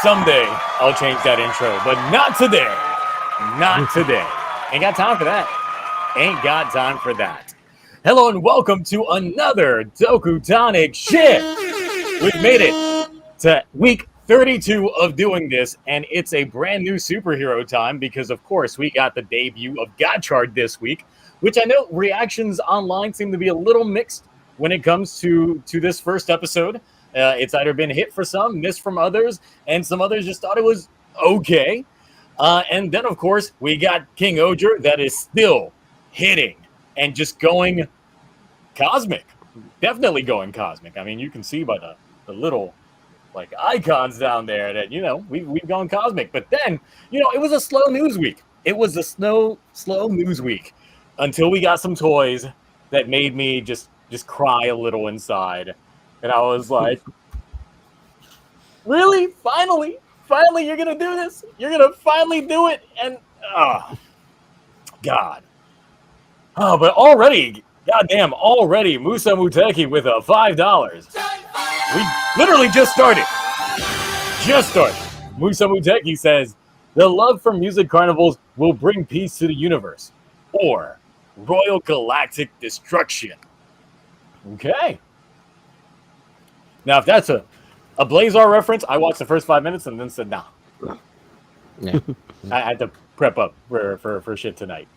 Someday I'll change that intro, but not today. Not today. Ain't got time for that. Ain't got time for that. Hello and welcome to another TokuTonic shit. We've made it to week 32 of doing this, and it's a brand new superhero time because, of course, we got the debut of Gotchard this week, which I know reactions online seem to be a little mixed when it comes to this first episode. It's either been hit for some, missed from others, and some others just thought it was okay. And then, of course, we got KingOhger that is still hitting and just going cosmic. Definitely going cosmic. I mean, you can see by the little like icons down there that, you know, we've gone cosmic. But then, you know, it was a slow news week. It was a slow news week until we got some toys that made me just cry a little inside. And I was like, really? Finally, you're going to do this? You're going to finally do it? And, God. Oh, but already, goddamn, Musa Muteki with a $5. We literally just started. Musa Muteki says, the love for music carnivals will bring peace to the universe. Or Royal Galactic Destruction. Okay. Now, if that's a Blazar reference, I watched the first 5 minutes and then said, nah. Yeah. I had to prep up for shit tonight.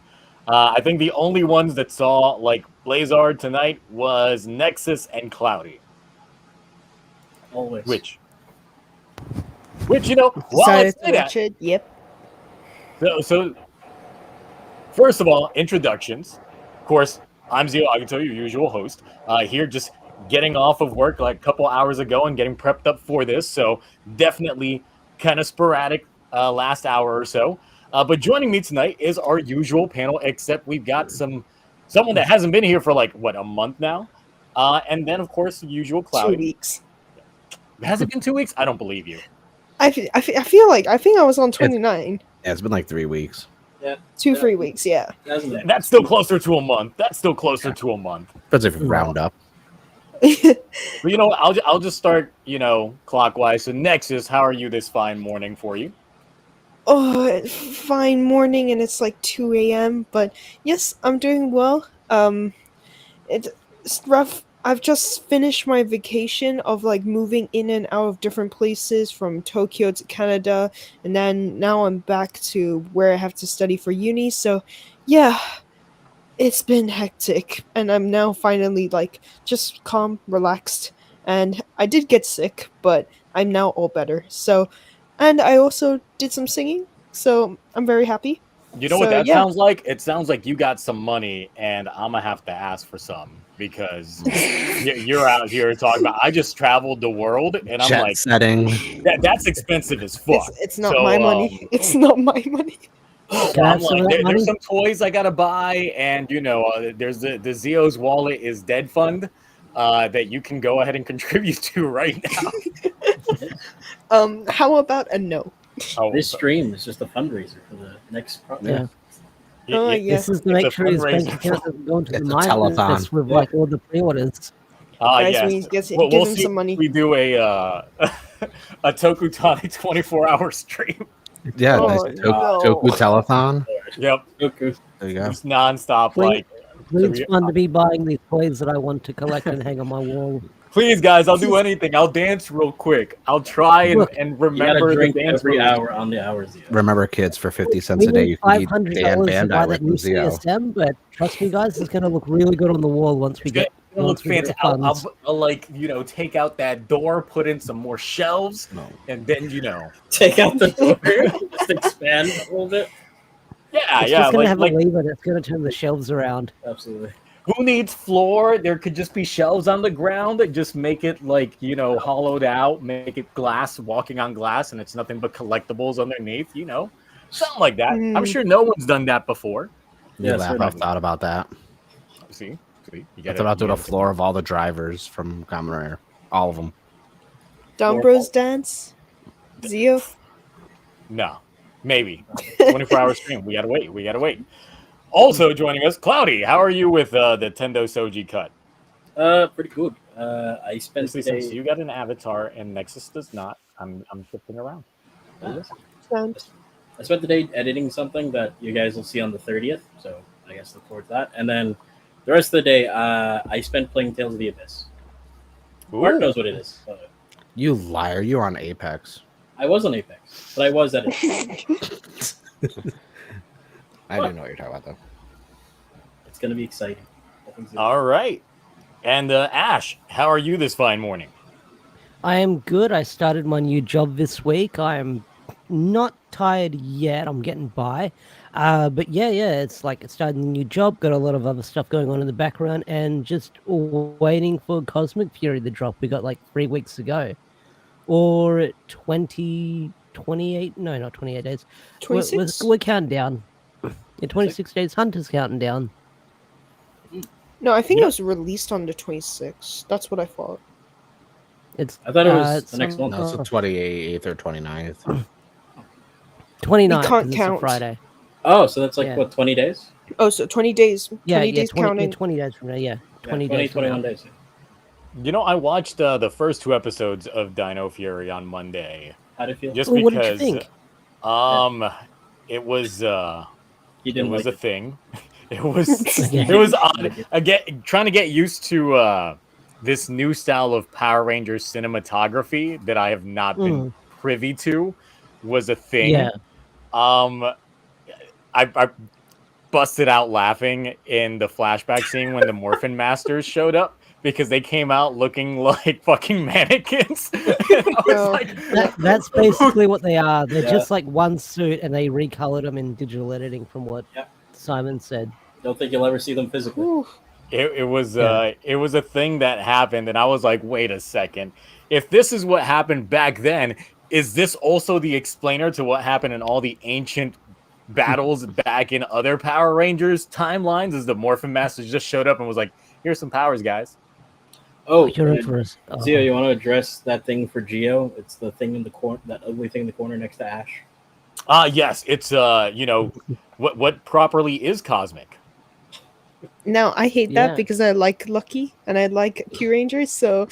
I think the only ones that saw, like, Blazar tonight was Nexus and Cloudy. Always. Which, you know, while I say that, yep. So, first of all, introductions. Of course, I'm Zio Agato, your usual host. Here just getting off of work like a couple hours ago and getting prepped up for this. So definitely kind of sporadic last hour or so. But joining me tonight is our usual panel, except we've got someone that hasn't been here for like, what, a month now? And then, of course, the usual Cloudy. 2 weeks. Has it been 2 weeks? I don't believe you. I feel like I was on 29. Yeah, it's been like 3 weeks. Yeah. 3 weeks, yeah. That's still closer to a month. To a month. That's if you round up. But you know, I'll just start, you know, clockwise. So Nexus, how are you this fine morning for you? Oh, fine morning, and it's like 2 a.m. But yes, I'm doing well. It's rough. I've just finished my vacation of like moving in and out of different places from Tokyo to Canada, and then now I'm back to where I have to study for uni. So, yeah, it's been hectic, and I'm now finally like just calm, relaxed, and I did get sick, but I'm now all better. So, and I also did some singing, so I'm very happy. You know what that sounds like? It sounds like you got some money, and I'm gonna have to ask for some because you're out here talking about. I just traveled the world, and I'm Jet like, setting. That's expensive as fuck. It's not my money. It's not my money. I'm like, there's some toys I gotta buy, and you know, there's the Zio's Wallet is Dead Fund that you can go ahead and contribute to right now. How about a no? This stream is just a fundraiser for the next project. Yeah. This is to make sure his bank account doesn't go into the minus with like all the pre-orders. Guys, yes. Give him some money. We do a TokuTonic 24-hour stream. Yeah, Oh, nice no. Toku telethon. Yep. Okay. There you go. Just nonstop. Like, It's fun to be buying these toys that I want to collect and hang on my wall. please, guys, I'll do anything. I'll dance real quick. I'll try and remember the dance every moves. hour on the hours. Remember, kids, for 50 cents a day, you can eat $500 Dan to buy Bandai that new with Zio. CSM, but trust me, guys, it's going to look really good on the wall once we get. It'll look once we get the fantastic. funds. I'll like, you know, take out that door, put in some more shelves, and then, you know, Take out the door, just expand a little bit. yeah, It's yeah. just going to have Like, a lever that's going to turn the shelves around. Absolutely. who needs floor? There could just be shelves on the ground that just make it like, you know, hollowed out, make it glass, walking on glass, and it's nothing but collectibles underneath, you know, something like that. I'm sure no one's done that before. Yeah, Yes, I've thought about that. See, you I thought about doing a floor of all the drivers from Kamen Rider. All of them. Dombros dance? Zio? No, maybe 24-hour stream. We gotta wait. Also joining us, Cloudy. How are you with the Tendo Soji cut? Pretty good. I spent the Especially since day. you got an avatar and Nexus does not. I'm shifting around. There it is. Sound. I spent the day editing something that you guys will see on the 30th, so I guess look forward to that. And then the rest of the day, I spent playing Tales of the Abyss. Mark knows what it is. You liar! You're on Apex. I was on Apex, but I was editing. I do know what you're talking about, though. It's going to be exciting. All right. And Ash, how are you this fine morning? I am good. I started my new job this week. I am not tired yet. I'm getting by. But yeah, it's like starting a new job. Got a lot of other stuff going on in the background and just waiting for Cosmic Fury to drop. We got like 3 weeks to go. Or 28, no, not 28 days. 26? We're counting down. Yeah, 26 days. Hunter's counting down. No, I think it was released on the 26th. That's what I thought. I thought it was the next No, month. it's the 28th or 29th. 29. We can't It's count. a Friday. Oh, so that's like, Yeah. what, 20 days? Oh, so 20 days. 20 Yeah, days 20, counting. 20 days from now. Yeah, 20 20, days from 21 now. days. You know, I watched the first 2 episodes of Dino Fury on Monday. How do you feel? Just Well, what did you because think? it was You it didn't was like a it. thing. It was Okay. it was odd. Again, trying to get used to this new style of Power Rangers cinematography that I have not been privy to was a thing. Yeah. I busted out laughing in the flashback scene when the Morphin Masters showed up because they came out looking like fucking mannequins. And I was Oh. like, That's basically what they are. They're Yeah. just like one suit, and they recolored them in digital editing, from what Simon said. Don't think you'll ever see them physically. Ooh. it was Yeah. it was a thing that happened, and I was like, wait a second. If this is what happened back then, is this also the explainer to what happened in all the ancient battles back in other Power Rangers timelines? As the Morphin Masters just showed up and was like, here's some powers, guys. Oh, You're in for us. Oh. Zio, you want to address that thing for Geo? It's the thing in the corner, that ugly thing in the corner next to Ash. Yes, it's you know, what properly is cosmic. Now, I hate Yeah. that because I like Lucky and I like Q Rangers, so...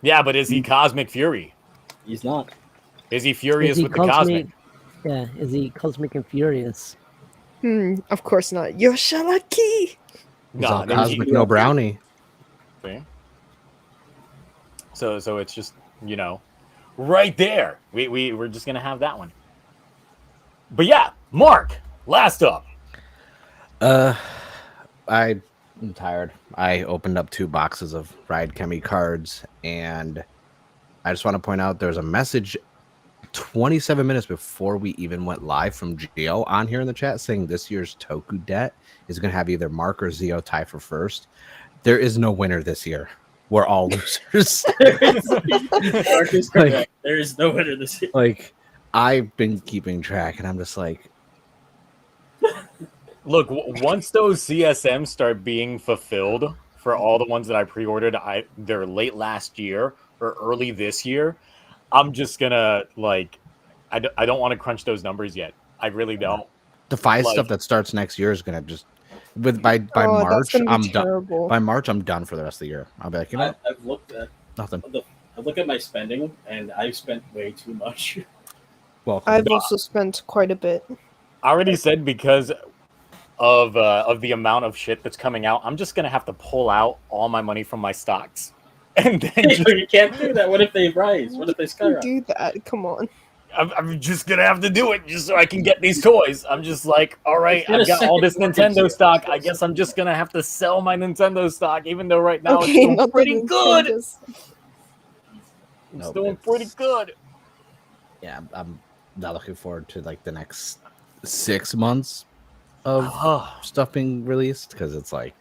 Yeah, but is he Cosmic Fury? He's not. Is he furious Is he with the cosmic? Yeah, is he cosmic and furious? Of course not. Yosha Lucky! He's all then cosmic, no brownie. See? So it's just, you know, right there. We're just gonna have that one. But yeah, Mark, last up. I'm tired. I opened up 2 boxes of Ride Chemi cards, and I just want to point out there's a message 27 minutes before we even went live from Geo on here in the chat saying this year's Toku debt is going to have either Mark or Zio tie for first. There is no winner this year. We're all losers. Mark is correct. There is no winner this year. Like, I've been keeping track, and I'm just like, Look, once those CSMs start being fulfilled for all the ones that I pre-ordered either late last year or early this year, I'm just gonna like, I don't want to crunch those numbers yet. I really don't. the 5 Like- stuff that starts next year is going to just by that's March, gonna be I'm done. terrible. By March, I'm done for the rest of the year. I'll be like, you know, I've looked at nothing. I look at my spending, and I've spent way too much. Welcome. I've also spent quite a bit. I already said because of the amount of shit that's coming out, I'm just gonna have to pull out all my money from my stocks, and then You can't do that. What if they rise? What if they You skyrocket? do that. Come on. I'm just gonna have to do it just so I can get these toys. I'm just like, all right, I've got all this Nintendo stock. I guess I'm just gonna have to sell my Nintendo stock, even though right now it's doing not the pretty good. Nintendos. It's doing pretty good. Yeah, I'm not looking forward to like the next 6 months of stuff being released because it's like,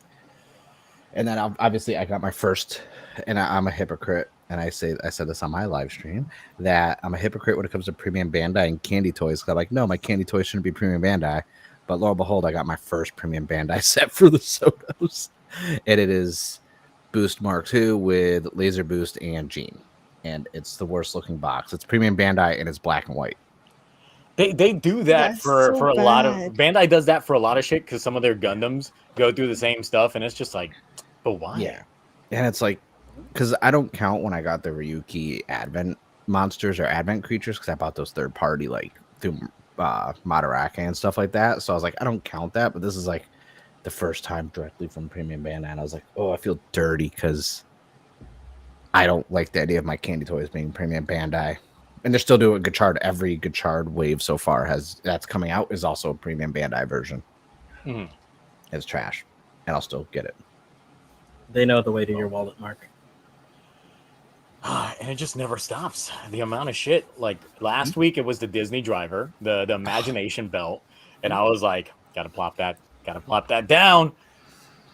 and then obviously I got my first, and I'm a hypocrite, and I said this on my live stream that I'm a hypocrite when it comes to premium Bandai and candy toys. 'Cause I'm like, no, my candy toys shouldn't be premium Bandai, but lo and behold, I got my first premium Bandai set for the Sotos, and it is Boost Mark II with Laser Boost and Gene, and it's the worst looking box. It's premium Bandai and it's black and white. They do that That's for so a lot of bad. Bandai does that for a lot of shit because some of their Gundams go through the same stuff, and it's just like, but why? Yeah, and it's like because I don't count when I got the Ryuki Advent monsters or Advent creatures because I bought those third party like through Madaraka and stuff like that. So I was like, I don't count that, but this is like the first time directly from Premium Bandai, and I was like, oh, I feel dirty because I don't like the idea of my candy toys being Premium Bandai. And they're still doing Gotchard. Every Gotchard wave so far that's coming out is also a Premium Bandai version. Mhm. It's trash, and I'll still get it. They know the way to your wallet, Mark. And it just never stops. The amount of shit. Like last week, it was the Disney driver, the Imagination belt, and I was like, gotta plop that down.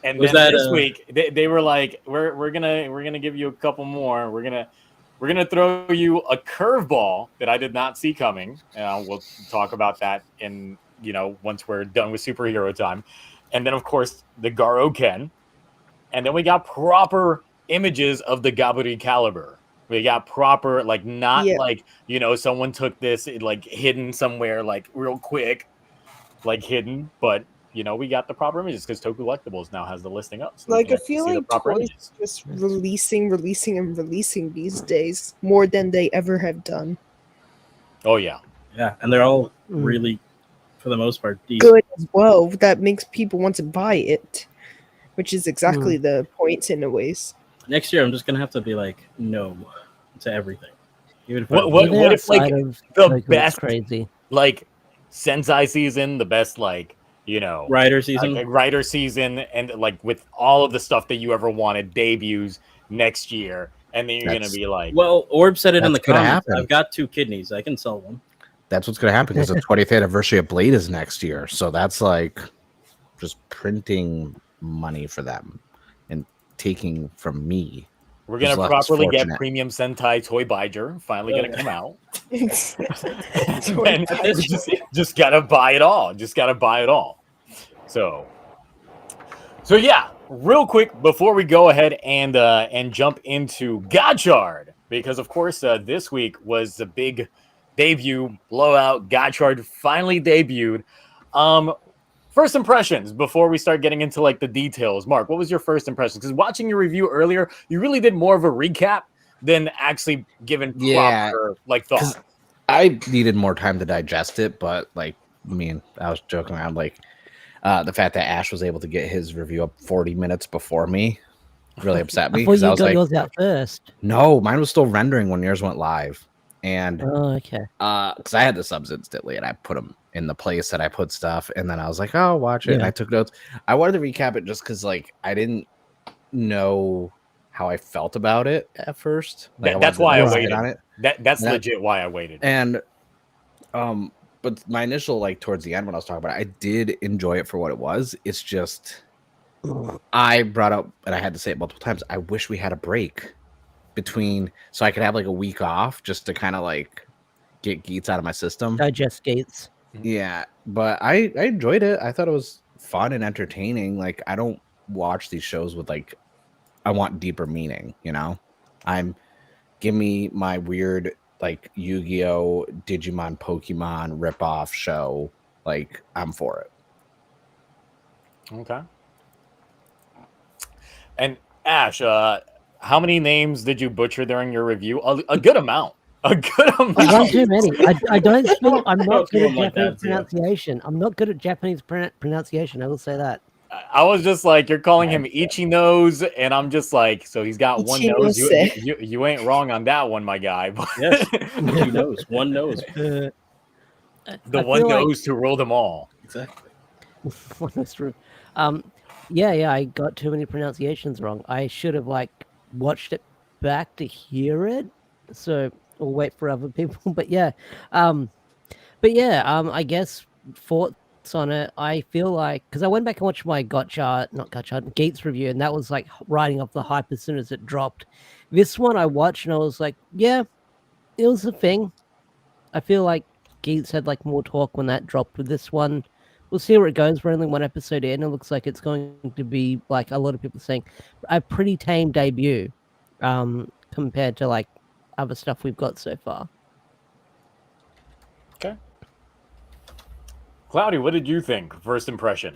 And Was then that, this week, they were like, we're gonna give you a couple more. We're gonna throw you a curveball that I did not see coming. We'll talk about that in once we're done with superhero time. And then of course the Garo Ken, and then we got proper images of the Gaburi Caliber. We got proper, like, not Yeah. like, someone took this like hidden somewhere, like real quick, like hidden, but we got the proper images because Toku Collectibles now has the listing up. So we Like, can I feel see the like proper toys images. just releasing and releasing these days more than they ever have done. Oh yeah. Yeah, and they're all Mm. really, for the most part, decent. Good as well. That makes people want to buy it, which is exactly the point in a ways. Next year, I'm just gonna have to be like no to everything. Even if What if like Outside of the Tokyo, it's best crazy. like Sensei season, the best Rider season? like writer season, and like with all of the stuff that you ever wanted debuts next year, and then you're gonna That's- be like, Well, Orb said it in the That's gonna comments. happen. I've got 2 kidneys. I can sell one. That's what's going to happen because the 20th anniversary of Blade is next year. So that's like just printing money for them and taking from me. we're gonna Who's less properly get fortunate. Premium Sentai Toy Biger finally gonna come out. Toy And we just gotta buy it all. Just gotta buy it all. So yeah, real quick before we go ahead and jump into Gotchard, because of course this week was the big debut blowout. Gotchard finally debuted. First impressions before we start getting into like the details. Mark, what was your first impression? Because watching your review earlier, you really did more of a recap than actually giving proper like thought. I needed more time to digest it, but like, I was joking around. Like, the fact that Ash was able to get his review up 40 minutes before me really upset me. I thought you I was got like, yours out first. no, mine was still rendering when yours went live. And Oh, okay. because I had the subs instantly and I put them in the place that I put stuff, and then I was like, oh, watch it. And I took notes. I wanted to recap it just because like I didn't know how I felt about it at first. Like, That's why I waited on it. That's legit why I waited. And but my initial, like, towards the end when I was talking about it, I did enjoy it for what it was. It's just I brought up, and I had to say it multiple times, I wish we had a break between so I could have like a week off just to kind of like get Geats out of my system. Digest Gates. Yeah, but I enjoyed it. I thought it was fun and entertaining. Like, I don't watch these shows with like I want deeper meaning, give me my weird like Yu-Gi-Oh, Digimon, Pokemon ripoff show. Like, I'm for it. Okay. And Ash, how many names did you butcher during your review? A good amount. A good amount. Not too many. I don't think I'm not good at Like that, Japanese pronunciation. I'm not good at Japanese pronunciation. I will say that. I was just like, you're calling him Ichinose, and I'm just like, so he's got one nose. You ain't wrong on that one, my guy. Yes. 2 nose. 1 nose. The one nose to rule them all. Exactly. That's true. Yeah, I got too many pronunciations wrong. I should have like watched it back to hear it. So, or wait for other people. But yeah, I guess thoughts on it. I feel like because I went back and watched my Gates review, and that was like riding off the hype as soon as it dropped. This one I watched and I was like, yeah, it was a thing. I feel like Gates had like more talk when that dropped. With this one, we'll see where it goes. We're only 1 episode in. It looks like it's going to be like a lot of people saying a pretty tame debut, compared to like other stuff we've got so far. Okay. Cloudy, what did you think? First impression.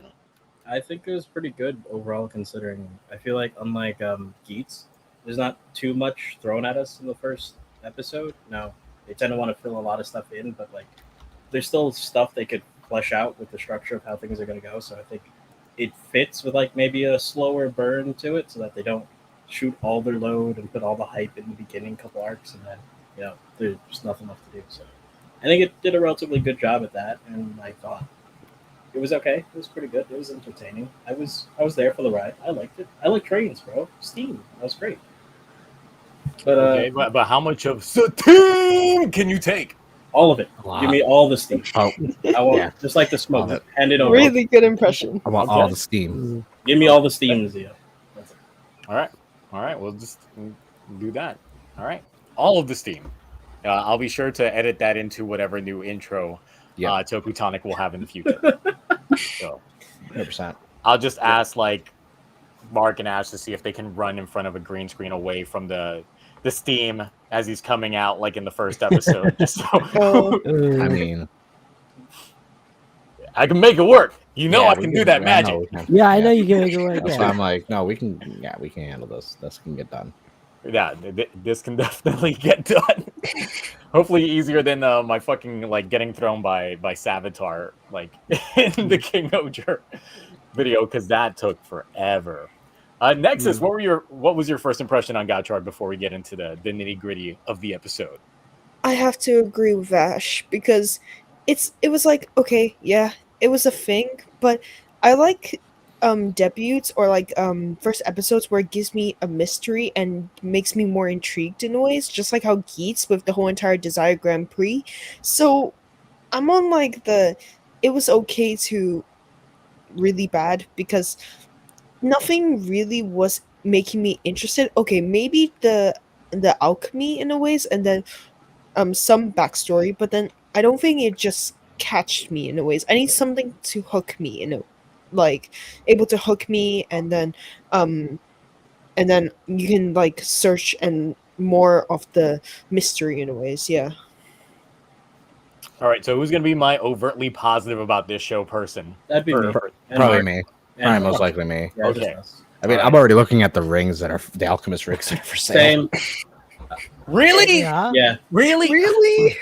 I think it was pretty good overall, considering I feel like unlike Geats, there's not too much thrown at us in the first episode. No, they tend to want to fill a lot of stuff in, but like there's still stuff they could flesh out with the structure of how things are going to go. So I think it fits with like maybe a slower burn to it, so that they don't shoot all their load and put all the hype in the beginning couple arcs, and then there's just nothing left to do. So I think it did a relatively good job at that, and I thought it was okay. It was pretty good. It was entertaining. I was there for the ride. I liked it. I like trains, bro. Steam. That was great. But Okay, but how much of steam can you take? all of it. Wow. Give me all the steam. Oh, I want yeah. just like the smoke. All Just hand it over. Really good impression. I want all the steam. Give me all the steam, Zio. That's it. All right. We'll just do that. All right, all of the steam. I'll be sure to edit that into whatever new intro TokuTonic will have in the future. So 100%. I'll just ask like Mark and Ash to see if they can run in front of a green screen away from the steam as he's coming out, like in the first episode. Just so I mean, I can make it work. I we can do that I magic. know we can. Yeah, I know you can make it work. That's Yeah. why I'm like, no, we can handle this. This can get done. Yeah, this can definitely get done. Hopefully easier than my fucking like getting thrown by Savitar like in the KingOhger video, because that took forever. Nexus, what was your first impression on Gotchard before we get into the nitty gritty of the episode? I have to agree with Ash because it was like, okay, yeah, it was a thing, but I like debuts or like first episodes where it gives me a mystery and makes me more intrigued in ways, just like how Geets with the whole entire Desire Grand Prix. So I'm on like it was okay to really bad because nothing really was making me interested. Okay, maybe the alchemy in a ways, and then some backstory, but then I don't think it just catched me in a ways. I need something to hook me able to hook me, and then you can like search and more of the mystery in a ways. Yeah. All right, so who's gonna be my overtly positive about this show person? That'd be me. And Probably Mark. me. And Probably Mark. most likely me. Yeah, just Okay. us. I mean, All I'm already looking at the rings that are the alchemist rings that are for sale. Same. Really? Yeah. Yeah. Really?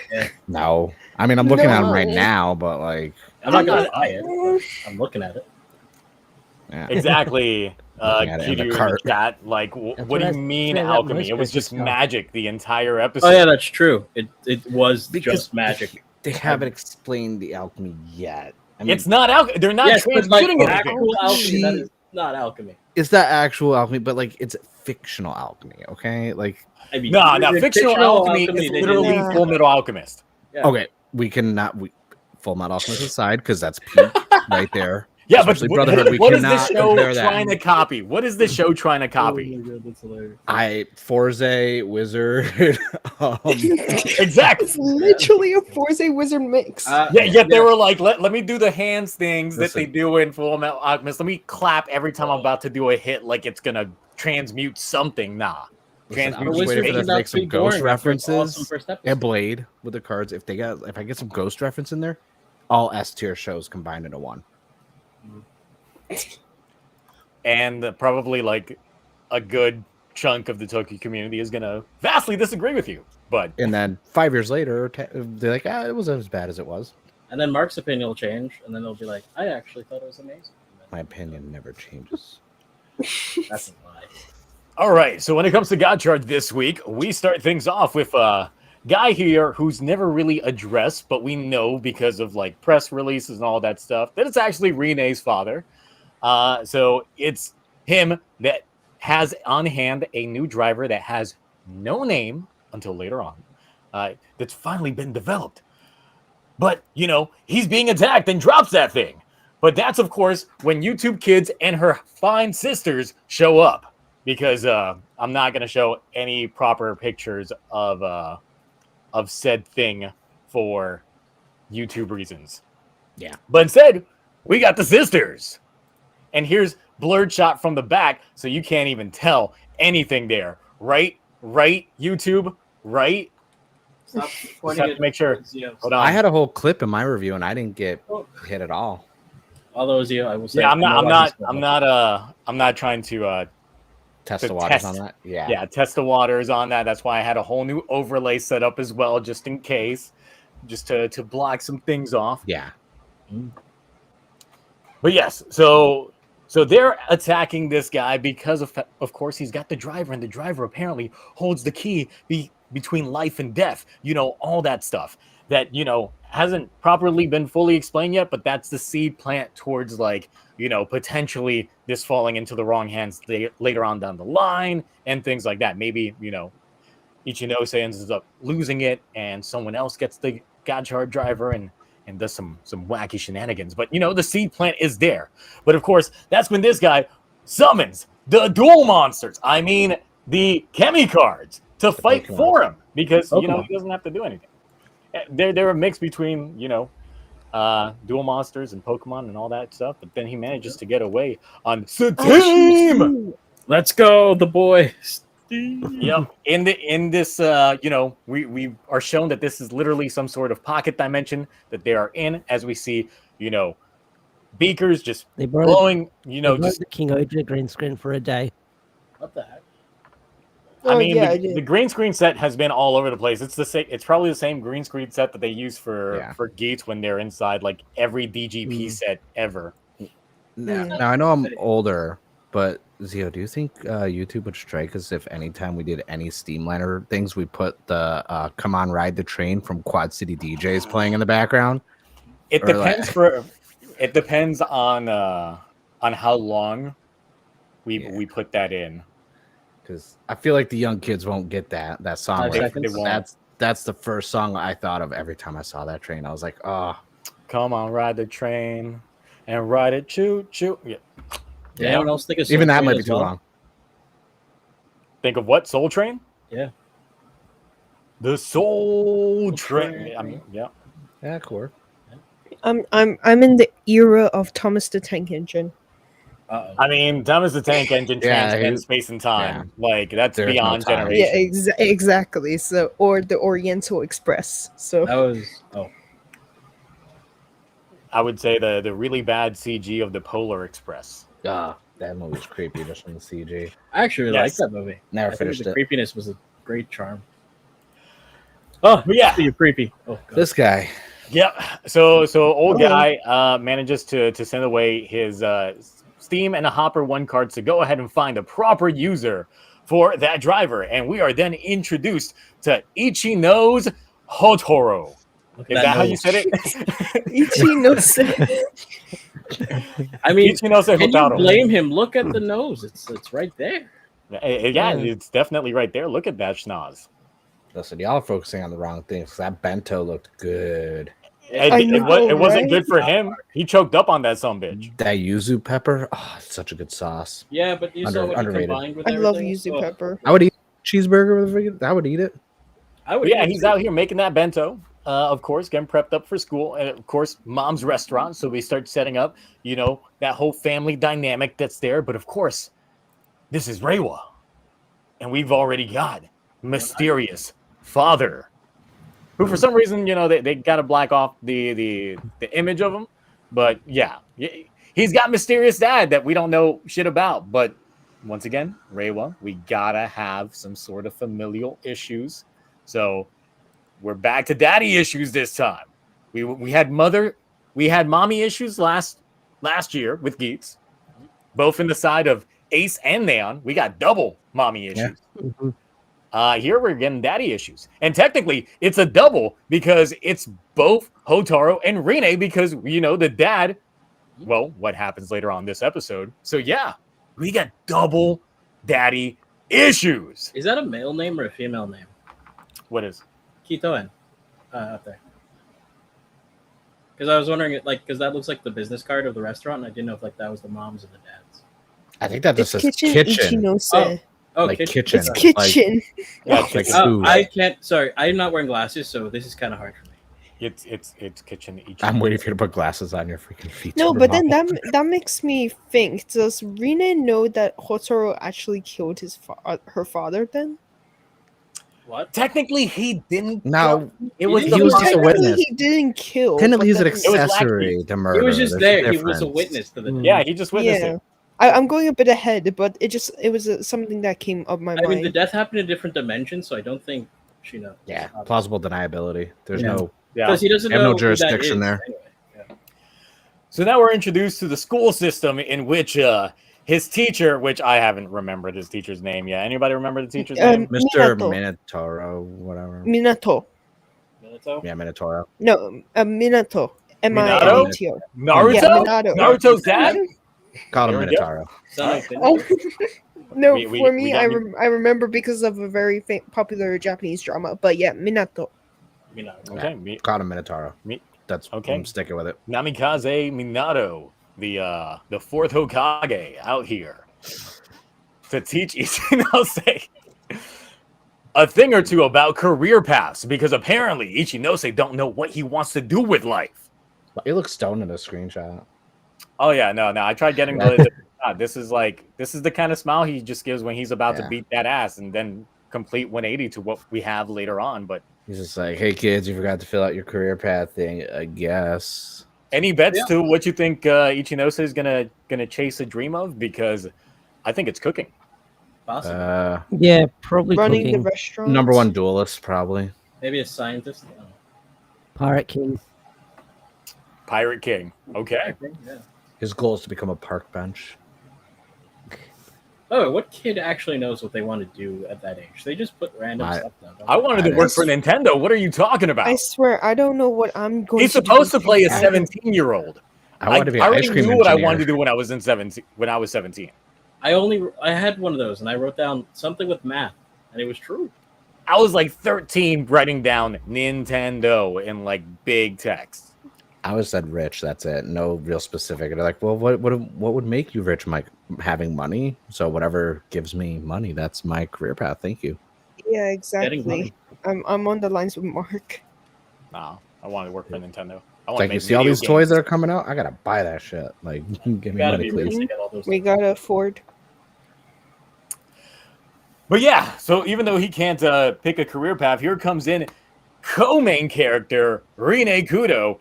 No, I mean I'm looking at them No. right now, but like, I'm not gonna buy it. But I'm looking at it. yeah. Exactly. Looking at it in the Kiryu in the cart. chat, like, That's what what do I you mean said, that alchemy? voice It was crack just stuff. magic the entire episode. Oh yeah, that's true. It was Because just magic. They haven't explained the alchemy yet. I mean, It's not alchemy. They're not Yes, but like transmuting anything. actual alchemy, that She- is not alchemy. is that actual alchemy? But like, it's fictional alchemy. Okay, like, I mean, No, in fictional alchemy is they literally didn't- Yeah. Full Metal Alchemist. Yeah. okay, we cannot Full Metal Alchemist aside because that's peak right there. Yeah, but Especially Brotherhood, we what is cannot this show compare that. trying to copy? What is this show trying to Oh copy? my God, that's hilarious. Forze Wizard. Exactly. It's literally a Forza Wizard mix. Yeah, yet they were like, let me do the hands things that they Listen. do in Full Metal Alchemist. Let me clap every time I'm about to do a hit like it's gonna transmute something. Nah. Listen, I'm Transmute just waiting for them to Not make some be ghost boring after an references awesome first episode. and Blade with the cards. If I get some ghost reference in there, all S tier shows combined into one. And probably like a good chunk of the Tokyo community is gonna vastly disagree with you. But And then 5 years later, they're like, it wasn't as bad as it was. And then Mark's opinion will change, and then they'll be like, "I actually thought it was amazing." And My opinion never changes. then that's a lie. all right, so when it comes to Gotchard this week, we start things off with a guy here who's never really addressed, but we know because of like press releases and all that stuff that it's actually Renee's father. So it's him that has on hand a new driver that has no name until later on. That's finally been developed. But, he's being attacked and drops that thing. But that's, of course, when YouTube Kids and her fine sisters show up. Because I'm not going to show any proper pictures of said thing for YouTube reasons. Yeah. But instead, we got the sisters. And here's blurred shot from the back, so you can't even tell anything there. Right, YouTube? Right? Stop Just pointing have to make sure. Zio. Hold on. I had a whole clip in my review and I didn't get hit at all. Although Zio, I will say, Yeah, I'm I know why he's not so much- I'm not trying to Test to the waters test- on that. Yeah. Yeah, test the waters on that. That's why I had a whole new overlay set up as well, just in case, just to block some things off. Yeah. But yes, so they're attacking this guy because of course he's got the driver, and the driver apparently holds the key between life and death. You know, all that stuff that, you know, hasn't properly been fully explained yet, but that's the seed plant towards, like, you know, potentially this falling into the wrong hands later on down the line and things like that. Maybe, you know, Ichinose ends up losing it and someone else gets the Gotchard driver and does some wacky shenanigans. But, you know, the seed plant is there. But, of course, that's when this guy summons the dual monsters. I mean, the Chemi cards to fight Pokemon. for him because, you know, Pokemon. he doesn't have to do anything. They're a mix between, you know, dual monsters and Pokemon and all that stuff. But then he manages to get away on the team. Let's go, the boys. Yep. In this, you know, we are shown that this is literally some sort of pocket dimension that they are in, as we see, you know, beakers just They brought, blowing, you know, they brought just. the KingOhger green screen for a day. What the heck? I mean, yeah, the green screen set has been all over the place. It's the same. It's probably the same green screen set that they use for Gates when they're inside like every DGP set ever. Now I know I'm older, but Zio, do you think YouTube would strike us if anytime we did any Steamliner things, we put the "Come On Ride the Train" from Quad City DJs playing in the background? It Or depends it depends on how long we put that in. Because I feel like the young kids won't get that song. 5 seconds? They won't. That's the first song I thought of every time I saw that train. I was like, oh, Come on, ride the train and ride it, choo choo. Yeah. Did anyone else think of even Soul that Train might be as too well? long. Think of what? Soul Train? Yeah. The Soul Train. I mean, yeah. Yeah, cool. I'm in the era of Thomas the Tank Engine. Uh-oh. I mean, Thomas the Tank Engine Yeah, transcends space and time. Like, that's There's no beyond time. generation. Yeah, exactly. So, or the Oriental Express. So That was I would say the really bad CG of the Polar Express. That movie was creepy just from the CG. I actually really Yes. liked that movie. Never I think finished the it. creepiness was a great charm. Oh, But yeah. you're creepy. Oh, God. This guy, Yep. So old Oh. guy manages to send away his Steam and a Hopper 1 cards to go ahead and find a proper user for that driver. And we are then introduced to Ichinose Hotoro. Look Is at that how you nose. said it? Ichinose. I mean, Ichinose can you Hotaro. blame him? Look at the nose. It's right there. Yeah, it's definitely right there. Look at that schnoz. listen, y'all are focusing on the wrong things. That bento looked good. It wasn't right? good for him. He choked up on that sumbitch. That yuzu pepper, oh, it's such a good sauce. Yeah, but you saw what Underrated. he combined with I love everything. yuzu Oh, pepper. I would eat cheeseburger with a I would eat it. I would. Yeah, eat it he's too. out here making that bento. Of course, getting prepped up for school. And of course, mom's restaurant. So we start setting up, you know, that whole family dynamic that's there. But of course, this is Reiwa. And we've already got mysterious father. Who for some reason, you know, they got to black off the image of him. But yeah, he's got mysterious dad that we don't know shit about. But once again, Reiwa, we gotta have some sort of familial issues. So we're back to daddy issues this time. We had mommy issues last year with Geets, both in the side of Ace and Neon. We got double mommy issues. Here we're getting daddy issues, and technically it's a double because it's both Hotaro and Rine because you know the dad. Well, what happens later on this episode? So yeah, we got double daddy issues. Is that a male name or a female name? What is? Kitoen. Up there. Because I was wondering, like, because that looks like the business card of the restaurant, and I didn't know if like that was the moms and the dads. I think that It's just says kitchen, kitchen. Ichinose. Oh, Like kitchen. kitchen. It's Like, kitchen. Yeah, like it's, food. I can't. Sorry, I'm not wearing glasses, so this is kind of hard for me. it's kitchen. I'm waiting for you to put glasses on your freaking feet. No, Super but then Mom. that makes me think. Does Rine know that Hotaro actually killed her father? Then What? Technically, he didn't. No, It was He the was first- just a technically witness. he didn't kill. technically he's an but then- was accessory to murder. He was just There's a there. He was a difference. witness to the. Yeah, he just witnessed Yeah, it. I'm going a bit ahead, but it was something that came up my I mean, the mind. death happened in different dimensions, so I don't think she knows. Yeah, plausible deniability. There's Yeah. no Yeah. Because he doesn't They have know no who jurisdiction that is. there. Anyway. Yeah. So now we're introduced to the school system in which his teacher, which I haven't remembered his teacher's name yet. Anybody remember the teacher's name? Mr. Minato. Minotauro, whatever. Minato. Minato? Yeah, Minotauro. No, Minato. Minato? Minato. Naruto? Yeah, Minato. Naruto's dad? Call him There we go. Minotauro. Son of Oh, Minato? no, We for me, got I remember because of a very popular Japanese drama. But yeah, Minato. Minato. Okay. Call him Minotauro. That's Okay. I'm sticking with it. Namikaze Minato, the fourth Hokage out here to teach Ichinose a thing or two about career paths, because apparently Ichinose don't know what he wants to do with life. He looks stoned in a screenshot. Oh yeah, no. I tried getting this is the kind of smile he just gives when he's about to Yeah. beat that ass and then complete 180 to what we have later on. But He's just like, hey kids, you forgot to fill out your career path thing, I guess. any bets Yeah. to what you think Ichinose is gonna chase a dream of? Because I think it's cooking. Possibly. Yeah, probably Running cooking. the restaurant. Number one duelist, probably. Maybe a scientist. I don't know. Pirate King. Pirate King. Okay. I think, yeah. His goal is to become a park bench. Oh, what kid actually knows what they want to do at that age? They just put random stuff down. don't I they? wanted to work for Nintendo. What are you talking about? I swear, I don't know what I'm going He's to do supposed to with play a this. 17-year-old. I wanted to be I an already ice cream knew what I engineer. wanted to do when I was 17. I had one of those, and I wrote down something with math, and it was true. I was like 13 writing down Nintendo in like big text. I always said rich. That's it. No real specific. They're like, well, what would make you rich, Mike? Having money. So whatever gives me money, that's my career path. Thank you. Yeah, Getting exactly. money. I'm on the lines with Mark. No, I wanted to work for Nintendo. I It's want like to you make see all video these toys games. that are coming out. I gotta buy that shit. Like, give You me gotta money, be rich please. to get all those. We gotta afford. But yeah, so even though he can't pick a career path, here comes in co-main character Rine Kudo,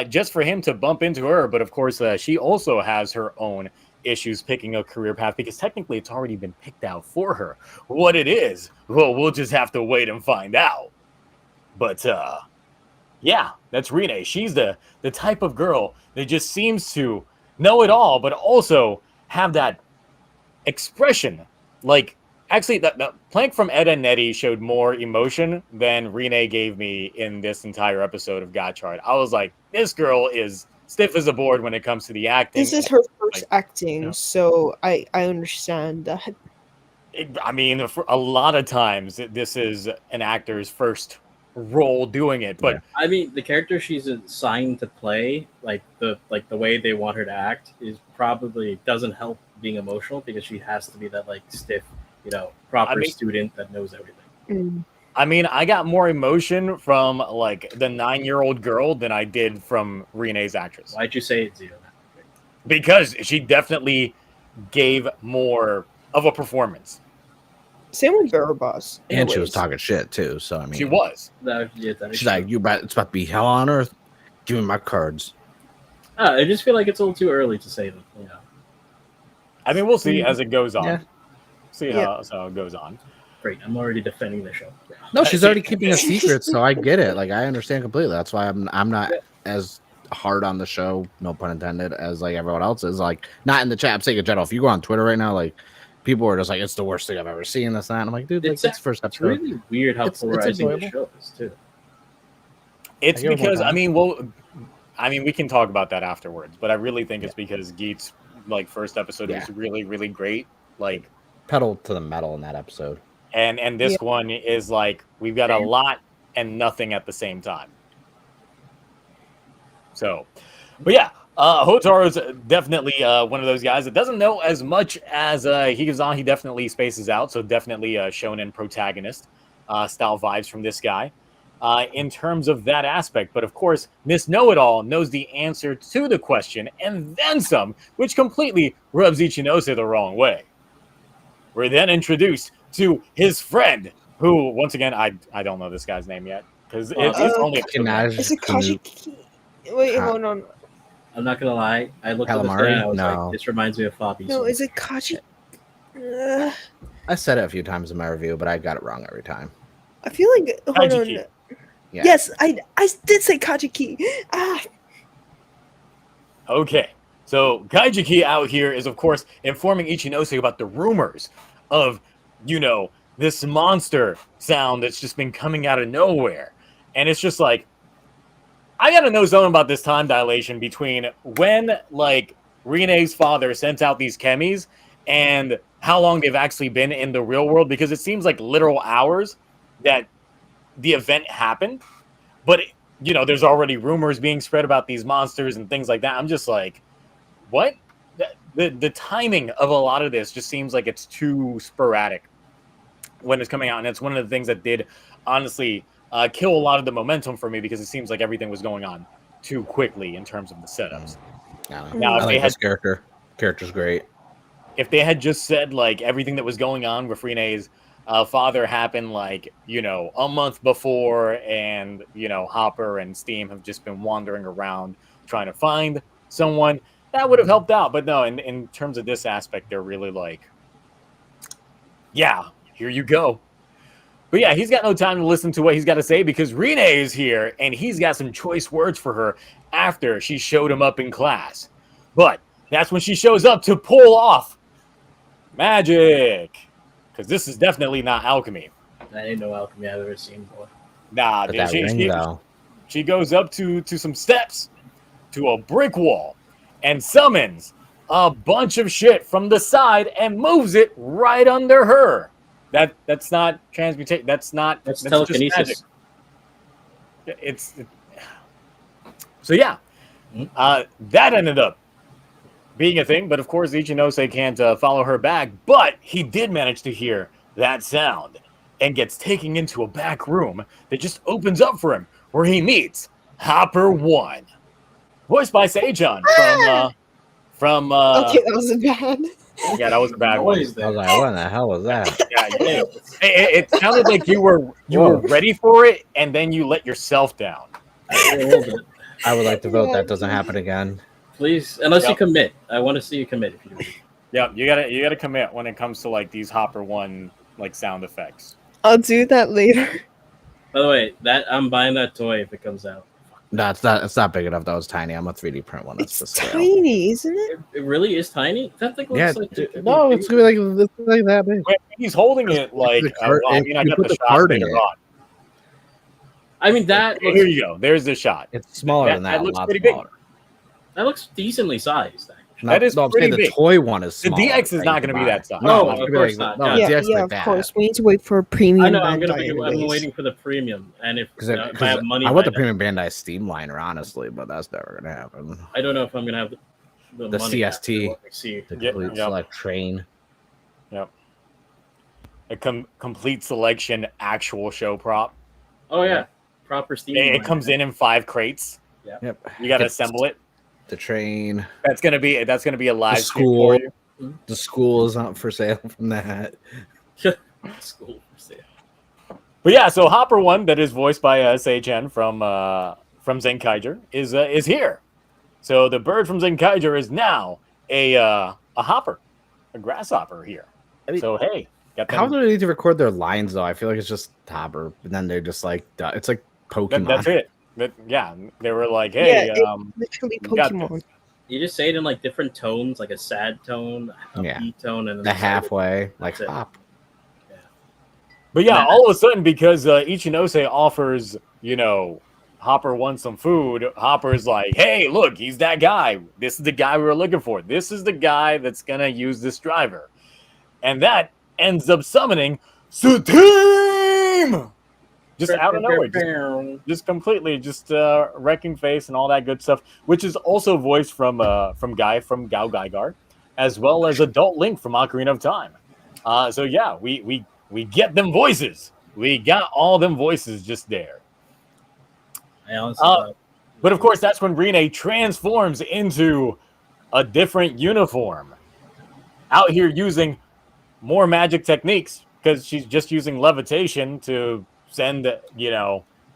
just for him to bump into her. But of course, she also has her own issues picking a career path, because technically it's already been picked out for her. What it is, well, we'll just have to wait and find out. But yeah, that's Rine. She's the type of girl that just seems to know it all, but also have that expression. Like, actually, the Plank from Ed and Nettie showed more emotion than Rine gave me in this entire episode of Gotchard. I was like, this girl is stiff as a board when it comes to the acting. This is her first Like, acting, yeah. so I understand that. I mean, for a lot of times, this is an actor's first role doing it. But I mean, the character she's assigned to play, like the way they want her to act, is probably doesn't help being emotional, because she has to be that like stiff, proper student that knows everything. Mm. I mean, I got more emotion from like the 9-year-old girl than I did from Renee's actress, Why'd you say it's zero? because she definitely gave more of a performance. Same with Barabas. And she was talking shit too. So I mean, She was. That is She's like, it's about to be hell on earth. Give me my cards. I just feel like it's a little too early to say that. I mean, we'll see as it goes on. Yeah. See how it goes on. Great, I'm already defending the show. No, she's already keeping a secret, so I get it. Like, I understand completely. That's why I'm not as hard on the show, no pun intended, as like everyone else is. Like, not in the chat. I'm saying in general. If you go on Twitter right now, like, people are just like, it's the worst thing I've ever seen. This and that. I'm like, dude, like, It's that's the first It's episode. really weird how It's polarizing the enjoyable. show is too. It's I give it more because time. we can talk about that afterwards. But I really think it's because Geet's like first episode Yeah. was really, really great. Like, Pedal to the metal in that episode. and this one is like we've got a lot and nothing at the same time. So, but yeah, Hotaro's definitely one of those guys that doesn't know as much as he goes on. He definitely spaces out. So definitely shonen protagonist style vibes from this guy in terms of that aspect. But of course, Miss Know-It-All knows the answer to the question and then some, which completely rubs Ichinose the wrong way. We're then introduced to his friend, who, once again, I don't know this guy's name yet, because it's only Is it Kashiki? Wait, hold on. I'm not gonna lie. I looked at this Calamari? and I was No. like, this reminds me of Fabi. No, is it Kachi? I said it a few times in my review, but I got it wrong every time. I feel like hold on. Kaijiki. Yeah. Yes, I did say Kajiki. Ah, Okay, so Kaijiki out here is, of course, informing Ichinose about the rumors of, this monster sound that's just been coming out of nowhere. And it's just like, I gotta know something about this time dilation between when, Rine's father sent out these chemis and how long they've actually been in the real world, because it seems like literal hours that the event happened. But, there's already rumors being spread about these monsters and things like that. I'm just like, what? The timing of a lot of this just seems like it's too sporadic when it's coming out. And it's one of the things that did, honestly, kill a lot of the momentum for me, because it seems like everything was going on too quickly in terms of the setups. I like this character. Character's great. If they had just said, everything that was going on with Rine's father happened, a month before, and, Hopper and Steam have just been wandering around trying to find someone, that would have helped out. But no, in terms of this aspect, they're really like, yeah, here you go. But yeah, he's got no time to listen to what he's got to say, because Rine is here, and he's got some choice words for her after she showed him up in class. But that's when she shows up to pull off magic, because this is definitely not alchemy. That ain't no alchemy I've ever seen before. Nah, But dude, that ring, though. she goes up to some steps, to a brick wall, and summons a bunch of shit from the side and moves it right under her. That's not transmutation. That's telekinesis. Just magic. So yeah, that ended up being a thing. But of course, Ichinose can't follow her back. But he did manage to hear that sound and gets taken into a back room that just opens up for him, where he meets Hopper 1, voiced by Seijan from okay, that wasn't bad. yeah, that was a bad one. I was like, what in the hell was that? Yeah, it sounded like you were ready for it, and then you let yourself down. I would like to vote that doesn't happen again. Please, unless you commit. I want to see you commit. If you do. Yeah, you gotta commit when it comes to these Hopper 1 sound effects. I'll do that later. By the way, I'm buying that toy if it comes out. No, it's not. It's not big enough. That was tiny. I'm a 3D print one. That's It's the scale. tiny, isn't it? It really is tiny. That thing looks Yeah. like No, it's gonna be it's like that big. Wait, he's holding it I you got put the the shot card in later it. on. I mean, that Here you go. There's the shot. It's smaller than that. That looks a lot pretty big. smaller. looks decently sized. Actually. That is I'm pretty saying big. the toy one is The smaller. DX is not going to be that size. No, it's of gonna be course like- not. No, Yeah. DX Yeah, like of that. course. We need to wait for premium. I know. I'm Bandai waiting for the premium, and if Because I have money, I want the by then, premium Bandai Steam liner, honestly, but that's never gonna happen. I don't know if I'm gonna have the The money CST. after what we see. The Yeah, complete yeah. select train. Yep. A complete selection actual show prop. Oh yeah, proper Steam. It line. comes in 5 crates. Yep. You got to It's assemble it. The train. That's gonna be a live The stream for school. you. The school is not for sale from that. School for sale. But yeah, so Hopper 1, that is voiced by Seichen from Zenkaiger, is here. So the bird from Zenkaiger is now a hopper, a grasshopper here. I mean, so hey, got How them. do they need to record their lines though? I feel like it's just Topper, and then they're just like it's like Pokemon. That's it. They were like, hey, Literally you got Pokemon. You just say it in different tones, like a sad tone, a Yeah. beat tone, and then The halfway, like That's it. hop. But yeah, all of a sudden, because Ichinose offers, Hopper 1 some food, Hopper's like, hey, look, he's that guy. This is the guy we were looking for. This is the guy that's going to use this driver. And that ends up summoning Steam! Just out of nowhere. Just completely, wrecking face and all that good stuff, which is also voiced from Guy from Gao Gaigar, as well as Adult Link from Ocarina of Time. So yeah, we get them voices. We got all them voices just there. I honestly But of course, that's when Rine transforms into a different uniform. Out here using more magic techniques, because she's just using levitation to send,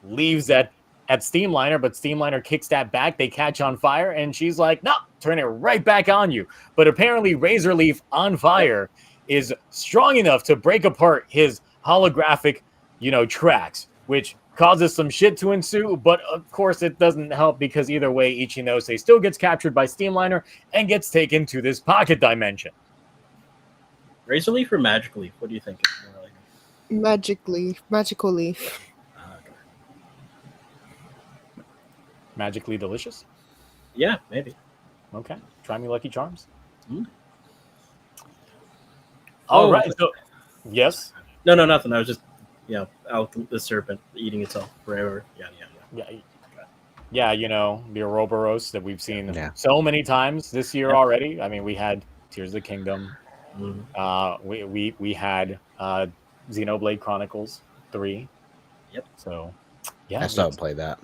leaves that at Steamliner, but Steamliner kicks that back. They catch on fire, and she's like, no, turn it right back on you. But apparently Razorleaf on fire is strong enough to break apart his holographic, tracks, which causes some shit to ensue. But of course, it doesn't help because either way, Ichinose still gets captured by Steamliner and gets taken to this pocket dimension. Razor Leaf or Magic Leaf? What do you think? Magical leaf. Okay. Magically delicious? Yeah, maybe. Okay. Try me Lucky Charms. Mm. All right. So, yes? No, nothing. I was just, out the serpent eating itself forever. Yeah, the Ouroboros that we've seen so many times this year already. I mean, we had Tears of the Kingdom. Mm-hmm. We had Xenoblade Chronicles 3. Yep. So, yeah. I still haven't played that.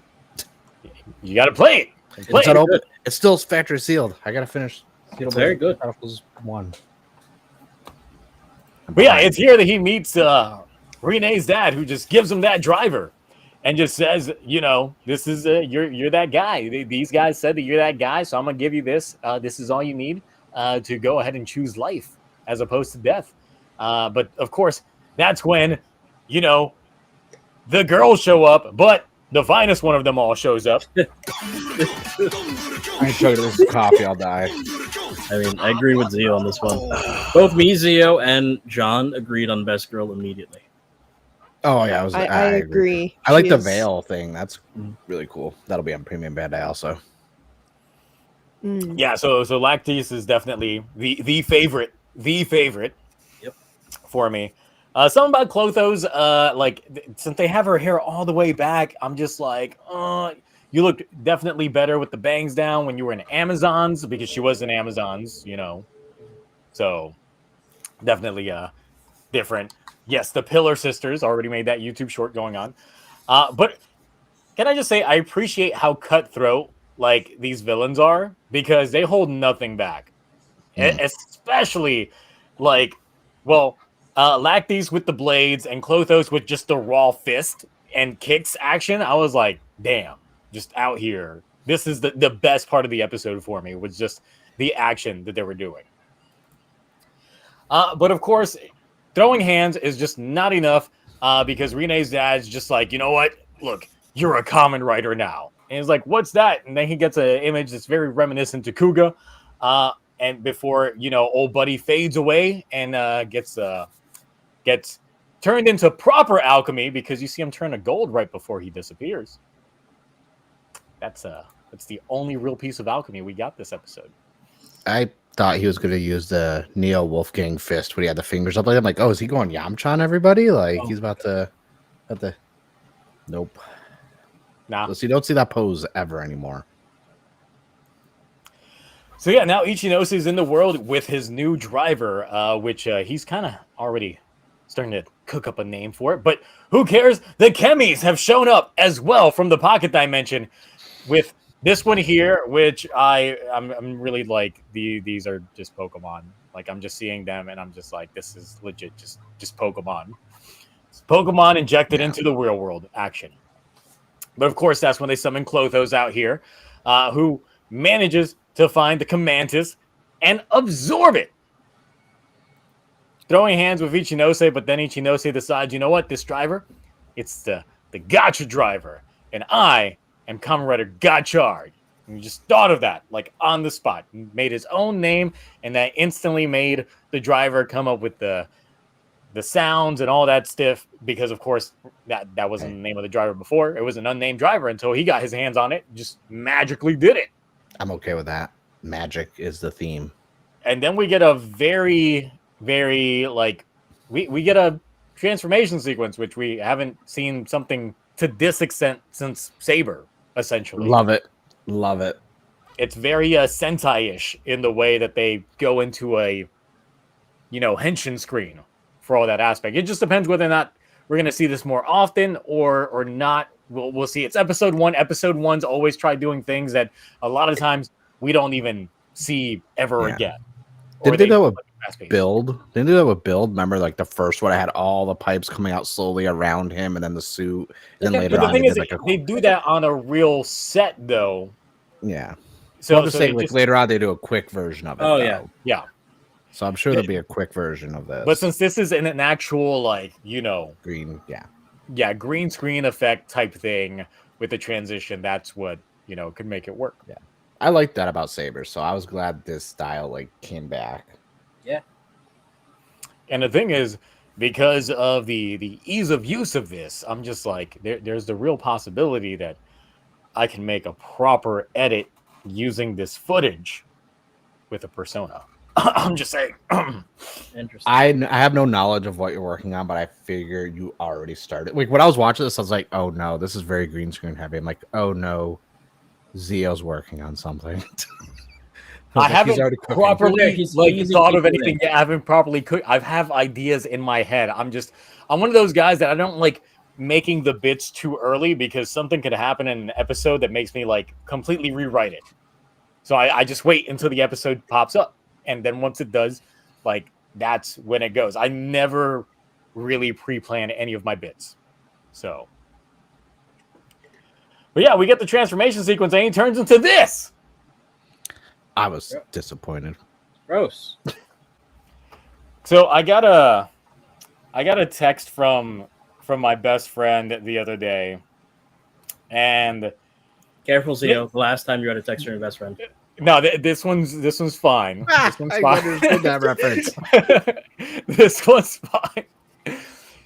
You got to play it. It's not open. It's still factory sealed. I got to finish. It's very good. Chronicles 1. But yeah, it's here that he meets Renee's dad, who just gives him that driver and just says, this is you're that guy. These guys said that you're that guy, so I'm gonna give you this. This is all you need to go ahead and choose life as opposed to death. But of course, that's when the girls show up, but the finest one of them all shows up. I ain't chugging this coffee, I'll die. I mean, I agree with Zio on this one. Both me, Zio, and John agreed on best girl immediately. Oh yeah, I agree. I like the veil thing. That's really cool. That'll be on Premium Bandai also. Yeah, so Lactis is definitely the favorite. Yep. For me. Something about Clothos, since they have her hair all the way back, I'm just like, you looked definitely better with the bangs down when you were in Amazons, because she was in Amazons, So definitely different. Yes, the Pillar Sisters already made that YouTube short going on. But can I just say, I appreciate how cutthroat these villains are, because they hold nothing back. Especially Lactis with the blades and Clothos with just the raw fist and kicks action. I was like, damn, just out here. This is the best part of the episode for me, was just the action that they were doing. But of course, throwing hands is just not enough because Renee's dad's just like, you know what? Look, you're a common writer now. And he's like, what's that? And then he gets an image that's very reminiscent to Kuga. And before, old buddy fades away and gets turned into proper alchemy, because you see him turn to gold right before he disappears. That's the only real piece of alchemy we got this episode. I thought he was going to use the Neo Wolfgang fist when he had the fingers up. I'm like, oh, is he going Yamcha on everybody? He's about to. Nope. Nah. So you don't see that pose ever anymore. So yeah, now Ichinose is in the world with his new driver, which he's kind of already starting to cook up a name for it. But who cares? The Chemis have shown up as well from the pocket dimension with this one here, which I'm really like, these are just Pokemon. I'm just seeing them and I'm just like, this is legit just Pokemon. It's Pokemon injected into the real world action. But of course, that's when they summon Clothos out here, who manages to find the Commantis and absorb it. Throwing hands with Ichinose, but then Ichinose decides, you know what, this driver, it's the Gotchard driver, and I am Kamen Rider Gotchard. And he just thought of that, on the spot. He made his own name, and that instantly made the driver come up with the sounds and all that stuff, because, of course, that wasn't the name of the driver before. It was an unnamed driver until he got his hands on it, just magically did it. I'm okay with that. Magic is the theme. And then we get a very, very, we get a transformation sequence, which we haven't seen something to this extent since Saber, essentially. Love it. Love it. It's very Sentai-ish in the way that they go into a, henshin screen for all that aspect. It just depends whether or not we're going to see this more often or not. We'll see. It's episode 1. Episode 1's always try doing things that a lot of times we don't even see ever again. Did they know fast-paced. Build. They do that with Build. Remember, like the first one, I had all the pipes coming out slowly around him, and then the suit. And then later But the on, thing they is, did like a they do that on a real set, though. yeah. So Well, I'm just so saying, it like just, later on, they do a quick version of it. Oh, though. yeah. yeah. So I'm sure there'll be a quick version of this. But since this is an actual, like, you know, green, green screen effect type thing with the transition, that's what, you know, could make it work. Yeah. I like that about Sabers, so I was glad this style like came back. Yeah. And the thing is, because of the ease of use of this, I'm just like, there's the real possibility that I can make a proper edit using this footage with a persona. I'm just saying. Interesting. I have no knowledge of what you're working on, but I figure you already started. Like when I was watching this, I was like, oh no, this is very green screen heavy. I'm like, oh no, Zio's working on something. I haven't properly He's thought of anything yet. I haven't properly cooked. I have ideas in my head. I'm one of those guys that I don't like making the bits too early because something could happen in an episode that makes me like completely rewrite it. So I just wait until the episode pops up. And then once it does, like that's when it goes. I never really pre-plan any of my bits. So, but yeah, we get the transformation sequence and he turns into this. I was disappointed. Gross. So I got a text from my best friend the other day, and Careful, Zio. The last time you had a text from your best friend. no, this one's fine. This one's I fine. understood that reference. This one's fine.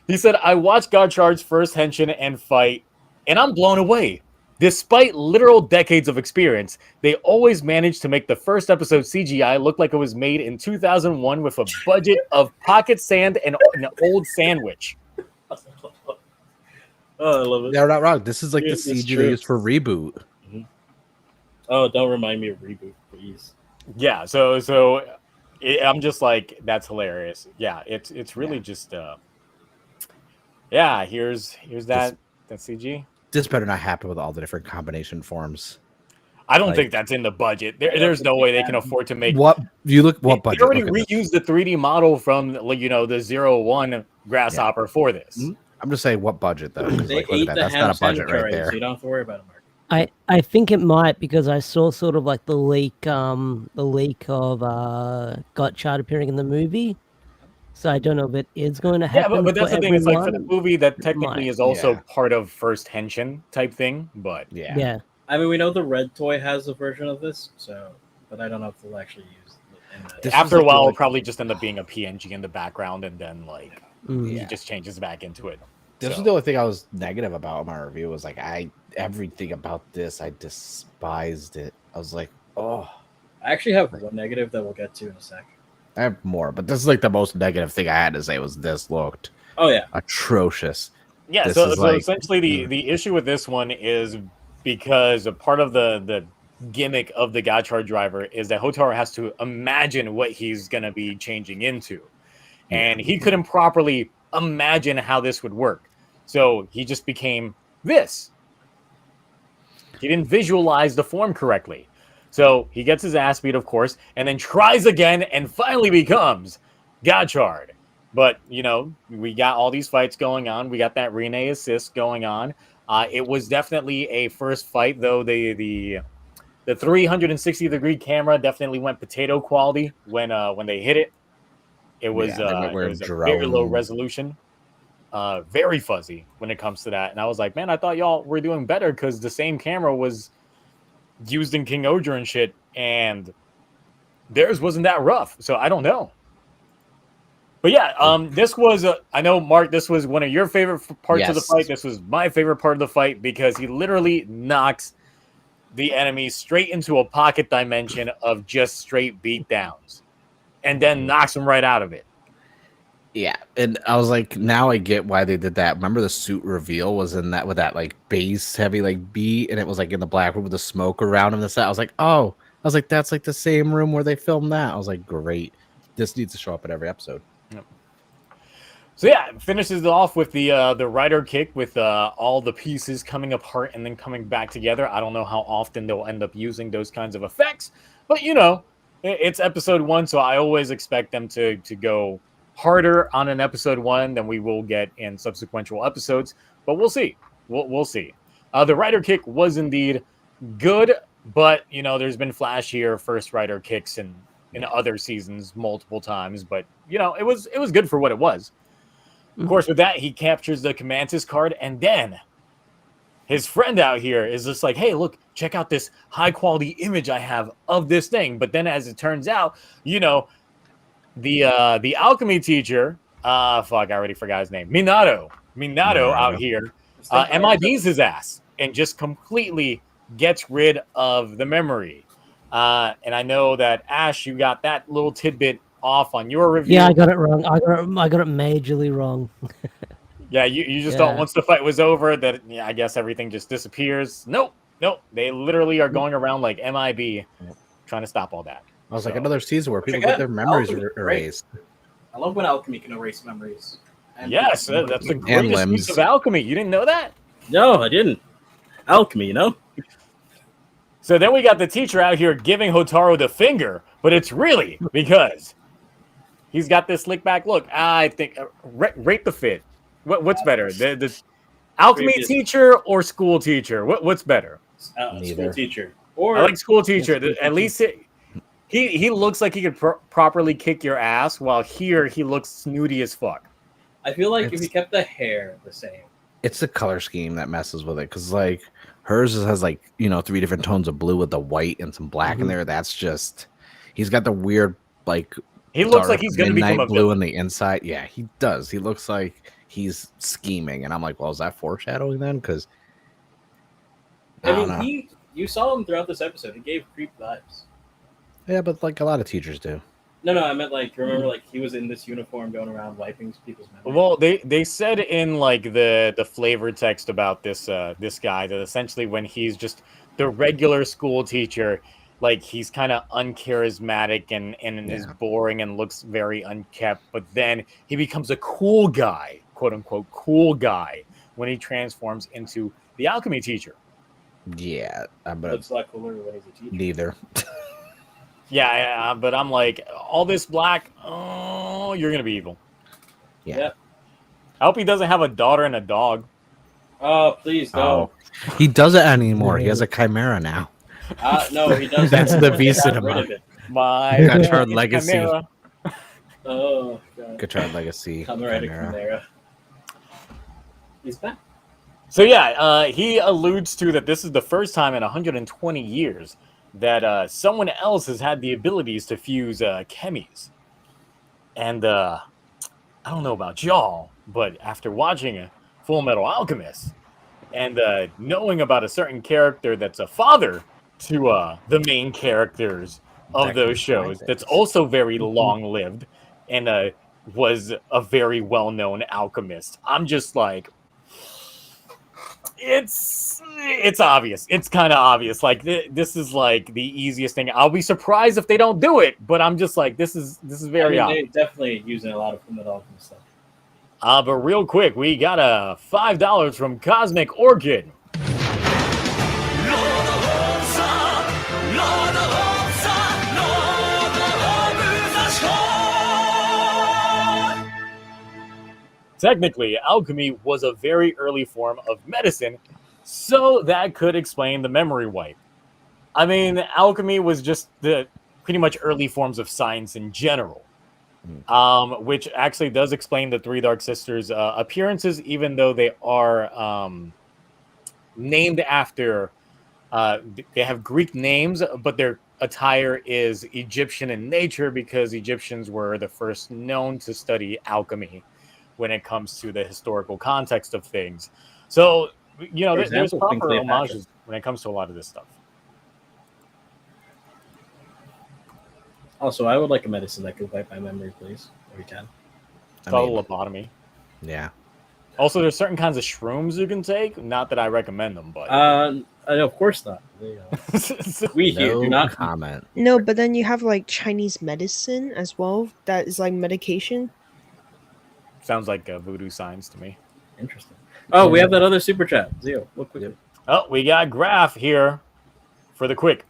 He said, I watched Gotchard's first henshin and fight, and I'm blown away. Despite literal decades of experience, they always managed to make the first episode CGI look like it was made in 2001 with a budget of pocket sand and an old sandwich. Oh, I love it. They're not wrong. This is like Yeah, the it's CG true. they used for Reboot. Oh, don't remind me of Reboot, please. Yeah, I'm just like, that's hilarious. Yeah, it's really just yeah, here's that CG. This better not happen with all the different combination forms. I don't think that's in the budget. There's no way they can afford to make What you look what budget? They already Look at this. reused the 3D model from the 01 Grasshopper for this. I'm just saying what budget though. 'cause, They like, look ate at the that. That's ham not a budget sandwich right already, there. so you don't have to worry about it, Mark. I think it might because I saw sort of like the leak of Gotchard appearing in the movie. So I don't know if it is going to Yeah, happen. but that's for the thing. It's like for everyone. the movie that technically might. is also Yeah. part of First Henshin type thing. But Yeah. Yeah. I mean, we know the Red Toy has a version of this, so, but I don't know if they'll actually use it in that. This after is a while, like- it'll probably just end up being a PNG in the background, and then like Mm. he just changes back into it. This So- was the only thing I was negative about in my review was like everything about this I despised it. I was like, oh, I actually have one negative that we'll get to in a sec. I have more, but this is like the most negative thing I had to say was this looked Oh yeah, atrocious. Yeah, This so is like- essentially the issue with this one is because a part of the gimmick of the Gotchard driver is that Hotaru has to imagine what he's going to be changing into. And he couldn't properly imagine how this would work. So he just became this. He didn't visualize the form correctly. So he gets his ass beat, of course, and then tries again and finally becomes Gotchard. But, we got all these fights going on. We got that Rene assist going on. It was definitely a first fight, though the 360-degree camera definitely went potato quality when they hit it. It was, Yeah, it was a very low resolution, very fuzzy when it comes to that. And I was like, man, I thought y'all were doing better because the same camera was used in KingOhger and shit, and theirs wasn't that rough. So I don't know. But yeah, this was, I know, Mark, this was one of your favorite parts of the Yes. fight. This was my favorite part of the fight because he literally knocks the enemy straight into a pocket dimension of just straight beatdowns and then knocks him right out of it. Yeah, and I was like, now I get why they did that. Remember the suit reveal was in that with that like bass heavy like beat, and it was like in the black room with the smoke around him. I was like, oh, that's like the same room where they filmed that. I was like, great, this needs to show up in every episode. So yeah, it finishes it off with the rider kick with all the pieces coming apart and then coming back together. I don't know how often they'll end up using those kinds of effects, but it's episode 1, so I always expect them to go harder on an episode 1 than we will get in subsequent episodes. But we'll see. We'll see. The rider kick was indeed good, but there's been flashier first rider kicks in other seasons multiple times. But it was good for what it was. Of course, with that, he captures the Commantis card, and then his friend out here is just like, hey, look, check out this high quality image I have of this thing. But then as it turns out, the alchemy teacher, I already forgot his name. Minato out here, MIBs his ass and just completely gets rid of the memory. And I know that Ash, you got that little tidbit off on your review. Yeah, I got it wrong. I got it majorly wrong. Yeah, you just thought once the fight was over that I guess everything just disappears. Nope. They literally are going around like MIB trying to stop all that. I was like, another season where people get their memories erased. I love when alchemy can erase memories. Yes, that's the greatest use of alchemy. You didn't know that? No, I didn't. Alchemy, So then we got the teacher out here giving Hotaru the finger, but it's really because he's got this slick back look. I think rate the fit. What's better, the alchemy teacher or school teacher? What's better? School teacher. Or I like school teacher. At least he looks like he could properly kick your ass, while here he looks snooty as fuck. I feel like if he kept the hair the same. It's the color scheme that messes with it, because like hers has like 3 different tones of blue with the white and some black in there. That's just he's got the weird like. He looks like he's going to become a blue villain on the inside. Yeah, he does. He looks like he's scheming, and I'm like, well, is that foreshadowing then? Because I mean, you saw him throughout this episode. He gave creep vibes. Yeah, but like a lot of teachers do. No, I meant like remember like he was in this uniform going around wiping people's memories. Well, they said in like the flavor text about this guy that essentially when he's just the regular school teacher, like he's kind of uncharismatic and is boring and looks very unkept, but then he becomes a cool guy, quote unquote cool guy, when he transforms into the alchemy teacher. Yeah, but looks like cooler when he's a teacher. Neither. Yeah, but I'm like, all this black, oh, you're gonna be evil. Yeah. I hope he doesn't have a daughter and a dog. Oh, please don't. Oh. He doesn't anymore. He has a chimera now. No, he doesn't. That's the V cinema. My Gotchard legacy. Chimera. Oh, God. Gotchard legacy. Chimera. He's back. So yeah, he alludes to that this is the first time in 120 years that someone else has had the abilities to fuse chemis. And I don't know about y'all, but after watching Full Metal Alchemist and knowing about a certain character that's a father to the main characters of those shows, that's also very long-lived and was a very well-known alchemist, I'm just like, it's obvious. It's kind of obvious. Like this is like the easiest thing. I'll be surprised if they don't do it, but I'm just like, this is very obvious. They're definitely using a lot of Fullmetal Alchemist stuff. But real quick, we got a $5 from Cosmic Orchid. Technically, alchemy was a very early form of medicine, so that could explain the memory wipe. I mean, alchemy was just the pretty much early forms of science in general, which actually does explain the Three Dark Sisters' appearances, even though they are named after, they have Greek names, but their attire is Egyptian in nature because Egyptians were the first known to study alchemy when it comes to the historical context of things. So, there's proper homages when it comes to a lot of this stuff. Also, I would like a medicine that could wipe my memory, please, if you can. It's called lobotomy. Yeah. Also, there's certain kinds of shrooms you can take. Not that I recommend them, but of course not. We here do not comment. No, but then you have like Chinese medicine as well. That is like medication. Sounds like voodoo science to me. Interesting. Oh, we have that other super chat. Zio, look quickly. Oh, we got Graph here for the quick.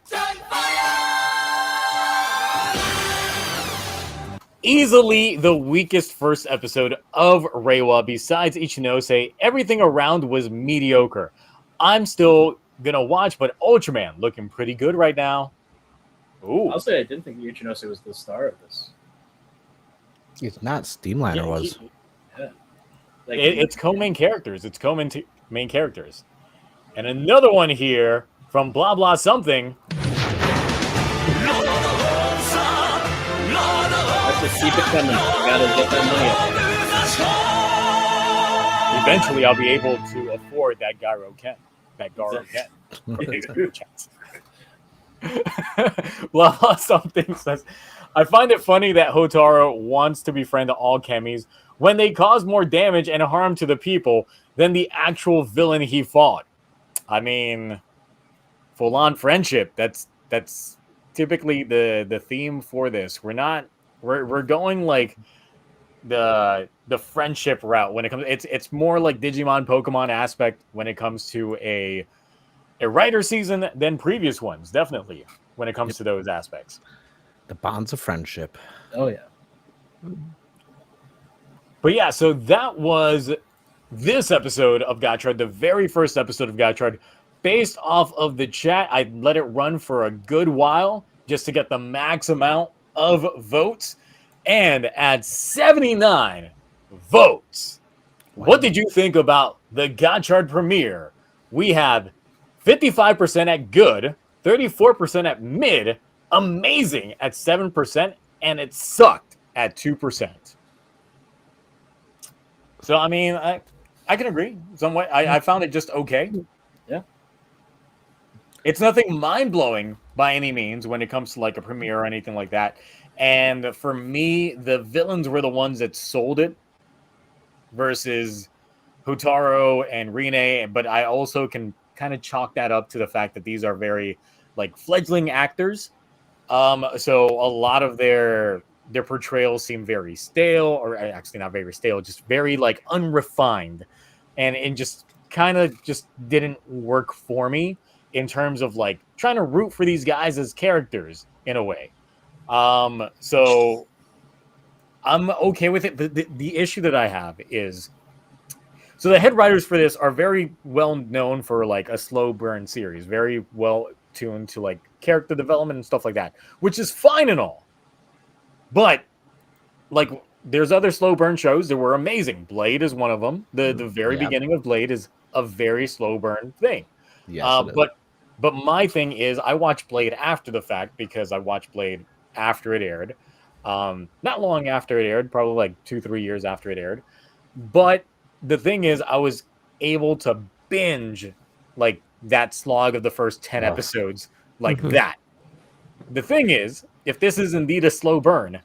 Easily the weakest first episode of Reiwa. Besides Ichinose, everything around was mediocre. I'm still gonna watch, but Ultraman looking pretty good right now. Ooh. I'll say I didn't think Uchinose was the star of this. It's not Steamliner Yeah, was. Yeah. Like, It's co-main characters. It's main characters. And another one here from blah blah something. Let's just keep it coming. You gotta get that money up. Eventually, I'll be able to afford that Garo Ken. That Garo Ken. Blah blah something says, I find it funny that Hotaro wants to befriend all Kemis when they cause more damage and harm to the people than the actual villain he fought. I mean, full-on friendship. That's typically the theme for this. We're going like the friendship route when it comes. It's more like Digimon Pokemon aspect when it comes to a writer season than previous ones, definitely, when it comes to those aspects. The bonds of friendship. Oh yeah. But yeah, so that was this episode of Gotchard, the very first episode of Gotchard. Based off of the chat, I let it run for a good while just to get the max amount of votes. And at 79 votes, what did you think about the Gotchard premiere? We had 55% at good, 34% at mid, amazing at 7%, and it sucked at 2%. So, I mean, I can agree somewhat. I found it just okay. Yeah. It's nothing mind-blowing by any means when it comes to like a premiere or anything like that. And for me, the villains were the ones that sold it versus Hotaro and Rine. But I also can kind of chalk that up to the fact that these are very like fledgling actors. So a lot of their portrayals seem very stale, or actually not very stale, just very like unrefined, and it just kind of just didn't work for me in terms of like trying to root for these guys as characters in a way. So I'm okay with it. The issue that I have is, so the head writers for this are very well known for like a slow burn series, very well tuned to like character development and stuff like that, which is fine and all. But like there's other slow burn shows that were amazing. Blade is one of them. The very beginning of Blade is a very slow burn thing. Yes, but my thing is I watched Blade after the fact because I watched Blade after it aired. Not long after it aired, probably like 2-3 years after it aired. But the thing is I was able to binge like that slog of the first 10 episodes like that. The thing is, if this is indeed a slow burn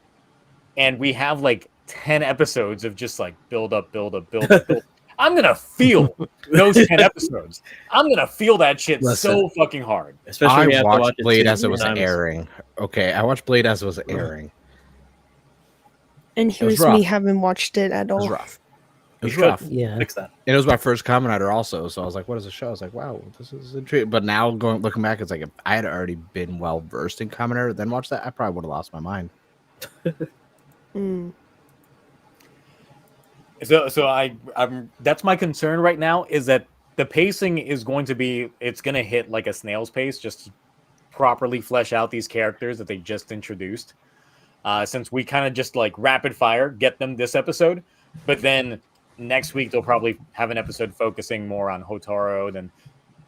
and we have like 10 episodes of just like build up, I'm going to feel those 10 episodes. I'm going to feel that shit so fucking hard. Especially when I you have to watch watched Blade as it 2 was times. airing. Okay, I watched Blade as it was airing. And here's rough. me haven't watched it at It was all. rough. It was You should rough. Yeah. Fix that. And it was my first Kamen also, so I was like, "What is the show?" I was like, "Wow, this is intriguing." But now looking back, it's like if I had already been well versed in Kamen then watched that, I probably would have lost my mind. So I'm that's my concern right now is that the pacing is going to be, it's going to hit like a snail's pace just to properly flesh out these characters that they just introduced. Since we kind of just like rapid fire get them this episode, but then next week they'll probably have an episode focusing more on Hotaro, then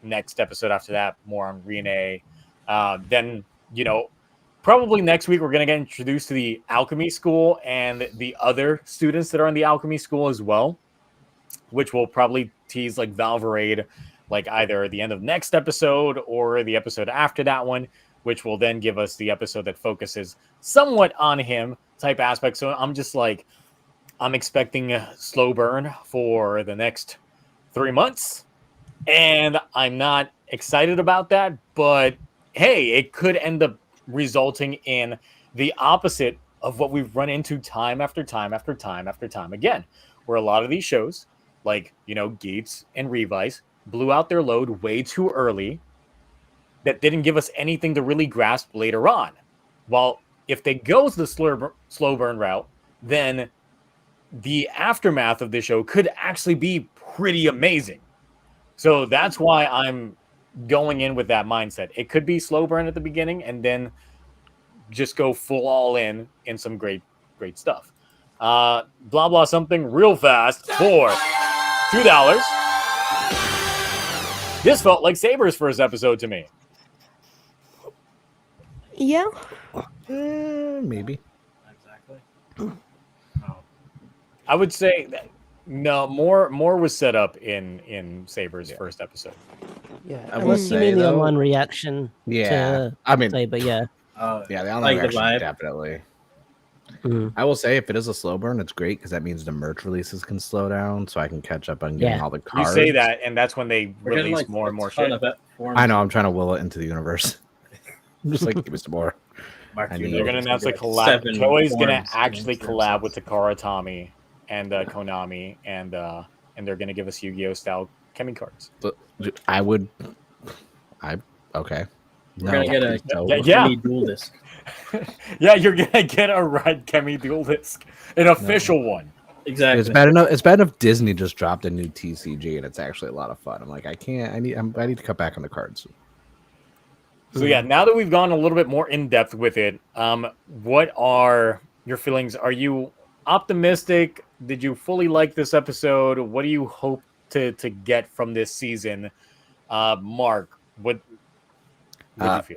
next episode after that more on Rine. Then, you know, probably next week we're going to get introduced to the alchemy school and the other students that are in the alchemy school as well, which will probably tease like Valverade like either the end of next episode or the episode after that one, which will then give us the episode that focuses somewhat on him type aspect. So I'm just like, I'm expecting a slow burn for the next 3 months, and I'm not excited about that, but hey, it could end up resulting in the opposite of what we've run into time after time after time after time again, where a lot of these shows, like, you know, Geats and Revice, blew out their load way too early that didn't give us anything to really grasp later on. While if they go the slow burn route, then the aftermath of the show could actually be pretty amazing. So that's why I'm going in with that mindset. It could be slow burn at the beginning and then just go full all in some great stuff. Blah blah something real fast for $2. This felt like Saber's first episode to me. Yeah. Maybe. Exactly. I would say that no more was set up in Saber's first episode. Yeah, I will unless you say, mean the though- online reaction. Yeah. To I mean, Saber, yeah. yeah, the online like the reaction, vibe. definitely. Mm. I will say, if it is a slow burn, it's great because that means the merch releases can slow down, so I can catch up on getting Yeah. all the You cards. say that, and that's when they We're getting, release like, more a and more ton shit. of forms. I know. I'm trying to will it into the universe. I'm just like, give me some more. Mark, I you mean, know They're gonna it's announce a be like collab. 7 Toei's gonna forms actually in collab with forms. Takara Tomy and Konami, and they're gonna give us Yu-Gi-Oh style Kemi cards. I would. Okay. We're gonna get a Yeah. mini dual disc. Yeah, you're gonna get a Red Kemi dual disc, an official one. Exactly. It's bad enough. It's bad enough. Disney just dropped a new TCG, and it's actually a lot of fun. I'm like, I need to cut back on the cards. So yeah, now that we've gone a little bit more in depth with it, what are your feelings? Are you optimistic? Did you fully like this episode? What do you hope to get from this season? Mark, what did you feel?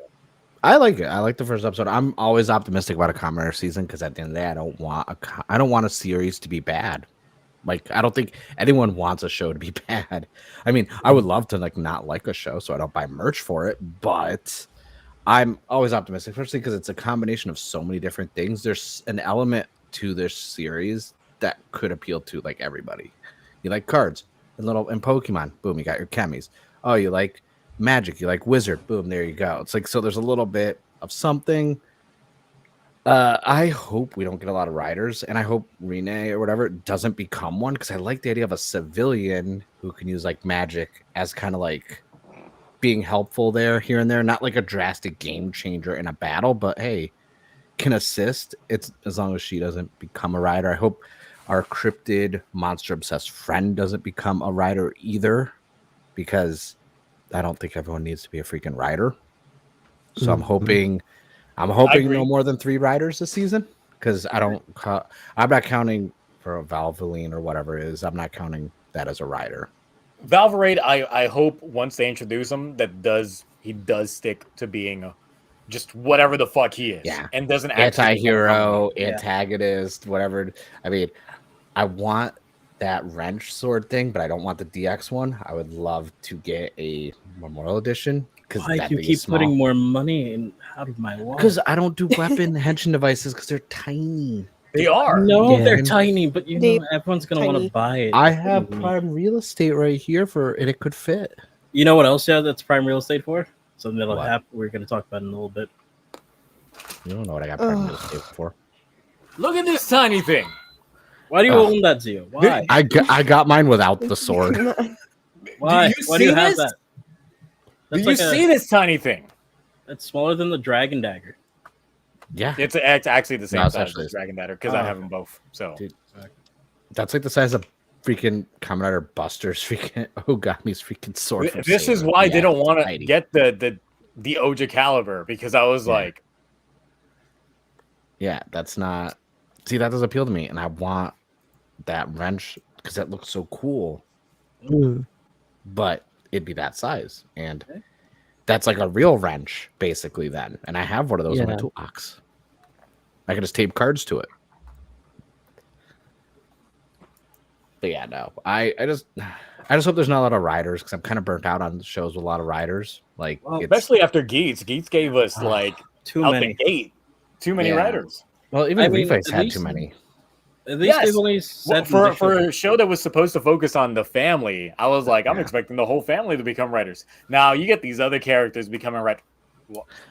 I like it. I like the first episode. I'm always optimistic about a Kamen Rider season because at the end of the day, I don't want a series to be bad. Like, I don't think anyone wants a show to be bad. I mean, I would love to not like a show, so I don't buy merch for it. But I'm always optimistic, especially because it's a combination of so many different things. There's an element to this series that could appeal to everybody. You like cards and Pokemon, boom, you got your chemis. Oh, you like magic, you like wizard, boom, there you go. It's so there's a little bit of something. I hope we don't get a lot of riders, and I hope Rene or whatever doesn't become one, because I like the idea of a civilian who can use magic as kind of being helpful there, here and there, not like a drastic game changer in a battle, but hey, can assist. It's as long as she doesn't become a rider. I hope our cryptid monster obsessed friend doesn't become a rider either, because I don't think everyone needs to be a freaking rider. So I'm hoping no more than 3 riders this season, because I'm not counting for a Valvoline or whatever it is. I'm not counting that as a rider. Valverade, I hope once they introduce him he does stick to being just whatever the fuck he is. Yeah. And doesn't actually Anti-hero, antagonist, whatever. I mean, I want that wrench sword thing, but I don't want the DX one. I would love to get a Memorial Edition. Why do you keep putting more money out of my wallet? Because I don't do weapon henshin devices because they're tiny. They are. No, Yeah. they're tiny, but They- everyone's gonna want tiny. to buy it. I have prime real estate right here and it could fit. You know what else? Yeah, that's prime real estate for. Something that'll What? happen. We're gonna talk about in a little bit. You don't know what I got prime real estate for. Look at this tiny thing. Why do you own that, Zio? Why? I got mine without the sword. Why? Do you Why do you see have this? that? Did you see this tiny thing? That's smaller than the dragon dagger. Yeah, It's actually the same No, it's size actually- as Dragon Dagger because I have them both. So Dude. that's like the size of freaking Kamen Rider Buster's freaking Ogami's freaking sword. from this is Saber. why Yeah, they don't want to tiny. get the Ohger caliber, because I was like, Yeah, that's not. See, that does appeal to me, and I want that wrench because that looks so cool. Mm. But it'd be that size, and that's like a real wrench, basically. Then, and I have one of those in my Yeah. toolbox. I can just tape cards to it. But yeah, no, I just hope there's not a lot of riders, because I'm kind of burnt out on shows with a lot of riders. Like, Well, especially after Geats. Geats gave us Too out many. the gate too many Yeah. riders. well, even I mean, Reface at had least- too many. At least Yes. they've only Well, said for a show that was supposed to focus on the family, I was like, I'm Yeah. expecting the whole family to become writers. Now you get these other characters becoming writers.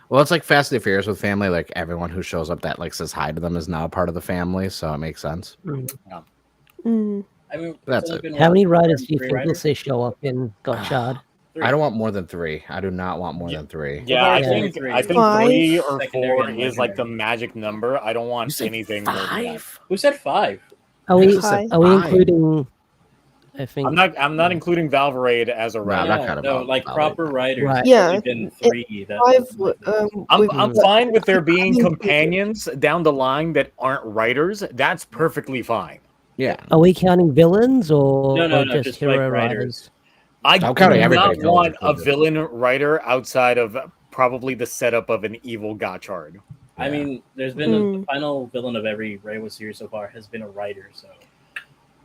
Well, it's like Fast and the Furious with family. Like, everyone who shows up that says hi to them is now a part of the family, so it makes sense. Mm. I mean, That's it's only it. been, How what, many riders do you 3 think will riders? say show up in Gotchard? I don't want more than 3. I do not want more Yeah. than 3. Yeah, Well, I there's think only 3. 3 or Secondary 4 and is like the legendary. magic number. I don't You want said anything more than that. 5? Who said 5? Are we? just said Are we 5. including? I think. I'm not including Valverade as a No, I'm rider. not kind of no, about like valid. proper writers. Right. There's Yeah, only been 3 that I've like this. I'm with- fine with there being mean, companions down the line that aren't writers. That's perfectly fine. Yeah. Are we counting villains or, No, or just just like hero writers. riders? I I'm do counting not everybody villains want a included. villain writer outside of probably the setup of an evil Gotchard. I Yeah. mean, there's been Hmm. the final villain of every Reiwa series so far has been a writer. So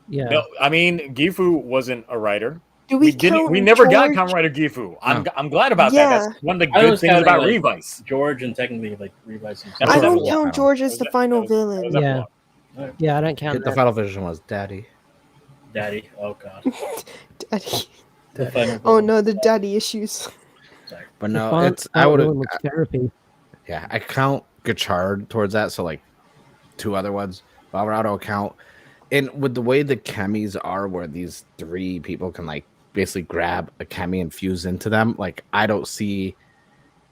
Yeah. No, I mean Gifu wasn't a writer. Do We we didn't. count We never got George? Kamen Rider Gifu. I'm No. I'm glad about Yeah. that. That's one of the I good was things counting, about like, Revice. George and technically like Revice and That's I what don't was- count George as the final that was villain. Yeah. epilogue. Yeah, I don't count The that. final vision was Daddy. Daddy. Oh god. Daddy. The final Oh villain. no, the daddy issues. Sorry. But The no, final- it's I final would villain was therapy. yeah, I count Gotchard towards that, so like 2 other ones. Valverado count. And with the way the chemis are where these 3 people can like basically grab a chemi and fuse into them, like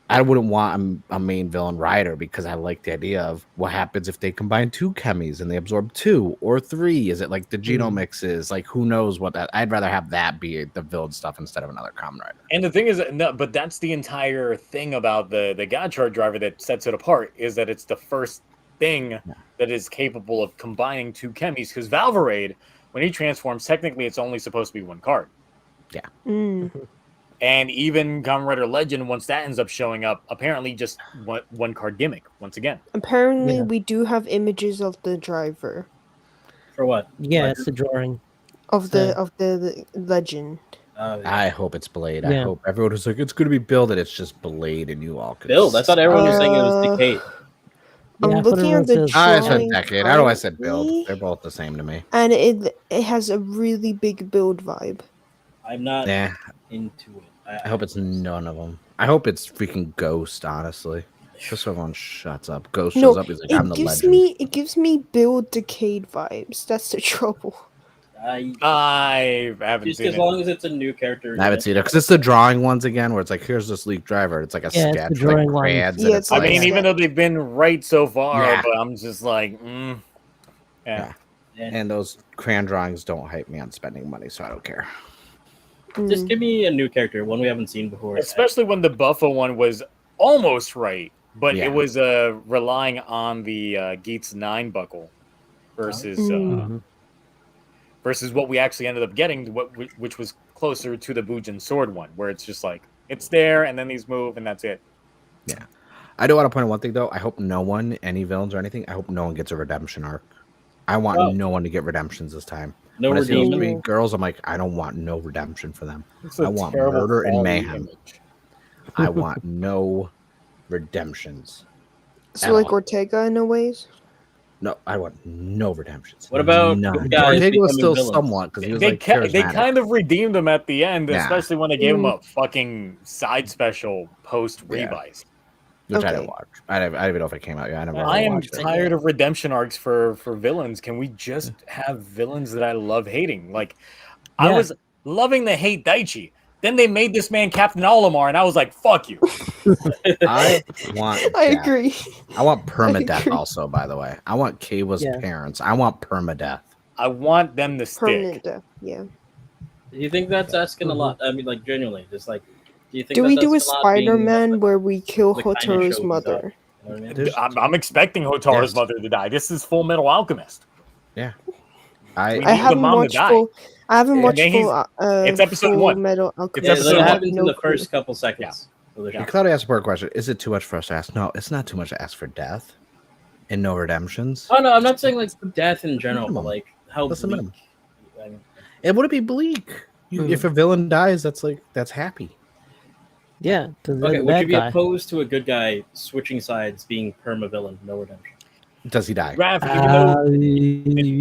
I wouldn't want a main villain rider because I like the idea of what happens if they combine 2 chemis and they absorb 2 or 3. Is it like the genomixes? Like who knows what that? I'd rather have that be the villain stuff instead of another common rider. And the thing is, no, but that's the entire thing about the Gotchard driver that sets it apart is that it's the first thing that is capable of combining 2 chemis. Because Valverade, when he transforms, technically it's only supposed to be 1 card. Mm. And even Kamen Rider Legend, once that ends up showing up, apparently just 1 card gimmick once again. Apparently, Yeah. we do have images of the driver For what? Yeah, Like, it's the drawing. of So- the legend. yeah. I hope it's Blade. I Yeah. hope everyone who's like it's going to be Build and it's just Blade and you all could Build. I thought everyone was saying it was Uh, Decade. Yeah, I I'm thought looking everyone at the says- I said drawing Decade. I know I said currently, Build. They're both the same to me. and it has a really big build vibe. I'm not Yeah, into it. I hope it's none of them. I hope it's freaking Ghost, honestly. Just so everyone shuts up. Ghost No, shows up. He's like, I'm the legend. it gives me build decade vibes. That's the trouble. I haven't Just seen as it. long as it's a new character. I haven't seen it because it's the drawing ones again, where it's like, here's this leak driver. It's like a Yeah, it's the sketch with drawing like ones. crayons. Yeah, and it's it's I like like, mean, that. even though they've been right so far, Yeah. but I'm just like, yeah. and those crayon drawings don't hype me on spending money, so I don't care. Just Mm. give me a new character, one we haven't seen before. Especially when the Buffo one was almost right, but Yeah. it was relying on the Geats 9 buckle versus Mm. versus what we actually ended up getting, which was closer to the Bujin sword one, where it's just like it's there and then these move and that's it. I do want to point out one thing though. I hope no one, any villains or anything, I hope no one gets a redemption arc. I want Oh. no one to get redemptions this time. No when I see those redeeming. 3 girls, I'm like, I don't want no redemption for them. It's a I want terrible murder and quality mayhem. image. I want no redemptions. So at like all. Ortega in a ways. No, I want no redemptions. What about none? good guys Ortega was becoming still villains? somewhat because he was They like they charismatic. kind of redeemed him at the end, Yeah. especially when they gave him a fucking side special post Yeah. revise. which I Okay. didn't watch. I don't even know if it came out yet. I never. I am watched it. tired of redemption arcs for villains. Can we just have villains that I love hating? Like, I Yeah. was loving the hate Daichi. Then they made this man Captain Olimar, and I was like, "Fuck you." I want. I death. agree. I want permadeath. agree. Also, by the way, I want Kawa's Yeah. parents. I want permadeath. I want them to Permanent stick. death. Yeah. Do you think that's asking a lot? I mean, like genuinely, just like, do you think? Do we that's do a asking lot being, Spider-Man where we kill the kind of show Hotaro's he's mother? You know what I mean? There's- I'm expecting Hotaro's Yes. mother to die. This is Full Metal Alchemist. I We I need the haven't mom to watched die. full. I haven't Yeah, watched then full. it's episode Full 1. Metal It's Alchemist. Yeah, episode that one. happens in No the clue. first couple seconds. So there's Yeah. Claudia asked a important question. Is it too much for us to ask? No, it's not too much to ask for death and no redemptions. Oh no, I'm not saying like death in general, but Minimum. like how That's the bleak. minimum. I mean, It would it be bleak? If a villain dies, that's happy. Yeah, because okay, the would you bad be guy. opposed to a good guy switching sides, being perma villain, no redemption? Does he die? Raph, even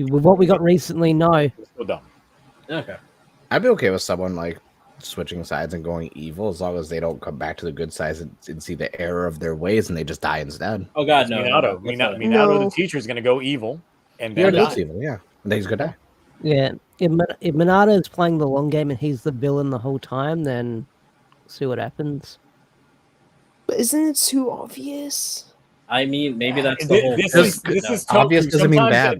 though With what we got recently, no. it's still dumb. Okay. I'd be okay with someone like switching sides and going evil as long as they don't come back to the good sides and see the error of their ways and they just die instead. Oh God, no. Minato, that's Minato, not- Minato, No. the teacher, is going to go evil and He then already die. looks evil, yeah. And then he's gonna die. Yeah, if Minata is playing the long game and he's the villain the whole time, then see what happens. But isn't it too obvious? I mean, maybe that's the whole This point. is this is Obvious Toku. doesn't mean Sometimes bad,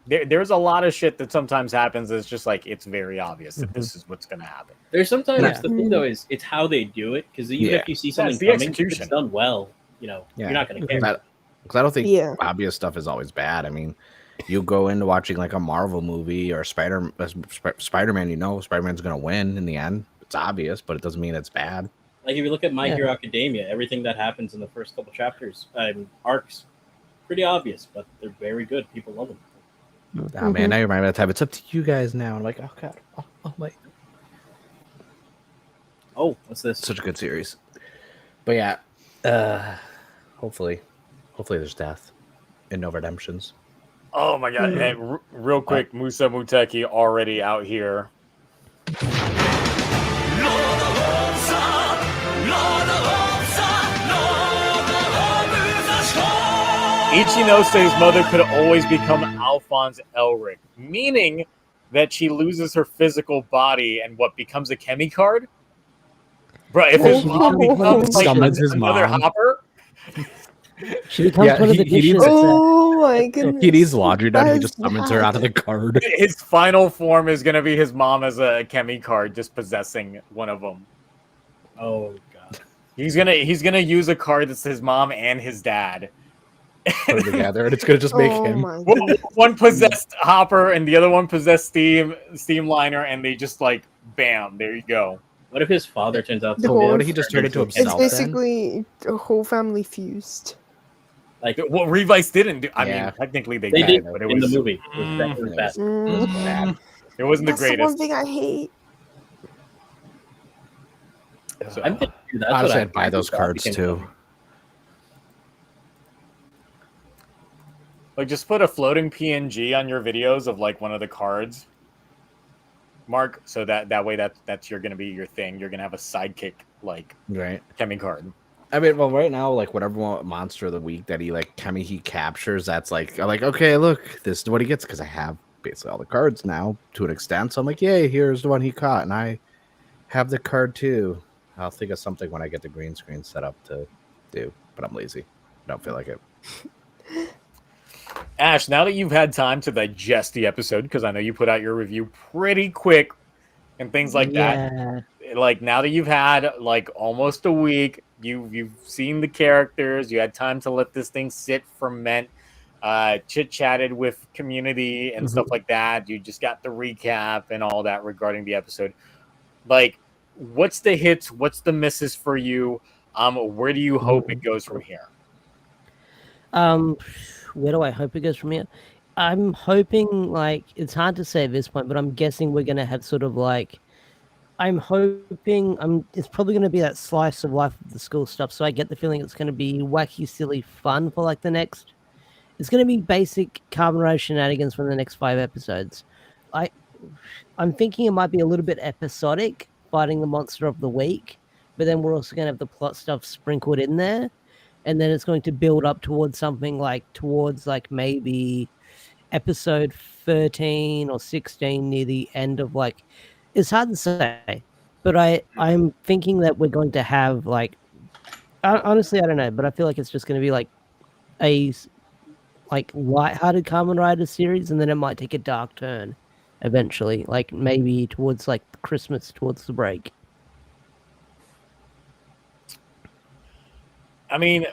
though. there's a lot of shit that sometimes happens that's just like it's very obvious that this is what's gonna happen. There's sometimes Yeah. the thing though is it's how they do it, because even Yeah. if you see something the coming, if execution. it's done well, you're not gonna care. Because I don't think Yeah. obvious stuff is always bad. I mean, you go into watching like a Marvel movie or Spider-Man, Spider-Man's going to win in the end. It's obvious, but it doesn't mean it's bad. Like if you look at My Yeah. Hero Academia, everything that happens in the first couple chapters, arcs, pretty obvious, but they're very good. People love them. Oh, man, now you're reminding me of the time. It's up to you guys now. I'm like, oh, God. Oh, my. Oh, what's this? Such a good series. But yeah, hopefully there's death and no redemptions. Oh my god! Hey, real quick, Musa Muteki already out here. Ichinose mother could always become Alphonse Elric, meaning that she loses her physical body and what becomes a Chemi card. Bro, if his mom becomes like Summons his another mom. Hopper, She becomes Yeah, one of the he needs dishes. Oh my goodness. He needs laundry done. He That just is summons her out of the card. his final form is gonna be his mom as a Chemi card, just possessing one of them. Oh god. He's gonna use a card that's his mom and his dad. Put it together, and it's gonna just make Oh him. my goodness. One possessed Hopper and the other one possessed Steamliner, and they just like bam, there you go. What if his father turns out to The be whole- What if he just turned into It's himself? then? basically a whole family fused. like What Revice didn't do. I Yeah. mean, technically they they did, did but it in was the movie? It was bad. Mm, it wasn't the that's the one greatest. thing I hate. So, I'm thinking, dude, that's Honestly, what I'd buy those thought cards became too. funny. like, just put a floating PNG on your videos of like one of the cards, Mark. So that way that's you're gonna be your thing. You're gonna have a sidekick like Right. Chemi card. I mean, well, right now, like whatever monster of the week that he captures, that's like, I'm like, okay, look, this is what he gets because I have basically all the cards now to an extent. So I'm like, yay, here's the one he caught, and I have the card too. I'll think of something when I get the green screen set up to do, but I'm lazy. I don't feel like it. Ash, now that you've had time to digest the episode, because I know you put out your review pretty quick and things like that. Yeah. Like now that you've had like almost a week, you've seen the characters, you had time to let this thing sit, ferment, chit-chatted with community and stuff like that. You just got the recap and all that regarding the episode. Like, what's the hits? What's the misses for you? Where do you hope it goes from here? Where do I hope it goes from here? I'm hoping, like, it's hard to say at this point, but I'm guessing we're gonna have sort of like, it's probably gonna be that slice of life of the school stuff. So I get the feeling it's gonna be wacky, silly fun for like the next. It's gonna be basic Kamen Rider shenanigans for the next 5 episodes. I'm thinking it might be a little bit episodic, fighting the monster of the week, but then we're also gonna have the plot stuff sprinkled in there. And then it's going to build up towards something towards maybe episode 13 or 16 near the end of it's hard to say, but I'm thinking that we're going to have honestly, I don't know, but I feel like it's just going to be a lighthearted Kamen Rider series, and then it might take a dark turn eventually, maybe towards Christmas, towards the break. I mean,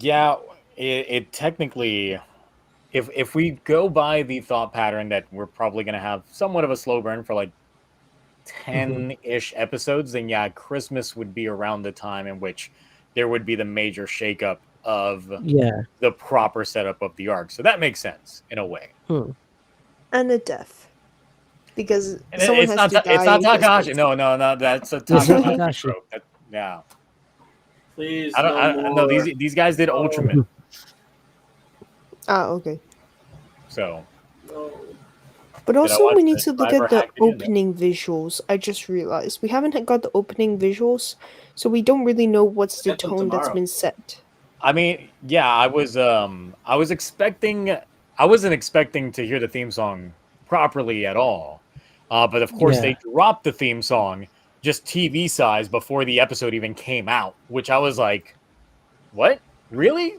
yeah, it technically, if we go by the thought pattern that we're probably going to have somewhat of a slow burn for 10-ish episodes, then yeah, Christmas would be around the time in which there would be the major shakeup of the proper setup of the arc. So that makes sense in a way. And a death. Because And someone it's has not to die. it's not in Takahashi. Christmas. No, that's a Takahashi. Takahashi trope. Yeah. Please, I don't know. These guys did Ultraman, Ah, okay. so But Did I also, watch we need the to look Survivor at the hack video? opening visuals. I just realized we haven't got the opening visuals, so we don't really know what's the Get them tone that's tomorrow. been set. I mean, yeah, I was expecting. I wasn't expecting to hear the theme song properly at all. But of course, Yeah. they dropped the theme song just TV size before the episode even came out, which I was like, what? Really?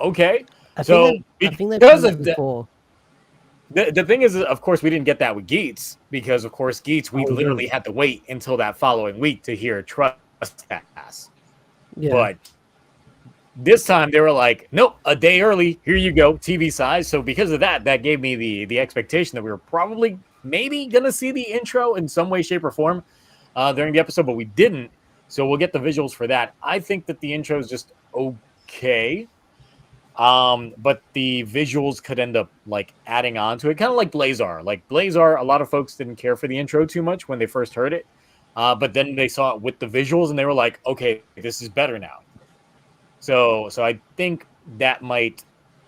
Okay. I So think they've because done that of that, before. the thing is, of course, we didn't get that with Geets because, of course, Geets, we Oh, literally had to wait until that following week to hear Trespass. Yeah. But this time they were like, nope, a day early. Here you go, TV size. So because of that, that gave me the expectation that we were probably maybe going to see the intro in some way, shape, or form during the episode, but we didn't. So we'll get the visuals for that. I think that the intro is just okay. But the visuals could end up like adding on to it, kind of like Blazar. Like Blazar, a lot of folks didn't care for the intro too much when they first heard it. But then they saw it with the visuals and they were like, okay, this is better now. So I think that might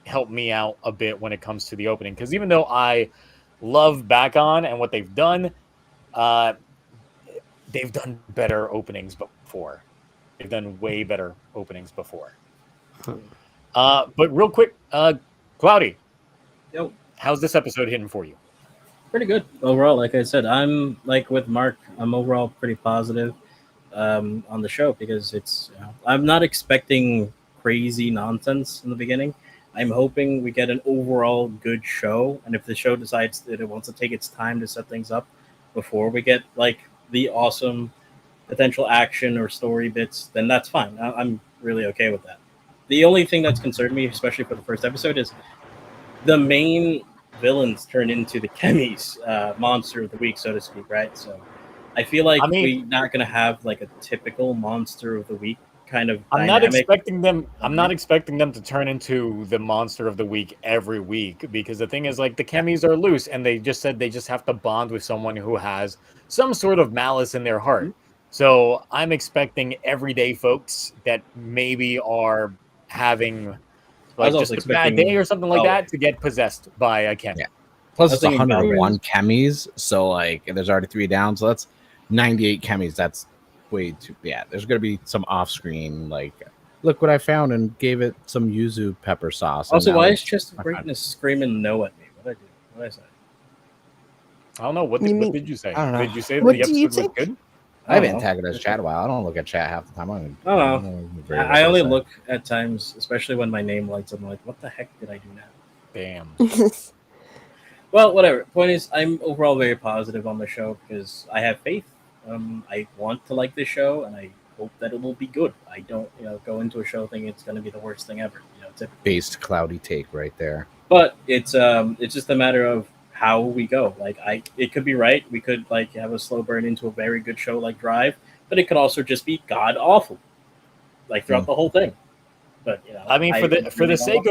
help me out a bit when it comes to the opening. Because even though I love Back On and what they've done better openings before. They've done way better openings before. But real quick, Cloudy, Yo, how's this episode hitting for you? pretty good overall. Like I said, I'm like with Mark. I'm overall pretty positive on the show because it's. I'm not expecting crazy nonsense in the beginning. I'm hoping we get an overall good show, and if the show decides that it wants to take its time to set things up before we get like the awesome potential action or story bits, then that's fine. I'm really okay with that. The only thing that's concerned me, especially for the first episode, is the main villains turn into the Chemis monster of the week, so to speak, right? So I feel like we're not going to have like a typical monster of the week kind of I'm dynamic. not expecting them to turn into the monster of the week every week, because the thing is, like, the Chemis are loose and they just said they just have to bond with someone who has some sort of malice in their heart. Mm-hmm. So I'm expecting everyday folks that maybe are having like just a bad day or something like that to get possessed by a Chemi. Yeah. Plus, it's thinking 101 chemis, so like there's already 3 down, so that's 98 chemis. That's way too. Yeah, there's gonna be some off-screen like, look what I found, and gave it some yuzu pepper sauce. Also, why is Chest of Greatness screaming no at me? What did I do? What did I say? I don't know. What did you say? I don't know. Did you say What the do you episode was think? good? I haven't tagged his chat a while. I don't look at chat half the time. I only look at times, especially when my name lights up. I'm like, what the heck did I do now? Damn. Well, whatever. Point is, I'm overall very positive on the show because I have faith. I want to like this show, and I hope that it will be good. I don't, go into a show thinking it's going to be the worst thing ever. It's based cloudy take right there. But it's just a matter of how we go. Like, it could be right. We could like have a slow burn into a very good show like Drive, but it could also just be god awful, like throughout the whole thing. But I mean, for the sake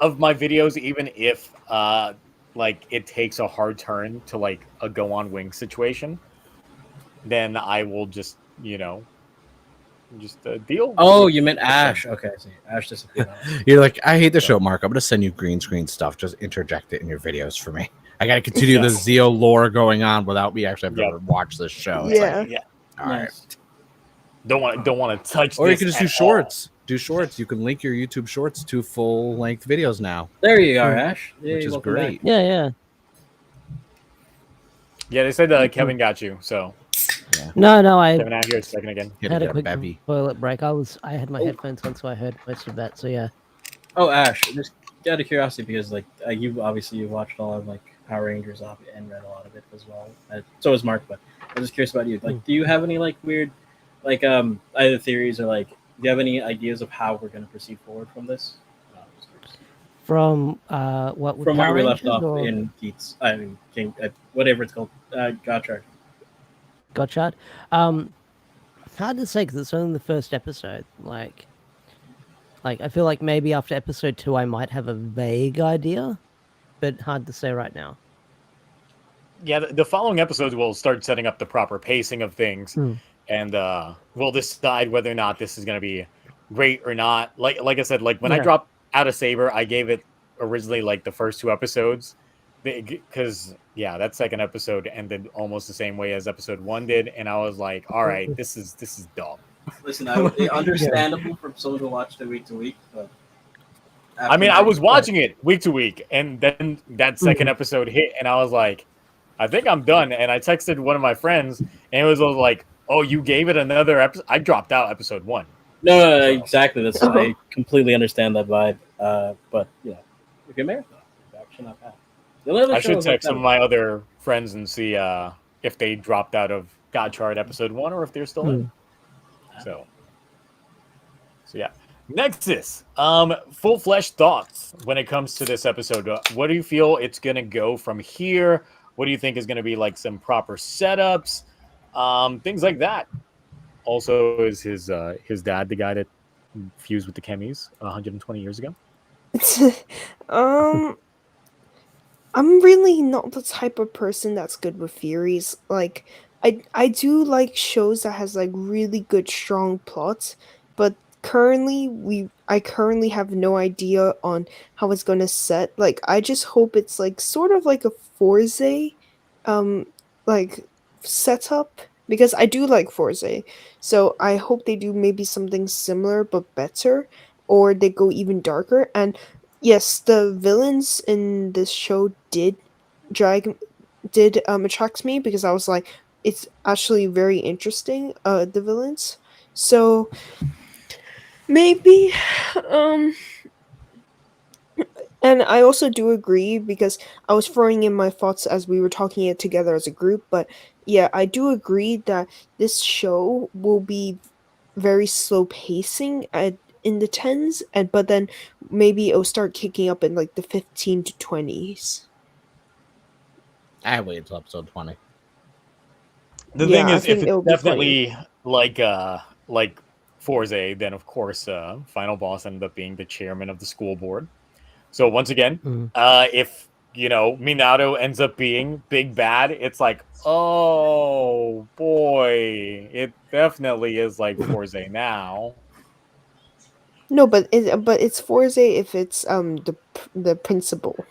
of my videos, even if like it takes a hard turn to like a go on wing situation, then I will just deal. Oh, you meant Ash? Okay, I see. Ash disappeared. You're like, I hate the show, Mark. I'm gonna send you green screen stuff. Just interject it in your videos for me. I gotta continue the Zeo lore going on without me actually having to watch this show. Yeah. All right. Don't want to touch. Or this you can just do at shorts. Do shorts. You can link your YouTube shorts to full length videos now. There you are, Ash. Yeah, which is welcome great. back. Yeah. Yeah, they said Kevin got you. So No, I Kevin out here a second again. had a quick toilet break. I had my headphones on, so I heard most of that. So yeah. Oh, Ash, just out of curiosity, because like you watched all of like Power Rangers and read a lot of it as well. So is Mark, but I'm just curious about you. Like, do you have any like weird, like either theories or like, do you have any ideas of how we're going to proceed forward from this? From what? From where we left off or? in Geets, I mean King, whatever it's called, Gotchard. Gotchard. Hard to say because it's only the first episode. Like I feel like maybe after episode 2 I might have a vague idea, but hard to say right now. Yeah, the following episodes will start setting up the proper pacing of things, and we'll decide whether or not this is going to be great or not. Like I said, like when I dropped Out of Saber, I gave it originally like the first 2 episodes, because that second episode ended almost the same way as episode 1 did, and I was like, all right, this is dumb. Listen, I would be understandable for someone who watched it week to week, but I mean, I was watching it week to week, and then that second episode hit, and I was like, I think I'm done. And I texted one of my friends, and it was like, oh, you gave it another episode. I dropped out episode 1. No, So- exactly. That's I completely understand that vibe. But if you're marathon, it's actually not bad. The only other I show should was like text some of that. my other friends and see if they dropped out of Gotchard episode 1 or if they're still in. So yeah. Nexus, full-fledged thoughts when it comes to this episode. What do you feel it's going to go from here? What do you think is going to be like some proper setups? Things like that. Also, is his dad the guy that fused with the chemies 120 years ago? I'm really not the type of person that's good with theories. Like, I do like shows that has like really good strong plots, but I currently have no idea on how it's gonna set. Like, I just hope it's like sort of like a Forza like setup, because I do like Forza. So I hope they do maybe something similar but better, or they go even darker. And yes, the villains in this show did attract me, because I was like, it's actually very interesting, the villains. So maybe and I also do agree, because I was throwing in my thoughts as we were talking it together as a group, but yeah, I do agree that this show will be very slow pacing in the 10s, but then maybe it'll start kicking up in like the 15 to 20s. I wait until episode 20. The Yeah, thing I is, think if it'll it's be definitely like Forza, then of course final boss ended up being the chairman of the school board. So once again, if Minato ends up being big bad, it's like, oh boy, it definitely is like Forza now. No, but it's Forza if it's the principal,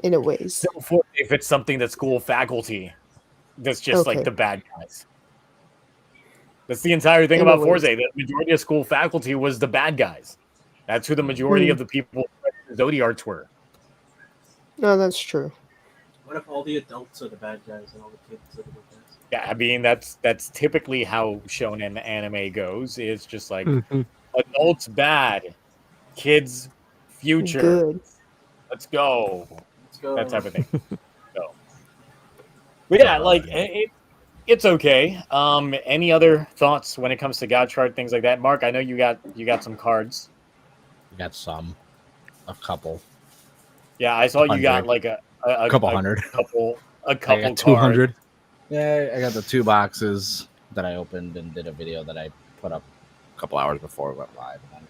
in a ways. So if it's something that's school faculty, that's just like Okay. the bad guys. That's the entire thing In a about way. Forza. The majority of school faculty was the bad guys. That's who the majority of the people in Zodiarts were. No, that's true. What if all the adults are the bad guys and all the kids are the good guys? Yeah, I mean that's typically how shonen anime goes. It's just like adults bad, kids future. Good. Let's go. Let's go. That type of thing. So, but yeah, like it's okay. Any other thoughts when it comes to Gotchard, things like that? Mark, I know you got some cards. We got a couple. Yeah, I saw you got 100. like a couple hundred. A couple I got cards. 200. Yeah, I got the 2 boxes that I opened and did a video that I put up a couple hours before it went live. And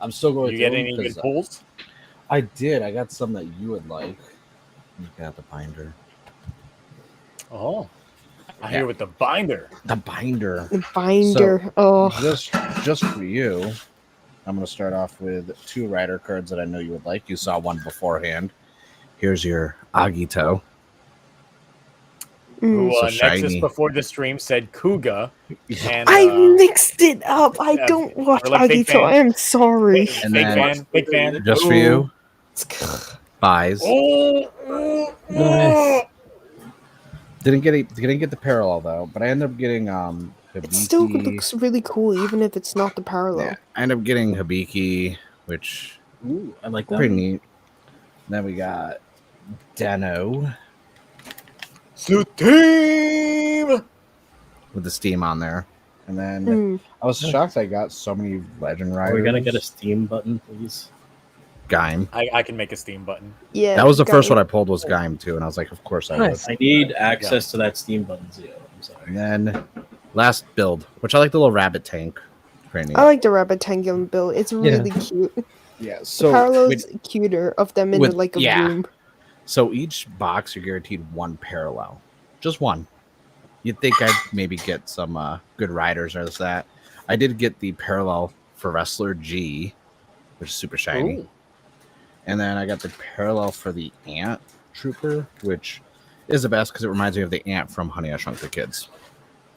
I'm still going You through get them any good 'cause, pulls? I did. I got some that you would like. You got the binder. Oh, I Yeah. hear with the binder. The binder. The binder. Just for you, I'm going to start off with 2 rider cards that I know you would like. You saw one beforehand. Here's your Agito. Who So Nexus shiny. before the stream said Kuga. And I mixed it up. I yeah, don't watch we're like big Agito. I am sorry. fake And then- fan. Just for you, buys. Oh, Nice. Didn't get the parallel though, but I ended up getting It still Hibiki. looks really cool, even if it's not the parallel. Yeah, I ended up getting Hibiki, which Ooh, I like that. pretty neat. Then we got Deno Team. with the steam on there, and then Mm. I was shocked I got so many Legend Are Riders. we gonna get a Steam button, please? Gaim. I can make a Steam button. Yeah, That was the first got one I it. pulled was Gaim too, and I was like, of course I Nice. would. I need access to that Steam button, Zio. I'm sorry. And then last build, which I like the little rabbit tank. Pretty neat. I like the rabbit tangle build. It's really cute. Yeah. The So parallel's cuter of them in with- like a yeah. room. So each box you're guaranteed 1 parallel, just 1. You'd think I'd maybe get some good riders or that. I did get the parallel for Wrestler G, which is super shiny, Ooh. and then I got the parallel for the Ant Trooper, which is the best because it reminds me of the Ant from Honey I Shrunk the Kids.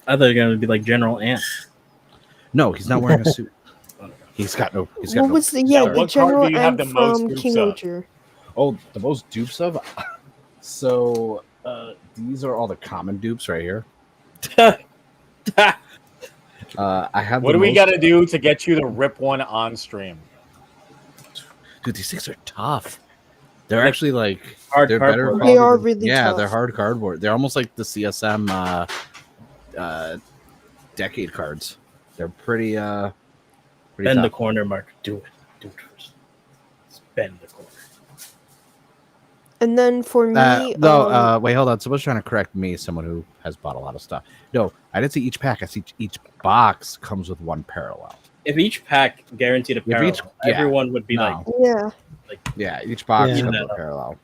I thought you were gonna be like General Ant. No, he's not wearing a suit. He's got no. What was the Yeah, the what card general do you have Ant the most from groups King of? Ohger? Oh, the most dupes of. So these are all the common dupes right here. That's I have. What do we got to do to get you to rip one on stream? Dude, these things are tough. They're actually like hard they're cardboard. better. They are really tough. They're hard cardboard. They're almost like the CSM decade cards. They're pretty Bend tough. the corner, Mark. Do it first. Let's bend the corner. And then for me, wait, hold on. Someone's trying to correct me. Someone who has bought a lot of stuff. No, I didn't see each pack. I see each box comes with one parallel. If each pack guaranteed a parallel, everyone would be like, yeah. Each box Yeah. comes with a parallel.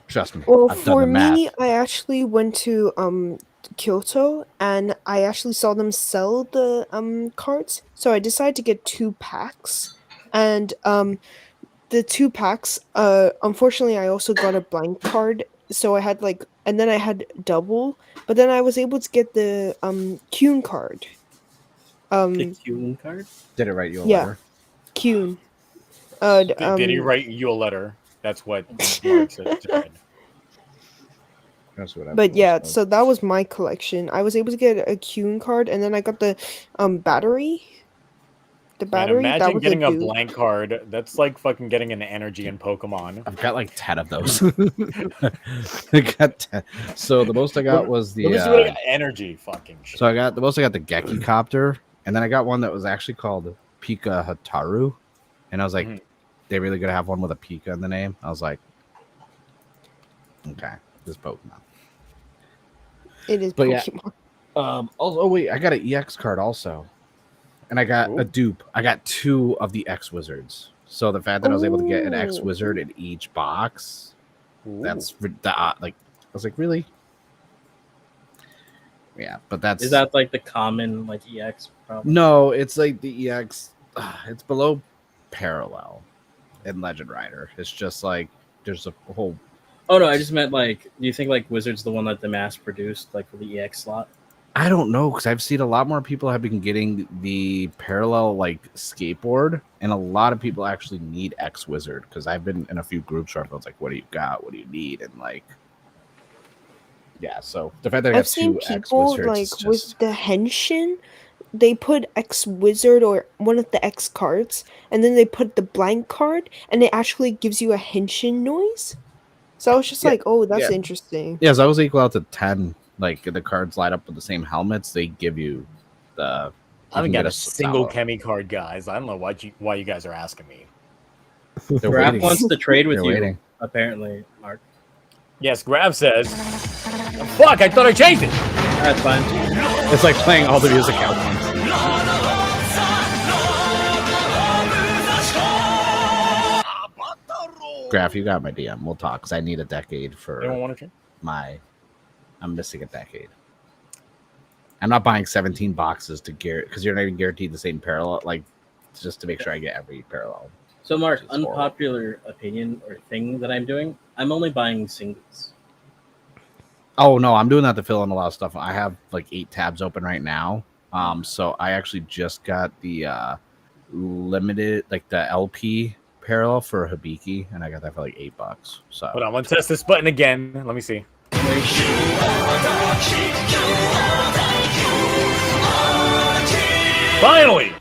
Trust me. Well, I've done for the math. me, I actually went to Kyoto, and I actually saw them sell the cards. So I decided to get 2 packs, and the 2 packs. Unfortunately, I also got a blank card, so I had and then I had double, but then I was able to get the Kuhn card. the Kuhn card? Did it write you a Yeah. letter? Kuhn. Did he write you a letter? That's what Mark said. That's what I But yeah, thought. so that was my collection. I was able to get a Kuhn card, and then I got the battery. The Man, battery. that imagine was getting a dupe. blank card. That's like fucking getting an energy in Pokemon. I've got like 10 of those. I got 10. So the most I got was the. Let me see what I got. Energy, fucking shit. So I got the most. I got the Geki Copter, and then I got one that was actually called Pika Hataru, and I was like, they really gonna have one with a Pika in the name? I was like, okay, this Pokemon. It is But yeah. Pokemon. Also, wait, I got an EX card also, and I got a dupe. I got 2 of the X Wizards. So the fact that I was able to get an X Wizard in each box, that's like, I was like, really? Yeah, but that's Is that like the common like EX problem? no, it's like the EX. It's below parallel in Legend Rider. It's just like there's a whole. Oh no, I just meant like, do you think like Wizard's the one that they mass produced like for the EX slot? I don't know, because I've seen a lot more people have been getting the parallel like skateboard, and a lot of people actually need X Wizard, because I've been in a few groups where I was like, what do you got? What do you need? And like, yeah, so the fact that I I've got seen 2 X people Wizards like is just... with the Henshin, they put X Wizard or one of the X cards, and then they put the blank card, and it actually gives you a Henshin noise. So I was just like, oh, that's interesting. Yeah, so I was equal out to 10. Like the cards light up with the same helmets, they give you the. I haven't got a solid. single Chemi card, guys. I don't know why you guys are asking me. They're Graf waiting. wants to trade with They're you, waiting. apparently, Mark. Yes, Grav says. Fuck! I thought I changed it. That's fine. It's like playing all the music at once. Graf, you got my DM. We'll talk, because I need a decade for Anyone want to trade? I'm missing a decade. I'm not buying 17 boxes to gear, because you're not even guaranteed the same parallel, like just to make sure I get every parallel. So Mark, It's horrible. unpopular opinion or thing that I'm doing, I'm only buying singles. Oh no, I'm doing that to fill in a lot of stuff. I have like 8 tabs open right now. So I actually just got the limited, like the LP parallel for Hibiki, and I got that for like $8. So Hold on, I'm gonna test this button again. Let me see.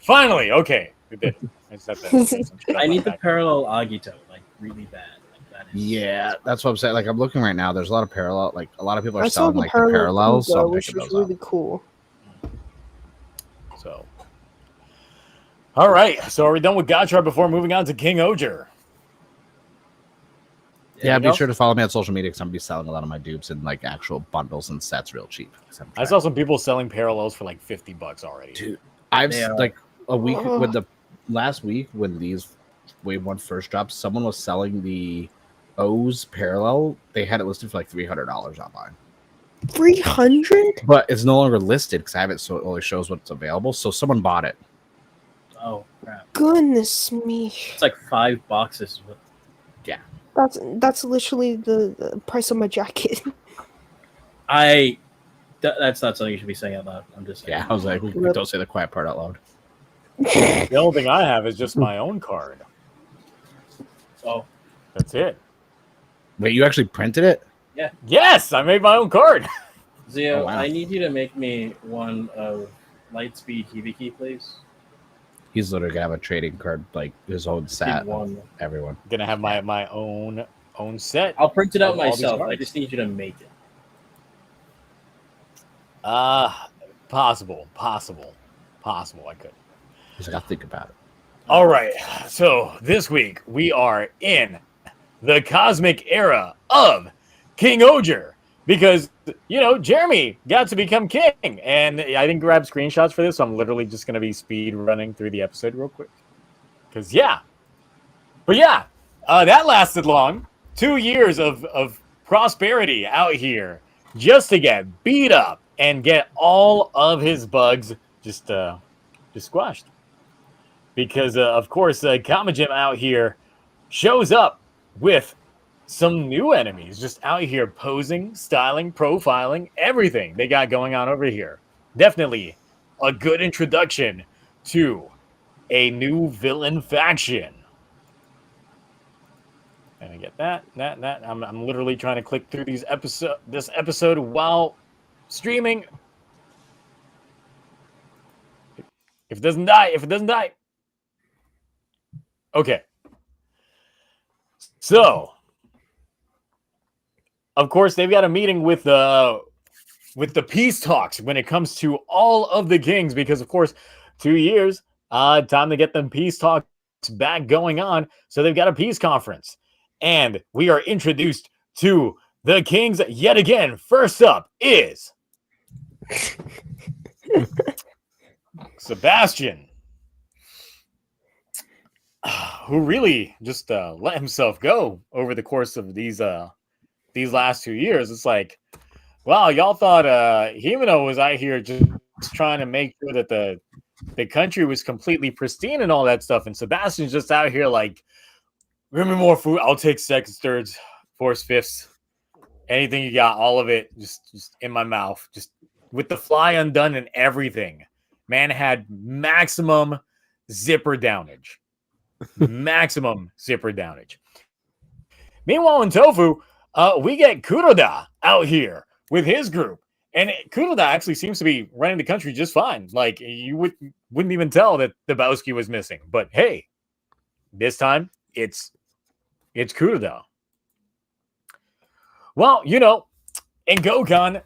Finally. Okay, we did. I just have to- I need the parallel Agito, like really bad. Like that is yeah, that's what I'm saying. Like I'm looking right now. There's a lot of parallel. Like a lot of people are I saw selling the like the parallels, so Kuga, I'm which picking was those up. really cool. So, all right. So, are we done with Gotchard before moving on to KingOhger? Yeah, Anything be else? sure to follow me on social media, because I'm gonna be selling a lot of my dupes in like actual bundles and sets real cheap. 'Cause I'm I trying- saw some people selling parallels for like $50 already. Dude, I've They are- like a week when the last week when these Wave 1 first dropped, someone was selling the O's parallel. They had it listed for like $300 online, 300? but it's no longer listed because I have it, so it only shows what's available. So someone bought it. Oh crap! Goodness me. It's like 5 boxes. With... That's literally the price of my jacket. That's not something you should be saying out loud. I'm just saying. Yeah, I was like, don't say the quiet part out loud. The only thing I have is just my own card. Oh That's it. Wait, you actually printed it? Yes, I made my own card. Zio, Oh, wow. I need you to make me one of Lightspeed Hibiki, please. He's literally gonna have a trading card, like his whole set. One. Everyone. Gonna have my own set. I'll print it out Of all these myself. I cards. just need you to make it. Possible. I could. He's like, I'll think about it. All right. So this week we are in the cosmic era of KingOhger because Jeremy got to become king, and I didn't grab screenshots for this, so I'm literally just gonna be speed running through the episode real quick. That lasted long. 2 years of prosperity out here just to get beat up and get all of his bugs just squashed. Because, of course, Kamajim out here shows up with some new enemies just out here posing, styling, profiling, everything they got going on over here. Definitely a good introduction to a new villain faction. And I get that. I'm literally trying to click through this episode while streaming. If it doesn't die. Okay. So, of course, they've got a meeting with the peace talks when it comes to all of the kings, because, of course, 2 years, time to get them peace talks back going on. So they've got a peace conference. And we are introduced to the kings yet again. First up is Sebastian, who really just let himself go over the course of these last 2 years. It's like, wow, y'all thought Himeno was out here just trying to make sure that the country was completely pristine and all that stuff, and Sebastian's just out here like, give me more food. I'll take seconds, thirds, fourths, fifths, anything you got, all of it, just in my mouth, just with the fly undone and everything. Man had maximum zipper downage. Maximum zipper downage. Meanwhile, in Tofu, we get Kuroda out here with his group. And Kuroda actually seems to be running the country just fine. Like, you wouldn't even tell that Dabowski was missing. But hey, this time, it's Kuroda. Well, in Gokon,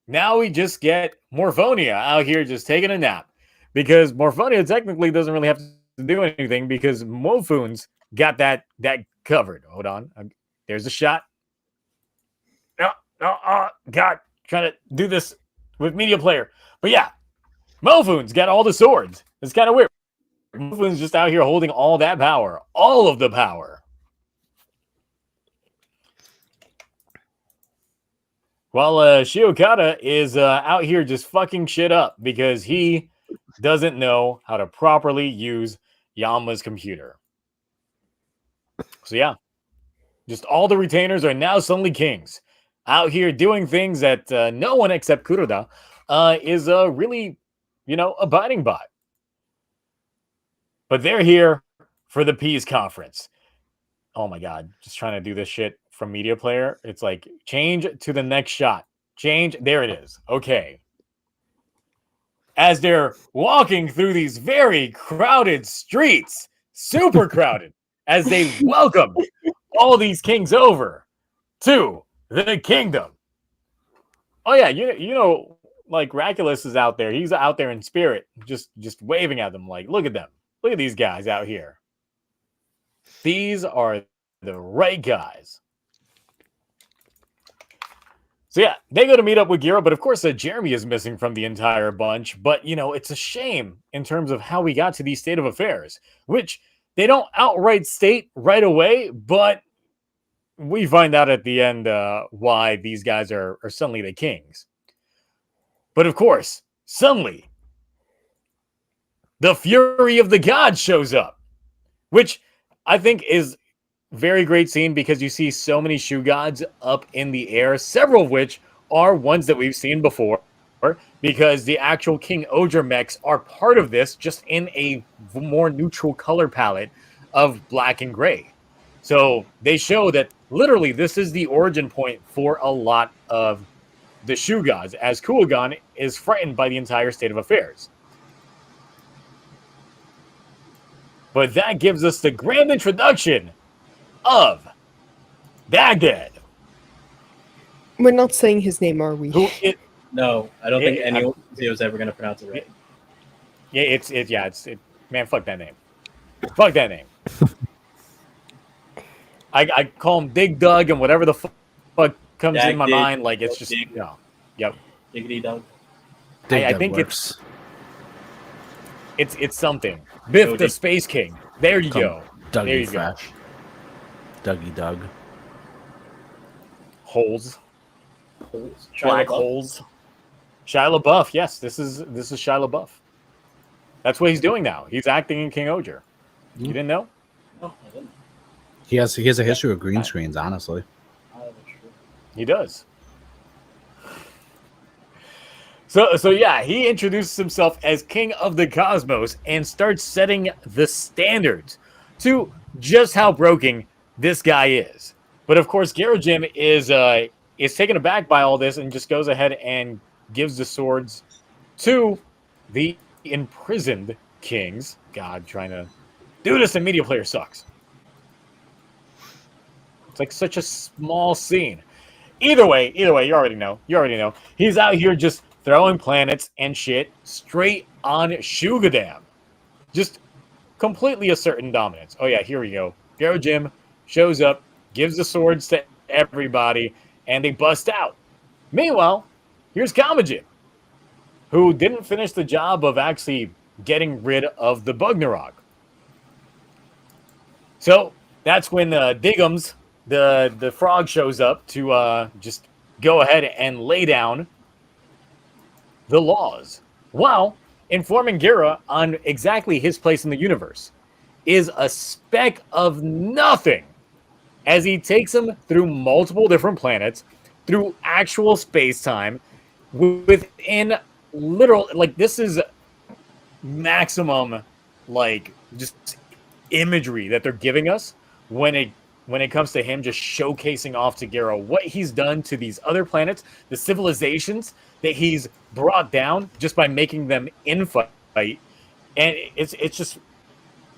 now we just get Morphonia out here just taking a nap. Because Morphonia technically doesn't really have to do anything because Mofun's got that covered. Hold on. There's a shot. God, trying to do this with media player. But yeah, Mofun's got all the swords. It's kind of weird. Mofun's just out here holding all that power. All of the power. While Shiokata is out here just fucking shit up because he doesn't know how to properly use Yama's computer. So yeah, just all the retainers are now suddenly kings. Out here doing things that no one except Kuroda is really, abiding by. But they're here for the peace conference. Oh my God, just trying to do this shit from media player. It's like, change to the next shot. Change. There it is. Okay. As they're walking through these very crowded streets, super crowded, as they welcome all these kings over to the kingdom. Oh yeah, like Raculus is out there. He's out there in spirit, just waving at them like, look at them. Look at these guys out here. These are the right guys. So yeah, they go to meet up with Gira, but of course Jeremy is missing from the entire bunch. But, it's a shame in terms of how we got to these state of affairs, which they don't outright state right away, but we find out at the end why these guys are suddenly the kings. But of course, suddenly, the fury of the gods shows up, which I think is very great scene because you see so many shoe gods up in the air, several of which are ones that we've seen before, because the actual KingOhger mechs are part of this, just in a more neutral color palette of black and gray. So they show that literally this is the origin point for a lot of the Shu gods, as Kuogan is frightened by the entire state of affairs. But that gives us the grand introduction of Dagdad. We're not saying his name, are we? No, I don't think anyone was ever going to pronounce it right. Yeah, man, fuck that name. Fuck that name. I call him Dig Dug and whatever the fuck comes in my mind. Like, it's just, yep. Diggity Dug. I think works. it's something. Biff the Space King. There you go. Dougie there you Fresh. go. Dougie Doug. Holes. Black holes. Shia LaBeouf. Yes, this is Shia LaBeouf. That's what he's doing now. He's acting in KingOhger. You didn't know? No, I didn't. He has a history of green screens, honestly. He does. So yeah, he introduces himself as King of the Cosmos and starts setting the standards to just how broken this guy is. But of course, Garojim is taken aback by all this and just goes ahead and gives the swords to the imprisoned kings. God, trying to do this in Media Player sucks. It's like such a small scene. Either way, you already know. He's out here just throwing planets and shit straight on Shugadam. Just completely asserting dominance. Oh yeah, here we go. Garojim shows up, gives the swords to everybody, and they bust out. Meanwhile, here's Kamajin, who didn't finish the job of actually getting rid of the Bugnarok. So that's when Diggums, the frog, shows up to just go ahead and lay down the laws, while informing Gira on exactly his place in the universe is a speck of nothing, as he takes him through multiple different planets, through actual space-time, within literal, like, this is maximum, like, just imagery that they're giving us when it comes to him just showcasing off to Gira what he's done to these other planets, the civilizations that he's brought down just by making them infight, and it's just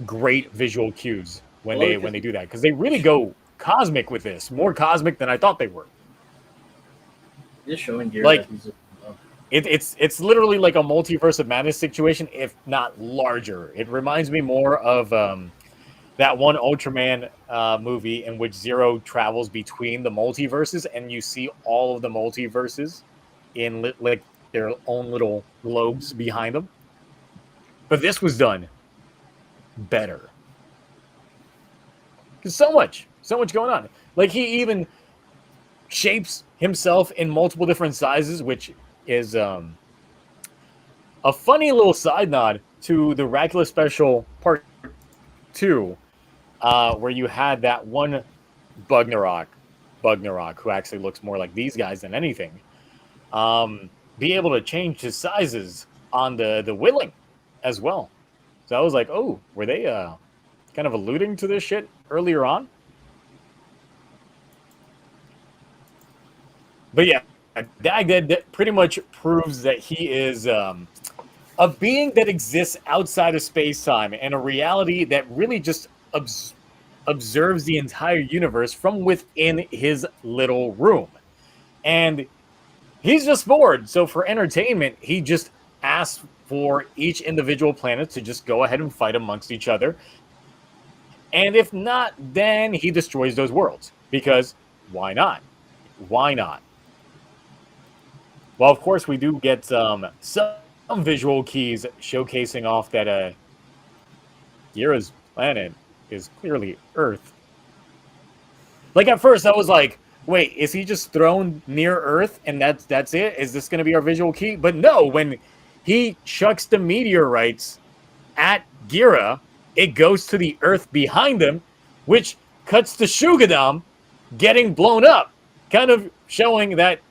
great visual cues when they do that, because they really go cosmic with this, more cosmic than I thought they were. Just showing Gira like that it's literally like a multiverse of madness situation, if not larger. It reminds me more of that one Ultraman movie in which Zero travels between the multiverses, and you see all of the multiverses in like their own little globes behind them. But this was done better. Because so much going on. Like, he even shapes himself in multiple different sizes, which is a funny little side nod to the Racula Special Part 2, where you had that one Bugnarok, who actually looks more like these guys than anything, be able to change his sizes on the Willing as well. So I was like, oh, were they kind of alluding to this shit earlier on? But yeah, Dagdad pretty much proves that he is a being that exists outside of space-time, and a reality that really just observes the entire universe from within his little room. And he's just bored, so for entertainment, he just asks for each individual planet to just go ahead and fight amongst each other. And if not, then he destroys those worlds, because why not? Why not? Well, of course, we do get some visual keys showcasing off that Gira's planet is clearly Earth. Like, at first, I was like, wait, is he just thrown near Earth and that's it? Is this going to be our visual key? But no, when he chucks the meteorites at Gira, it goes to the Earth behind him, which cuts to Shugadam getting blown up, kind of showing that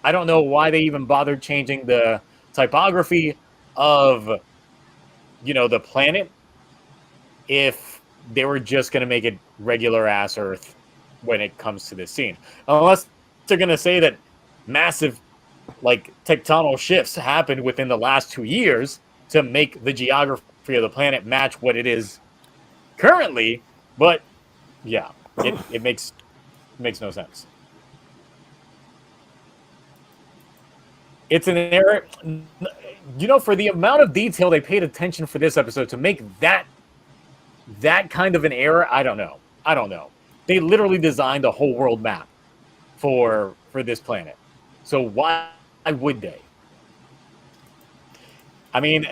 I don't know why they even bothered changing the typography of, the planet, if they were just going to make it regular ass Earth when it comes to this scene. Unless they're going to say that massive like tectonic shifts happened within the last 2 years to make the geography of the planet match what it is currently. But yeah, it makes no sense. It's an error. You know, for the amount of detail they paid attention for this episode to make that kind of an error, I don't know. They literally designed a whole world map for this planet. So why would they? I mean,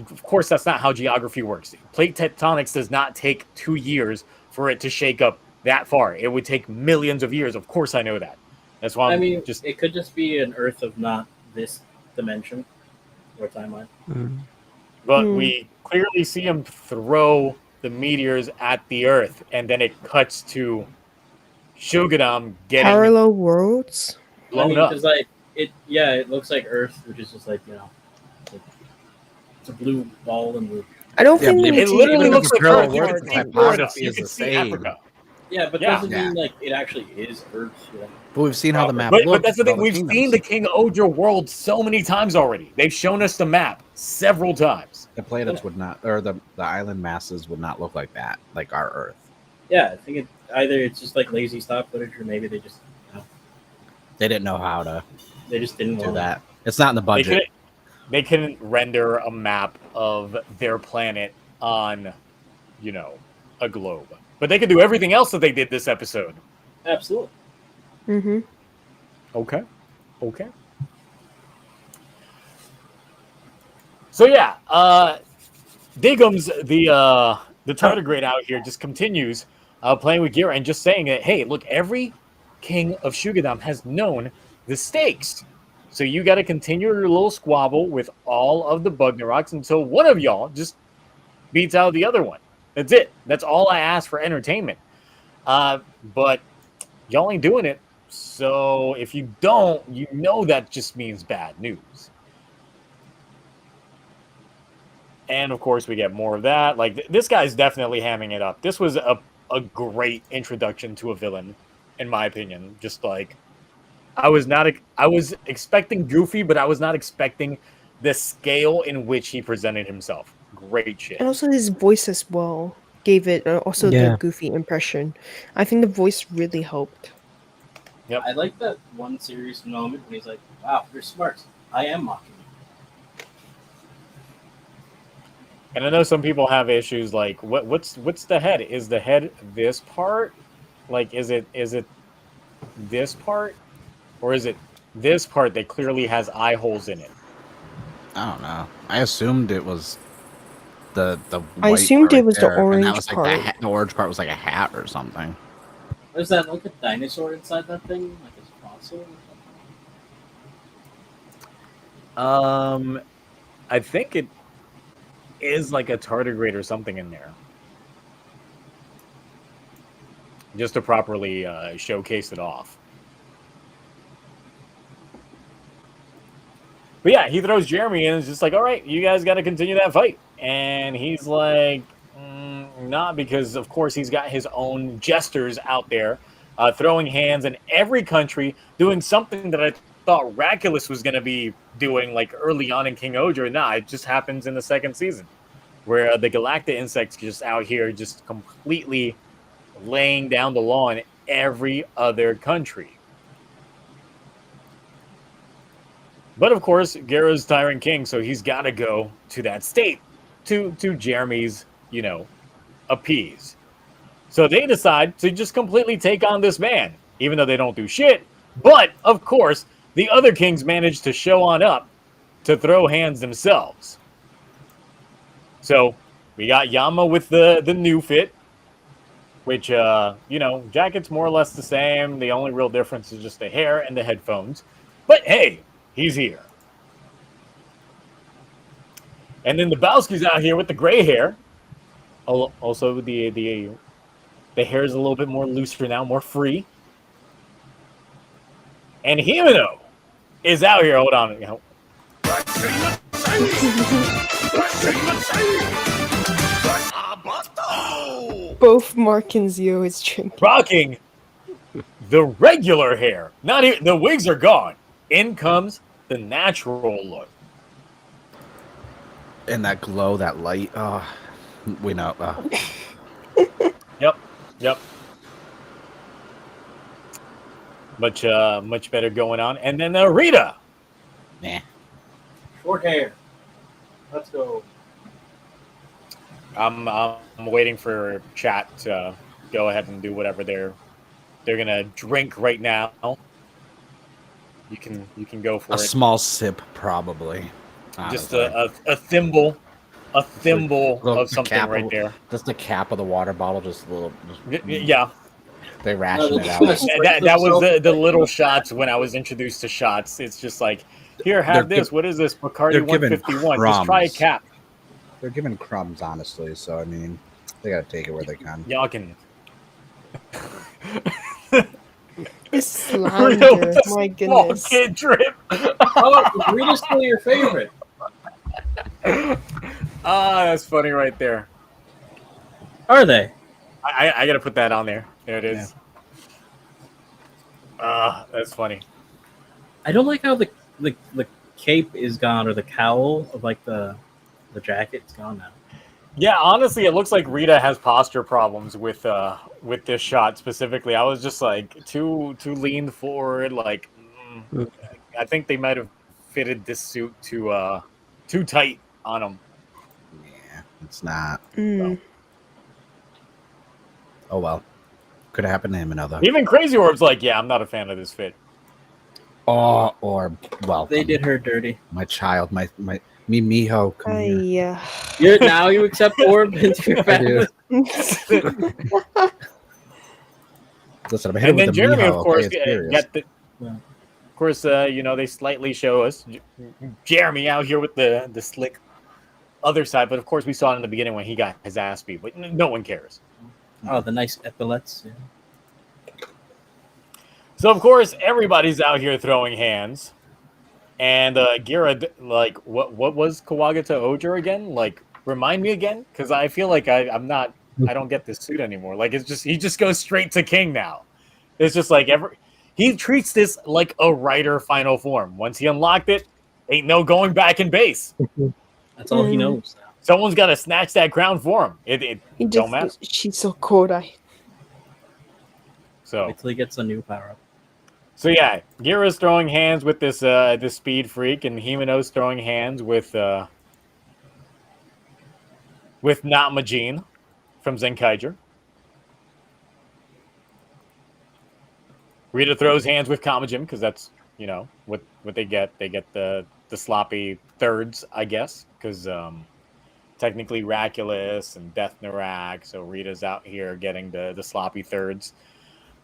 of course, that's not how geography works. Plate tectonics does not take 2 years for it to shake up that far. It would take millions of years. Of course, I know that. That's why it could just be an Earth of not this dimension or timeline. But we clearly see him throw the meteors at the Earth, and then it cuts to Shugadam getting parallel worlds blown up. Because like it looks like Earth, which is just like it's a blue ball and the. I don't think it literally looks like parallel Earth. worlds. You can see Florida. You Is can the see same. Africa. Yeah, but doesn't mean like it actually is Earth. But we've seen how the map But looks. that's the thing. with all We've seen the KingOhger world so many times already. They've shown us the map several times. The planets would not, or the island masses would not look like that, like our Earth. Yeah, I think either it's just like lazy stock footage, or maybe they just They didn't know how to they just didn't do want that. It's not in the budget. They couldn't render a map of their planet on, a globe. But they could do everything else that they did this episode. Absolutely. Mm-hmm. Okay. So yeah, Diggums, the tardigrade out here, just continues playing with Gira and just saying that, hey, look, every king of Shugadam has known the stakes. So you got to continue your little squabble with all of the Bugnaroks until one of y'all just beats out the other one. That's it. That's all I ask for entertainment. But y'all ain't doing it. So if you don't, that just means bad news. And of course, we get more of that. Like, this guy's definitely hamming it up. This was a great introduction to a villain, in my opinion. Just like, I was expecting Goofy, but I was not expecting the scale in which he presented himself. Great shit. And also his voice as well gave it also the Goofy impression. I think the voice really helped. Yep. I like that one serious moment when he's like, "Wow, you're smart. I am mocking you." And I know some people have issues like, what's the head? Is the head this part? Like, is it this part? Or is it this part that clearly has eye holes in it? I don't know. I assumed it was the white I assumed part it was there, the orange and that was like part. the orange part was like a hat or something. Is that like a dinosaur inside that thing? Like a fossil or something? I think it is like a tardigrade or something in there. Just to properly showcase it off. But yeah, he throws Jeremy in and is just like, all right, you guys got to continue that fight. And he's like, not, because, of course, he's got his own jesters out there throwing hands in every country, doing something that I thought Raculus was going to be doing like early on in KingOhger. Nah, it just happens in the second season, where the Galacta insects just out here just completely laying down the law in every other country. But of course, Gara's Tyrant King, so he's got to go to that state to Jeremy's, appease. So they decide to just completely take on this man, even though they don't do shit. But of course, the other kings manage to show on up to throw hands themselves. So we got Yama with the new fit, which, jacket's more or less the same. The only real difference is just the hair and the headphones. But hey, he's here. And then the Bowski's out here with the gray hair. Also, the hair is a little bit more looser now, more free. And Himeno is out here. Hold on. Both Mark and Zio is drinking. rocking the regular hair. Not even, the wigs are gone. In comes the natural look. And that glow, that light. Oh, we know. Yep. Much better going on. And then Rita. Nah. Short hair. Let's go. I'm waiting for chat to go ahead and do whatever they're gonna drink right now. You can go for A it. small sip, probably. Just honestly. a thimble of The something cap right of- there. Just the cap of the water bottle, just a little. Yeah, They ration it out. that was the little shots when I was introduced to shots. It's just like, here, have They're this. What is this? Bacardi they're given 151. Just try a crumbs. cap. They're given crumbs, honestly. So I mean, they gotta take it where they can. Y'all can. It's slander. My Small goodness. kid drip. Oh, Rita's still your favorite. That's funny right there. Are they? I gotta put that on there. There it is. That's funny. I don't like how the cape is gone, or the cowl of like the jacket's gone now. Yeah, honestly, it looks like Rita has posture problems with this shot specifically. I was just like too leaned forward. Like, I think they might have fitted this suit too tight on him. Yeah, it's not. Mm. Oh well, could have happened to him another. Even Crazy Orb's like, yeah, I'm not a fan of this fit. Or well, They did her dirty. my child, my Miho, come here. Yeah. You accept Orb into your I family. do. Listen, I'm And hitting then with the Jeremy, Miho. of course, okay, it's serious. got the. Yeah. Of course, they slightly show us Jeremy out here with the slick other side, but of course we saw it in the beginning when he got his ass beat. But no one cares. Oh, the nice epaulets. Yeah. So of course everybody's out here throwing hands, and Gira, like, what was Kawagata Ohger again? Like, remind me again, because I feel like I don't get this suit anymore. Like, it's just he just goes straight to King now. It's just like he treats this like a Rider final form. Once he unlocked it, ain't no going back in base. That's all he knows now. Someone's got to snatch that crown for him. It He don't matter. just she's so Kodai. So Wait till he gets a new power up. So yeah, Gira's throwing hands with this speed freak, and Himeno's throwing hands with not Majin from Zenkaiger. Rita throws hands with Kamajin because that's what they get. They get the sloppy thirds, I guess, because technically Raculus and Death Narak. So Rita's out here getting the sloppy thirds.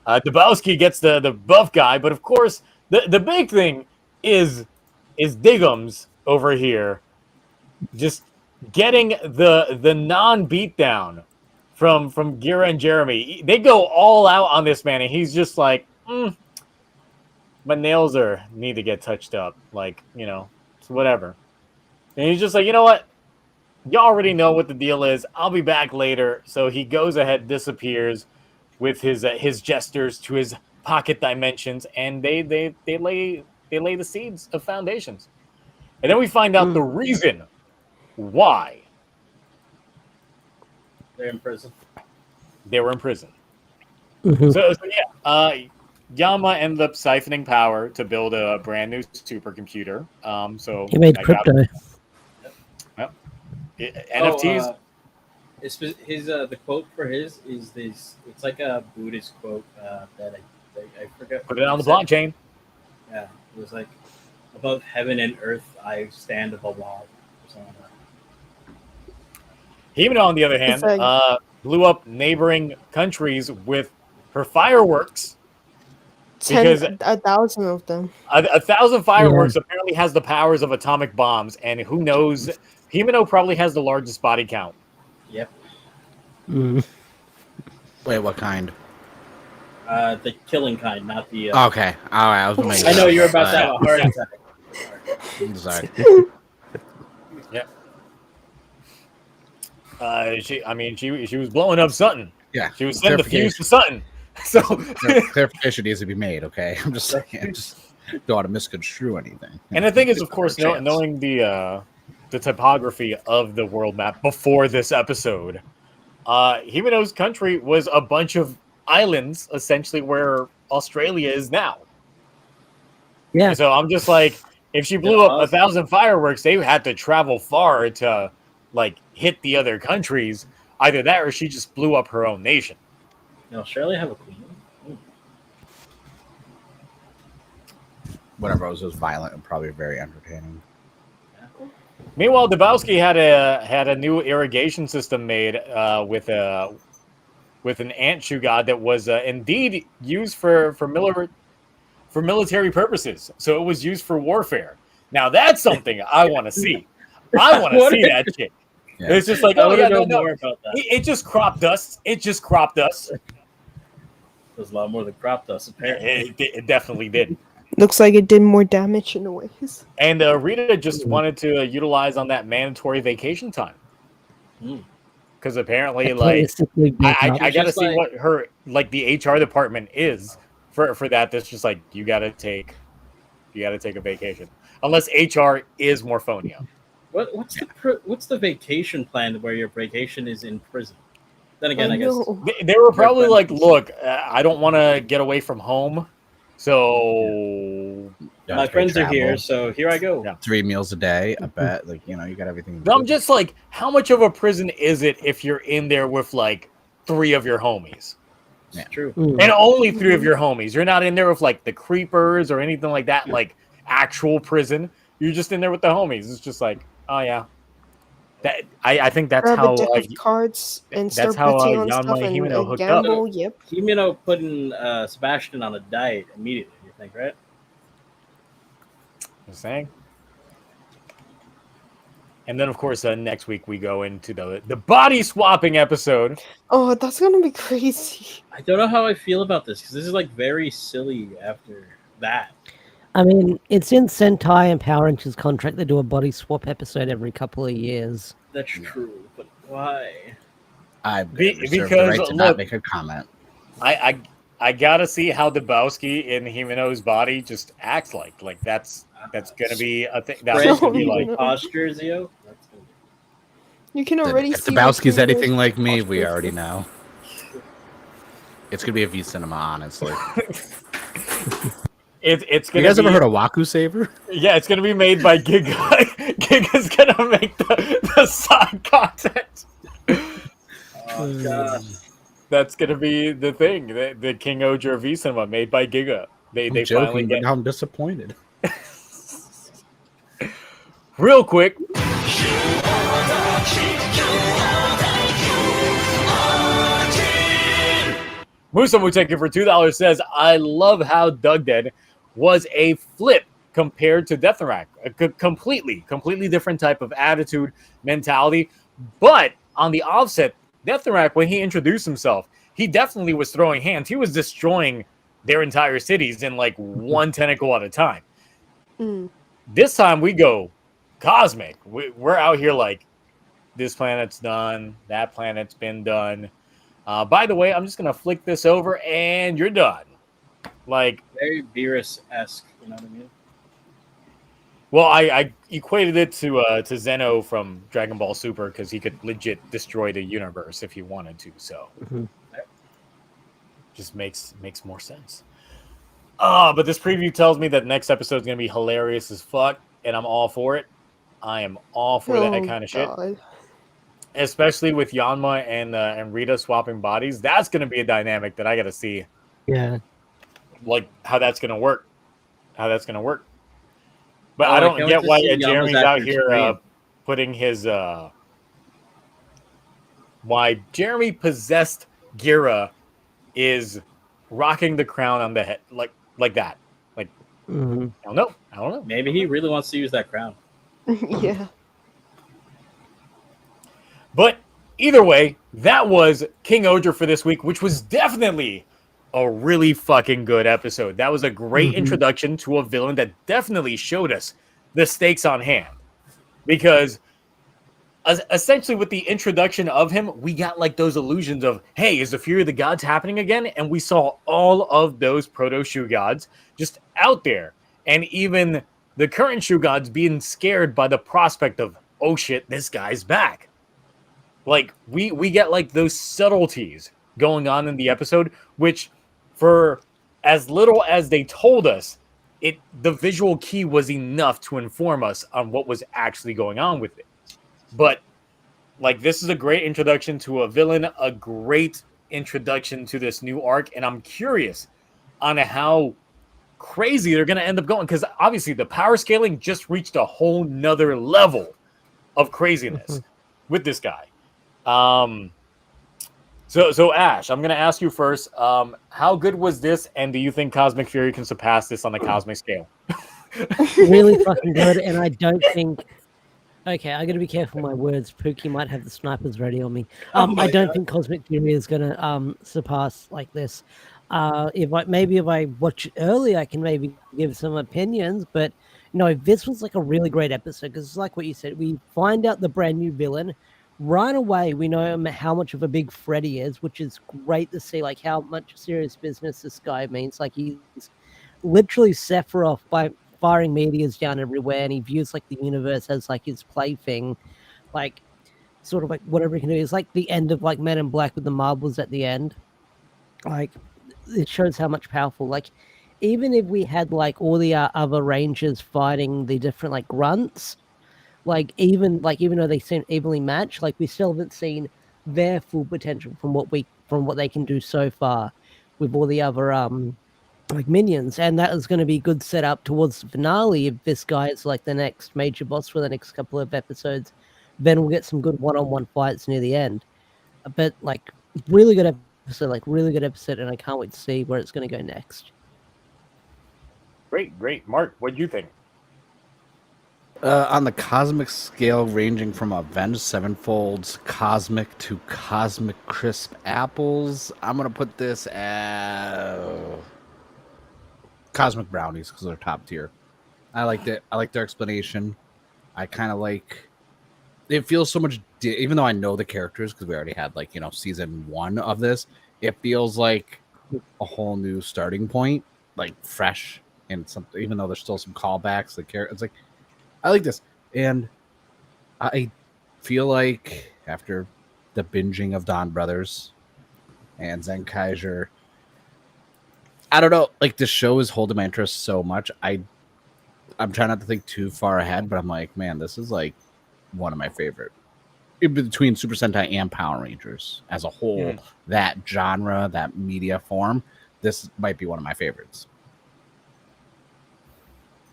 Dabowski gets the buff guy, but of course the big thing is Diggums over here just getting the non-beatdown from Gira and Jeremy. They go all out on this man, and he's just like, my nails need to get touched up, like, it's whatever. And he's just like, you know what? You already know what the deal is. I'll be back later. So he goes ahead, disappears with his gestures to his pocket dimensions, and they lay the seeds of foundations. And then we find out the reason why They're in prison. they were in prison. So yeah, Yama ended up siphoning power to build a brand new supercomputer. So He made I crypto. NFTs. The quote for his is this. It's like a Buddhist quote that I forget. Put it on the blockchain. Yeah, it was like, above heaven and earth I stand above all. Or something like that. Himeno, on the other hand, It's like- blew up neighboring countries with her fireworks. Because 1,000 of them. 1,000 fireworks apparently has the powers of atomic bombs, and who knows? Himeno probably has the largest body count. Yep. Wait, what kind? The killing kind, not the. Okay, all right. I was making I know sure. you're about to have a All heart attack. right. Sorry. Yeah. She was blowing up something. Yeah, She was sending the fuse to Sutton. So clarification needs to be made. Okay, I'm just saying, just don't want to misconstrue anything. and the thing is, of course, knowing the topography of the world map before this episode, Himeno's country was a bunch of islands, essentially where Australia is now. Yeah. So I'm just like, if she blew up 1,000 fireworks, they had to travel far to like hit the other countries. Either that, or she just blew up her own nation. Did Australia have a queen? Whatever it was violent and probably very entertaining. Meanwhile, Dabowski had a new irrigation system made with an ant shoe god that was indeed used for military purposes. So it was used for warfare. Now that's something I want to see. I want to see that shit. Yeah. It's just like, oh yeah, no. More about that. It just crop dust. It just crop dust. There's a lot more than crop dust, apparently. It definitely did. Looks like it did more damage in a ways. And Rita just wanted to utilize on that mandatory vacation time. Because apparently, like, I got to see what her, like, the HR department is for that. That's just like, you got to take a vacation. Unless HR is Morphonia. What's the vacation plan where your vacation is in prison? Then again, I guess they were probably like, look, I don't want to get away from home, so my friends are here, so here I go. Yeah. 3 meals a day, I bet. Like, you got everything. I'm just like, how much of a prison is it if you're in there with like 3 of your homies? Yeah, true. And only 3 of your homies. You're not in there with like the creepers or anything like that, like actual prison. You're just in there with the homies. It's just like, oh yeah. That I think that's how cards and that's start how betting on Yanma stuff and Himeno hooked gamble. up. Yep. Himeno putting Sebastian on a diet immediately. You think, right? I'm saying. And then, of course, next week we go into the body swapping episode. Oh, that's gonna be crazy. I don't know how I feel about this because this is like very silly after that. I mean, it's in Sentai and Power Rangers contract. They do a body swap episode every couple of years. That's true, but why? Because the right to not make a comment. I gotta see how Dabowski in Himeno's body just acts like that's gonna be a thing. That's gonna be like posture, Zio. You can already see. If Dabowski's anything like me, we already know. It's gonna be a V cinema, honestly. It's gonna. You guys ever heard of Waku Saver? Yeah, it's gonna be made by Giga. Giga's gonna make the side content. Oh god. That's gonna be the thing. The KingOhger V cinema made by Giga. They joking, finally but now I'm disappointed. Real quick. Musa Muteki for $2 says, I love how Doug Dead was a flip compared to Deathrack. A completely different type of attitude, mentality. But on the offset, Deathrack, when he introduced himself, he definitely was throwing hands. He was destroying their entire cities in like one tentacle at a time. This time we go cosmic. We're out here like, this planet's done. That planet's been done. By the way, I'm just going to flick this over and you're done. Like, very Beerus-esque, you know what I mean? Well, I equated it to Zeno from Dragon Ball Super because he could legit destroy the universe if he wanted to. So, just makes more sense. But this preview tells me that next episode is going to be hilarious as fuck, and I'm all for it. I am all for that kind of shit. Especially with Yanma and Rita swapping bodies. That's going to be a dynamic that I got to see. Yeah. Like, how that's going to work. But I don't get why Jeremy's out here putting his... why Jeremy possessed Gira is rocking the crown on the head. Like that. Like, I don't know. Maybe he really wants to use that crown. Yeah. But either way, that was KingOhger for this week, which was definitely a really fucking good episode. That was a great introduction to a villain that definitely showed us the stakes on hand. Because essentially with the introduction of him, we got like those illusions of, hey, is the Fury of the Gods happening again? And we saw all of those proto Shoe Gods just out there. And even the current Shoe Gods being scared by the prospect of, oh shit, this guy's back. Like we get like those subtleties going on in the episode, which for as little as they told us, the visual key was enough to inform us on what was actually going on with it. But like this is a great introduction to a villain, a great introduction to this new arc, and I'm curious on how crazy they're going to end up going, because obviously the power scaling just reached a whole nother level of craziness with this guy. So Ash, I'm going to ask you first, how good was this, and do you think Cosmic Fury can surpass this on the cosmic scale? Really fucking good, and I don't think... Okay, I got to be careful with my words. Pookie might have the snipers ready on me. I don't think Cosmic Fury is going to surpass like this. If I watch it early, I can maybe give some opinions, but no, this was like a really great episode, because it's like what you said. We find out the brand new villain. Right away, we know how much of a big threat he is, which is great to see, like how much serious business this guy means. Like he's literally Sephiroth by firing meteors down everywhere, and he views like the universe as like his plaything, like sort of like whatever he can do. It's like the end of like Men in Black with the marbles at the end. Like it shows how much powerful. Like even if we had like all the other rangers fighting the different like grunts, even though they seem evenly matched, like we still haven't seen their full potential from what they can do so far with all the other like minions, and that is going to be good setup towards the finale. If this guy is like the next major boss for the next couple of episodes, then we'll get some good one-on-one fights near the end. But like really good episode, and I can't wait to see where it's going to go next. Great. Mark, what do you think? On the cosmic scale, ranging from Avenged Sevenfold's cosmic to cosmic crisp apples, I'm going to put this at cosmic brownies, because they're top tier. I liked it. I like their explanation. I kind of like it. Feels so much, even though I know the characters, because we already had like season 1 of this, it feels like a whole new starting point, like fresh and something. Even though there's still some callbacks, the character, it's like I like this, and I feel like after the binging of Dawn Brothers and Zenkaiser, I don't know, like the show is holding my interest so much. I'm trying not to think too far ahead, but I'm like, man, this is like one of my favorite in between Super Sentai and Power Rangers as a whole. That genre, that media form, this might be one of my favorites.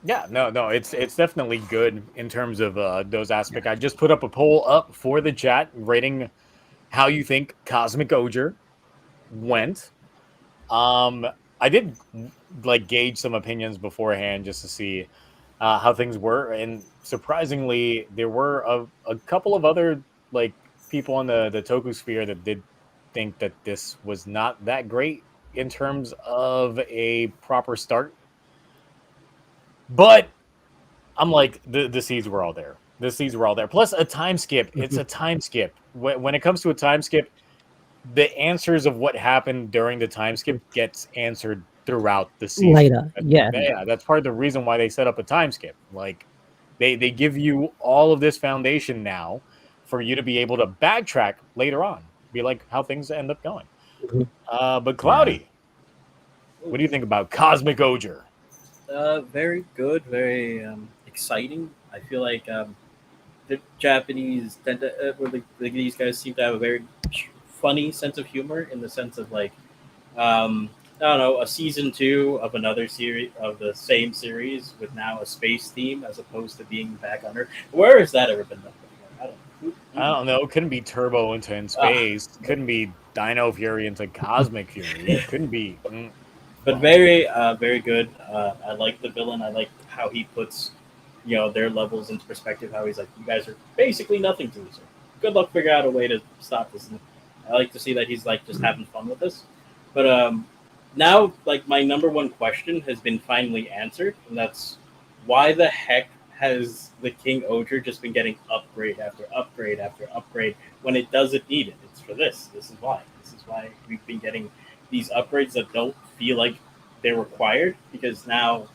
Yeah, no, it's definitely good in terms of those aspects. I just put up a poll up for the chat rating how you think Cosmic Ohger went. I did like gauge some opinions beforehand just to see how things were, and surprisingly, there were a couple of other like people in the Toku sphere that did think that this was not that great in terms of a proper start. But I'm like, the seeds were all there. The seeds were all there. Plus a time skip. It's a time skip. When it comes to a time skip, the answers of what happened during the time skip gets answered throughout the season. Later, yeah. That's part of the reason why they set up a time skip. Like, they give you all of this foundation now for you to be able to backtrack later on. Be like how things end up going. But Cloudy, what do you think about Cosmic Ohger? Very good, very exciting. I feel like the Japanese tend to, these guys seem to have a very funny sense of humor, in the sense of like, I don't know, a season 2 of another series of the same series with now a space theme as opposed to being back on Earth. Where has that ever been done before? I don't know. Couldn't be Turbo into in space. Couldn't be Dino Fury into Cosmic Fury. Couldn't be. But very, very good. I like the villain. I like how he puts, their levels into perspective. How he's like, you guys are basically nothing to me. So good luck figuring out a way to stop this. And I like to see that he's like just having fun with this. But now, like, my number one question has been finally answered, and that's why the heck has the KingOhger just been getting upgrade after upgrade after upgrade when it doesn't need it? It's for this. This is why. This is why we've been getting these upgrades that don't feel like they're required, because now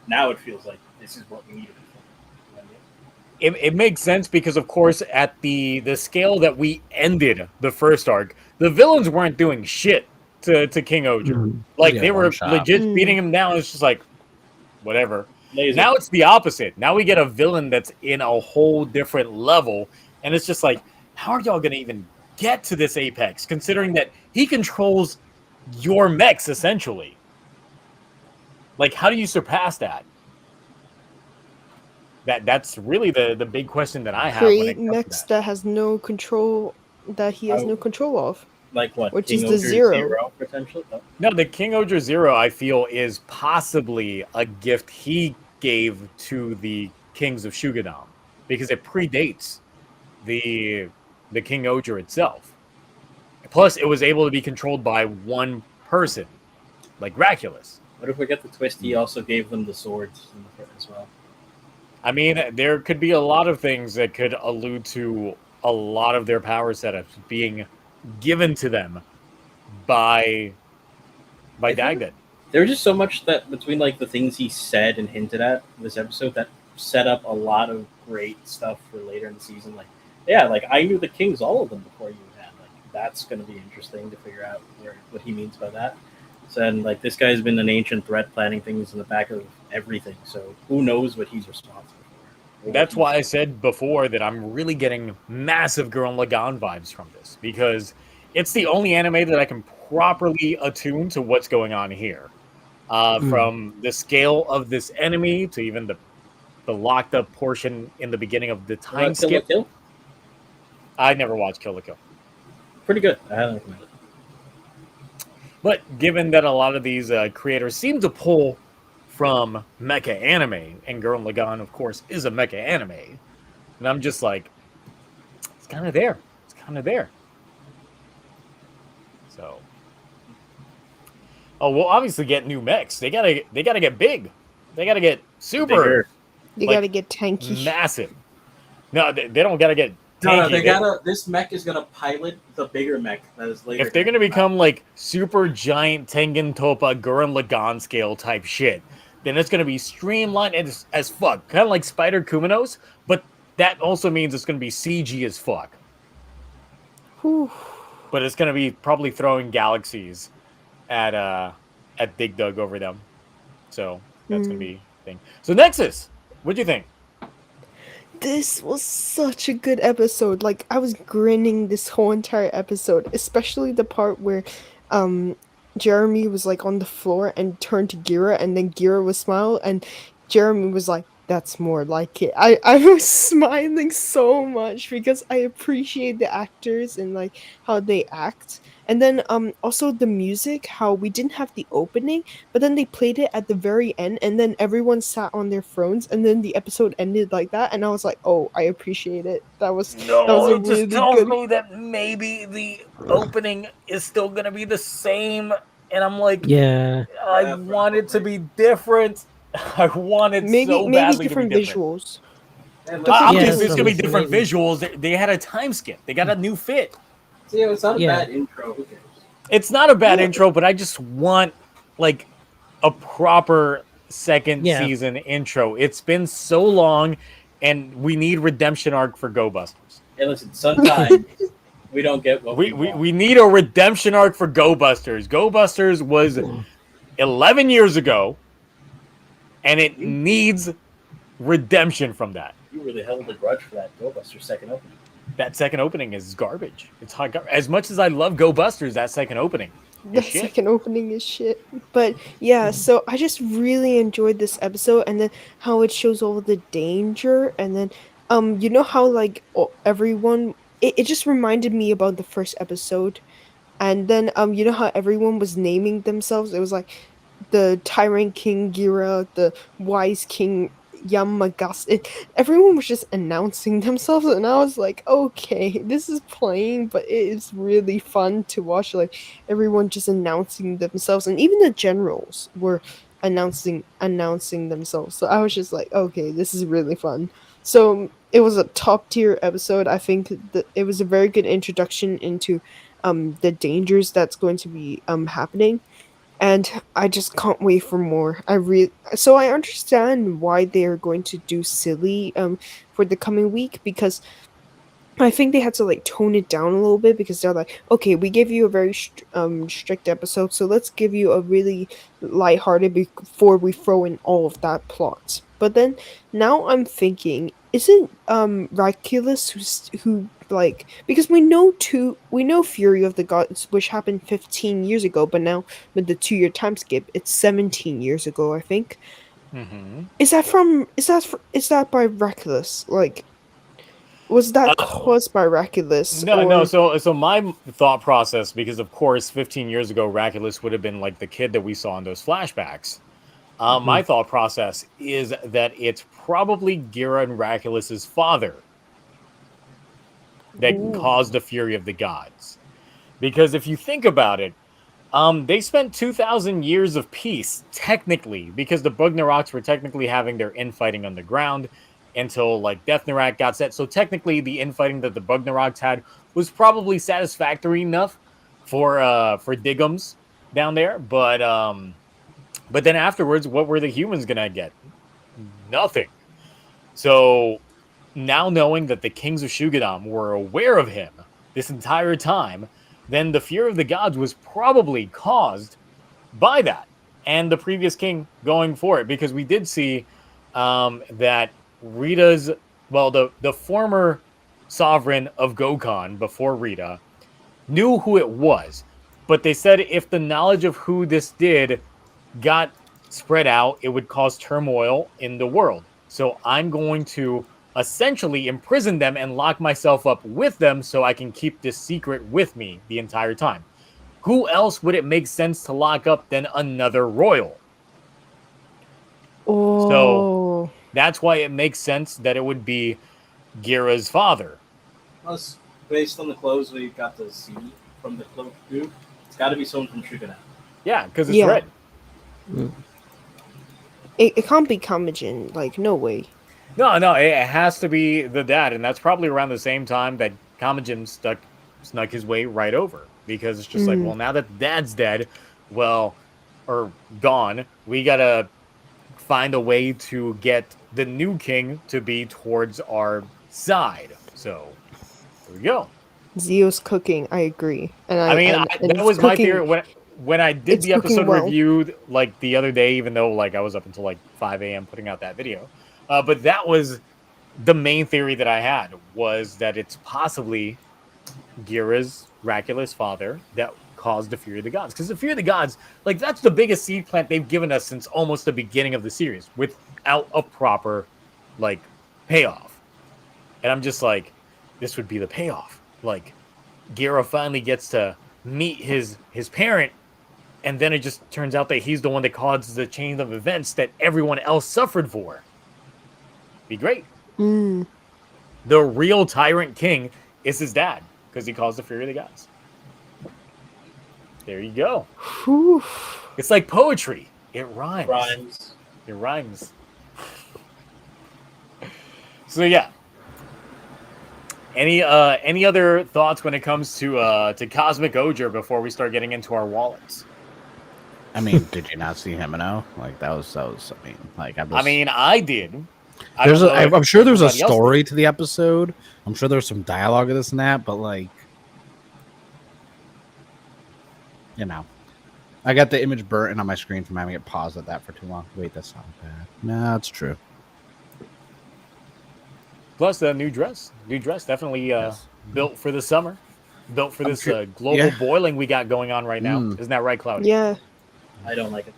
it feels like this is what we needed. It makes sense because, of course, at the scale that we ended the first arc, the villains weren't doing shit to KingOhger. Like, Yeah, they were one shot. legit beating him down. It's just like, whatever. Laser. Now it's the opposite. Now we get a villain that's in a whole different level, and it's just like, how are y'all going to even get to this apex, considering that he controls your mechs, essentially? Like, how do you surpass that? That's really the big question that I have. Create mechs that has no control, that he has Oh. no control of. Like what? Which is the KingOhger Zero. potentially? Oh. No, the KingOhger Zero, I feel, is possibly a gift he gave to the Kings of Shugadam, because it predates the KingOhger itself. Plus, it was able to be controlled by one person, like Raculus. What if we get the twist? He also gave them the swords in the front as well. I mean, there could be a lot of things that could allude to a lot of their power setups being given to them by Dagden. There's just so much that between like the things he said and hinted at in this episode that set up a lot of great stuff for later in the season. Like, yeah, like I knew the kings, all of them, before you had. Like, that's going to be interesting to figure out what he means by that. So, and like this guy's been an ancient threat, planning things in the back of everything. So who knows what he's responsible for? That's why I said before that I'm really getting massive Gurren Lagann vibes from this, because it's the only anime that I can properly attune to what's going on here. From the scale of this enemy to even the locked up portion in the beginning of the time Kill la skip. Kill? I never watched Kill la Kill. Pretty good. I highly recommend it. But given that a lot of these creators seem to pull from mecha anime, and Gurren Lagann, of course, is a mecha anime, and I'm just like, it's kind of there. It's kind of there. So, oh, we'll obviously get new mechs. They gotta get big. They gotta get super Bigger. They like, gotta get tanky. massive. No, they don't gotta get No, tanky. they gotta. This mech is gonna pilot the bigger mech that is later. If they're gonna become like super giant Tengen Toppa Gurren Lagann scale type shit, then it's gonna be streamlined as fuck, kind of like Spider Kuminos. But that also means it's gonna be CG as fuck. Whew. But it's gonna be probably throwing galaxies at Big Doug over them. So that's gonna be a thing. So Nexus, what'd you think? This was such a good episode. Like, I was grinning this whole entire episode, especially the part where Jeremy was like on the floor and turned to Gira, and then Gira was smiling, and Jeremy was like, "That's more like it." I was smiling so much because I appreciate the actors and like how they act. And then also the music, how we didn't have the opening, but then they played it at the very end, and then everyone sat on their thrones, and then the episode ended like that, and I was like, oh, I appreciate it. That was a really good. me that maybe the opening is still gonna be the same, and I'm like, Yeah. I want it to be different. I want it Maybe so maybe badly different to be different. visuals. Obviously, it's so gonna be it's different maybe- visuals. They had a time skip. They got a new fit. See, it's not a Yeah. bad intro. Who cares? It's not a bad intro, but I just want like a proper second Yeah. season intro. It's been so long, and we need redemption arc for Go Busters. Hey, listen. Sometimes we don't get what We need a redemption arc for Go Busters. Go Busters was 11 years ago, and it needs redemption from that. You really held a grudge for that Go Buster second opening. That second opening is garbage. It's hot as much as I love Go Busters, that second opening The is shit. second opening is shit. But yeah, so I just really enjoyed this episode, and then how it shows all the danger, and then you know how like everyone it just reminded me about the first episode. And then you know how everyone was naming themselves? It was like the Tyrant King Gira, the Wise King Yamagasa. Everyone was just announcing themselves, and I was like, okay, this is playing, but it is really fun to watch. Like everyone just announcing themselves, and even the generals were announcing themselves. So I was just like, okay, this is really fun. So it was a top tier episode. I think that it was a very good introduction into the dangers that's going to be happening, and I just can't wait for more. So I understand why they're going to do silly for the coming week, because I think they had to like tone it down a little bit, because they're like, okay, we gave you a very strict episode, so let's give you a really lighthearted before we throw in all of that plot. But then now I'm thinking, isn't Raculus who like, because we know Fury of the Gods, which happened 15 years ago, but now with the 2-year time skip, it's 17 years ago, I think. Mm-hmm. Is that by Raculus? Like, was that caused by Raculus? No. So my thought process, because of course, 15 years ago, Raculus would have been like the kid that we saw in those flashbacks. My thought process is that it's probably Gira and Raculus's father that caused the fury of the gods. Because if you think about it, they spent 2,000 years of peace, technically, because the Bugnaroks were technically having their infighting on the ground until like Deathnarak got set. So technically the infighting that the Bugnaroks had was probably satisfactory enough for Diggums down there. But then afterwards, what were the humans gonna get? Nothing. So now knowing that the kings of Shugadam were aware of him this entire time, then the fear of the gods was probably caused by that and the previous king going for it, because we did see that Rita's, well, the former sovereign of Gokon before Rita knew who it was, but they said if the knowledge of who this did got spread out, it would cause turmoil in the world. So I'm going to essentially imprison them and lock myself up with them so I can keep this secret with me the entire time. Who else would it make sense to lock up than another royal? Oh. So that's why it makes sense that it would be Gira's father. Plus, based on the clothes we got to see from the cloak group, it's got to be someone from Shugenat. Yeah, because it's red. It can't be Kamijin. Like, no way. No, it has to be the dad, and that's probably around the same time that Kamijin snuck his way right over, because it's just like, well, now that the dad's dead, or gone, we gotta find a way to get the new king to be towards our side. So there we go. Zio's cooking. I agree, and that was my theory when I did the episode review like the other day, even though like I was up until like 5 a.m. putting out that video. But that was the main theory that I had, was that it's possibly Gira's Raculus father that caused the Fury of the Gods. Because the Fury of the Gods, like, that's the biggest seed plant they've given us since almost the beginning of the series, without a proper, like, payoff. And I'm just like, this would be the payoff. Like, Gira finally gets to meet his parent, and then it just turns out that he's the one that causes the chain of events that everyone else suffered for. Be great. The real Tyrant King is his dad, because he caused the Fury of the Gods. There you go. Whew. It's like poetry. It rhymes. It rhymes. So yeah. Any other thoughts when it comes to Cosmic Ohger before we start getting into our wallets? I mean, did you not see Himeno? Like that was. I mean, like I did. I'm sure there's a story to the episode. I'm sure there's some dialogue of this and that, but like, you know, I got the image burnt on my screen from having it paused at that for too long. Wait, that's not bad. No, it's true. Plus, the new dress definitely built for the summer, built for this global boiling we got going on right now. Isn't that right, Cloudy? Yeah. I don't like it.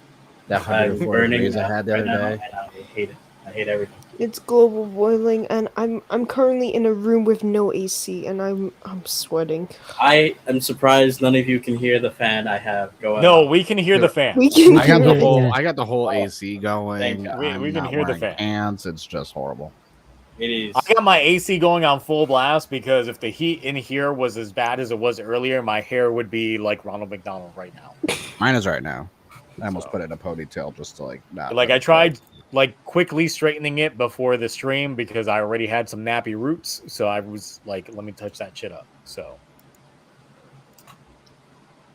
That 104 degrees I had the other day. I hate it. I hate everything. It's global boiling, and I'm currently in a room with no AC, and I'm sweating. I am surprised none of you can hear the fan I have going. No, we can hear the fan. I got the whole AC going. We can hear the fan. Pants. It's just horrible. It is. I got my AC going on full blast, because if the heat in here was as bad as it was earlier, my hair would be like Ronald McDonald right now. Mine is right now. I almost So. put it in a ponytail just to like not. Like I tried like quickly straightening it before the stream because I already had some nappy roots. So I was like, let me touch that shit up. So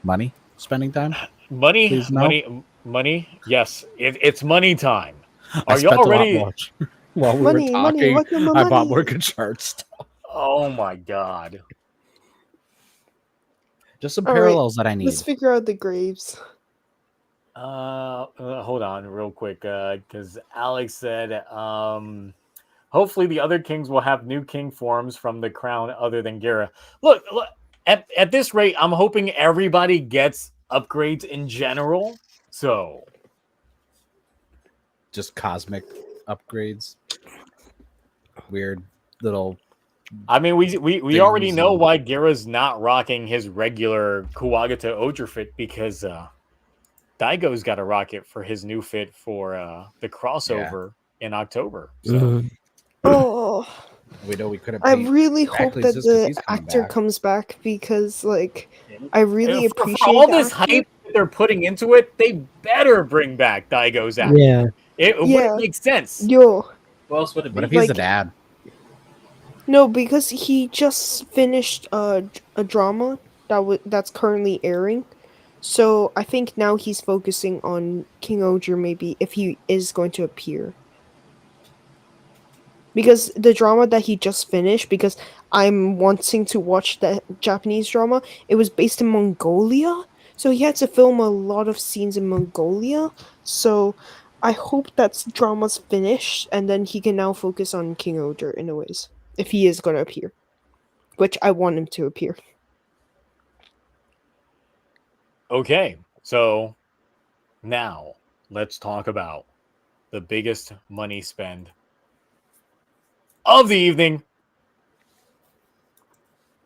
money spending time. money, Please, no. money. Yes, it's money time. I Are spent y'all a lot ready? more while we Money, were money, talking. what number I bought money? more Gotchard stuff. Oh my god. Just some All right, parallels that I need. Let's figure out the graves. Hold on real quick, because Alex said, hopefully the other kings will have new king forms from the crown other than Gera. Look at this rate, I'm hoping everybody gets upgrades in general. So Just cosmic upgrades. Weird little. I mean, we things already know and- why Gera's not rocking his regular Kuwagata Ohger fit because Daigo's got a rocket for his new fit for the crossover in October. So Mhm. Oh, we know we couldn't. I paint really hope Rackley's that just 'cause the he's coming actor back. comes back because, like, I really for appreciate all the this actor. hype that they're putting into it, they better bring back Daigo's actor. Yeah. It Yeah. wouldn't make sense. Yo, Who else would it be? What if he's the Like- dad? no, because he just finished a drama that's currently airing. So I think now he's focusing on KingOhger, maybe if he is going to appear. Because the drama that he just finished, because I'm wanting to watch the Japanese drama, it was based in Mongolia. So he had to film a lot of scenes in Mongolia. So I hope that drama's finished and then he can now focus on KingOhger in a ways. If he is going to appear. Which I want him to appear. Okay, so now let's talk about the biggest money spend of the evening.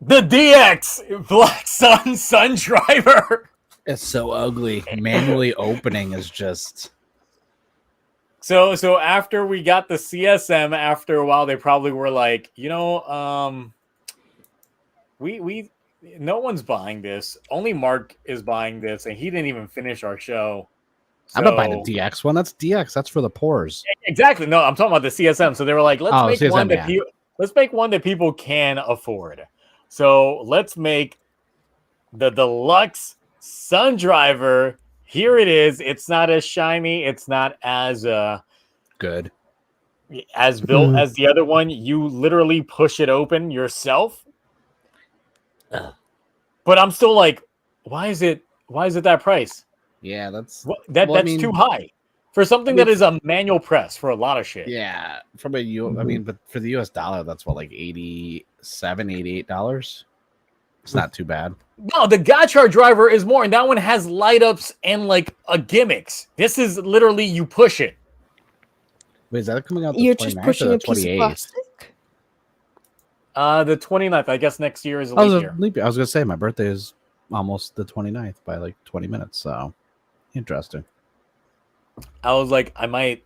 The DX Black Sun Driver. It's so ugly. Manually opening is just. So after we got the CSM, after a while, they probably were like, we no one's buying this. Only Mark is buying this, and he didn't even finish our show. I'm not buying the DX one. That's DX. That's for the pores. Exactly. No, I'm talking about the CSM. So they were like, let's make CSM, one that let's make one that people can afford. So let's make the deluxe Sun Driver. Here it is. It's not as shiny. It's not as good as built as the other one. You literally push it open yourself. But I'm still like, why is it that price? Yeah, that's that's too high for something that is a manual press for a lot of shit. Yeah, from a I mean, but for the US dollar, that's what, like $87, $88. It's not too bad. No, the Gotchard driver is more, and that one has light ups and like a gimmicks. This is literally you push it. Wait, is that coming out? You're just pushing a piece of plastic? The 29th, I guess next year is a I leap year. was gonna say my birthday is almost the 29th by like 20 minutes, so interesting. I was like, I might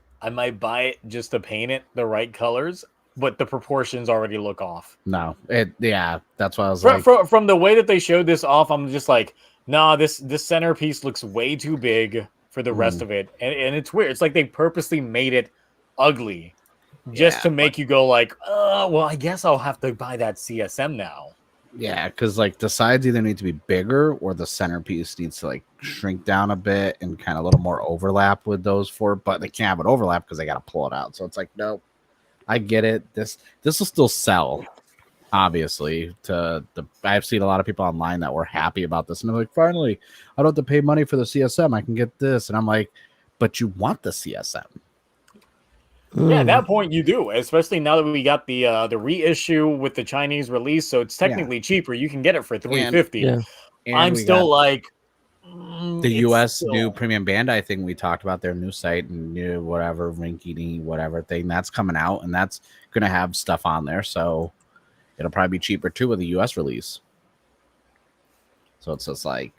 buy it just to paint it the right colors, but the proportions already look off. No, that's why I was from the way that they showed this off, I'm just like, nah, this centerpiece looks way too big for the rest of it, and it's weird. It's like they purposely made it ugly just to make you go like, well, I guess I'll have to buy that CSM now. Yeah, because like the sides either need to be bigger or the centerpiece needs to like shrink down a bit and kind of a little more overlap with those four, but they can't have an overlap because they got to pull it out. So it's like, nope, I get it. This will still sell, obviously. I've seen a lot of people online that were happy about this, and they're like, finally, I don't have to pay money for the CSM. I can get this, and I'm like, but you want the CSM. Yeah, at that point you do, especially now that we got the reissue with the Chinese release, so it's technically cheaper. You can get it for $350. I'm still like the US new premium Bandai thing we talked about, their new site and new whatever rinky whatever thing that's coming out, and that's gonna have stuff on there, so it'll probably be cheaper too with the US release. So it's just like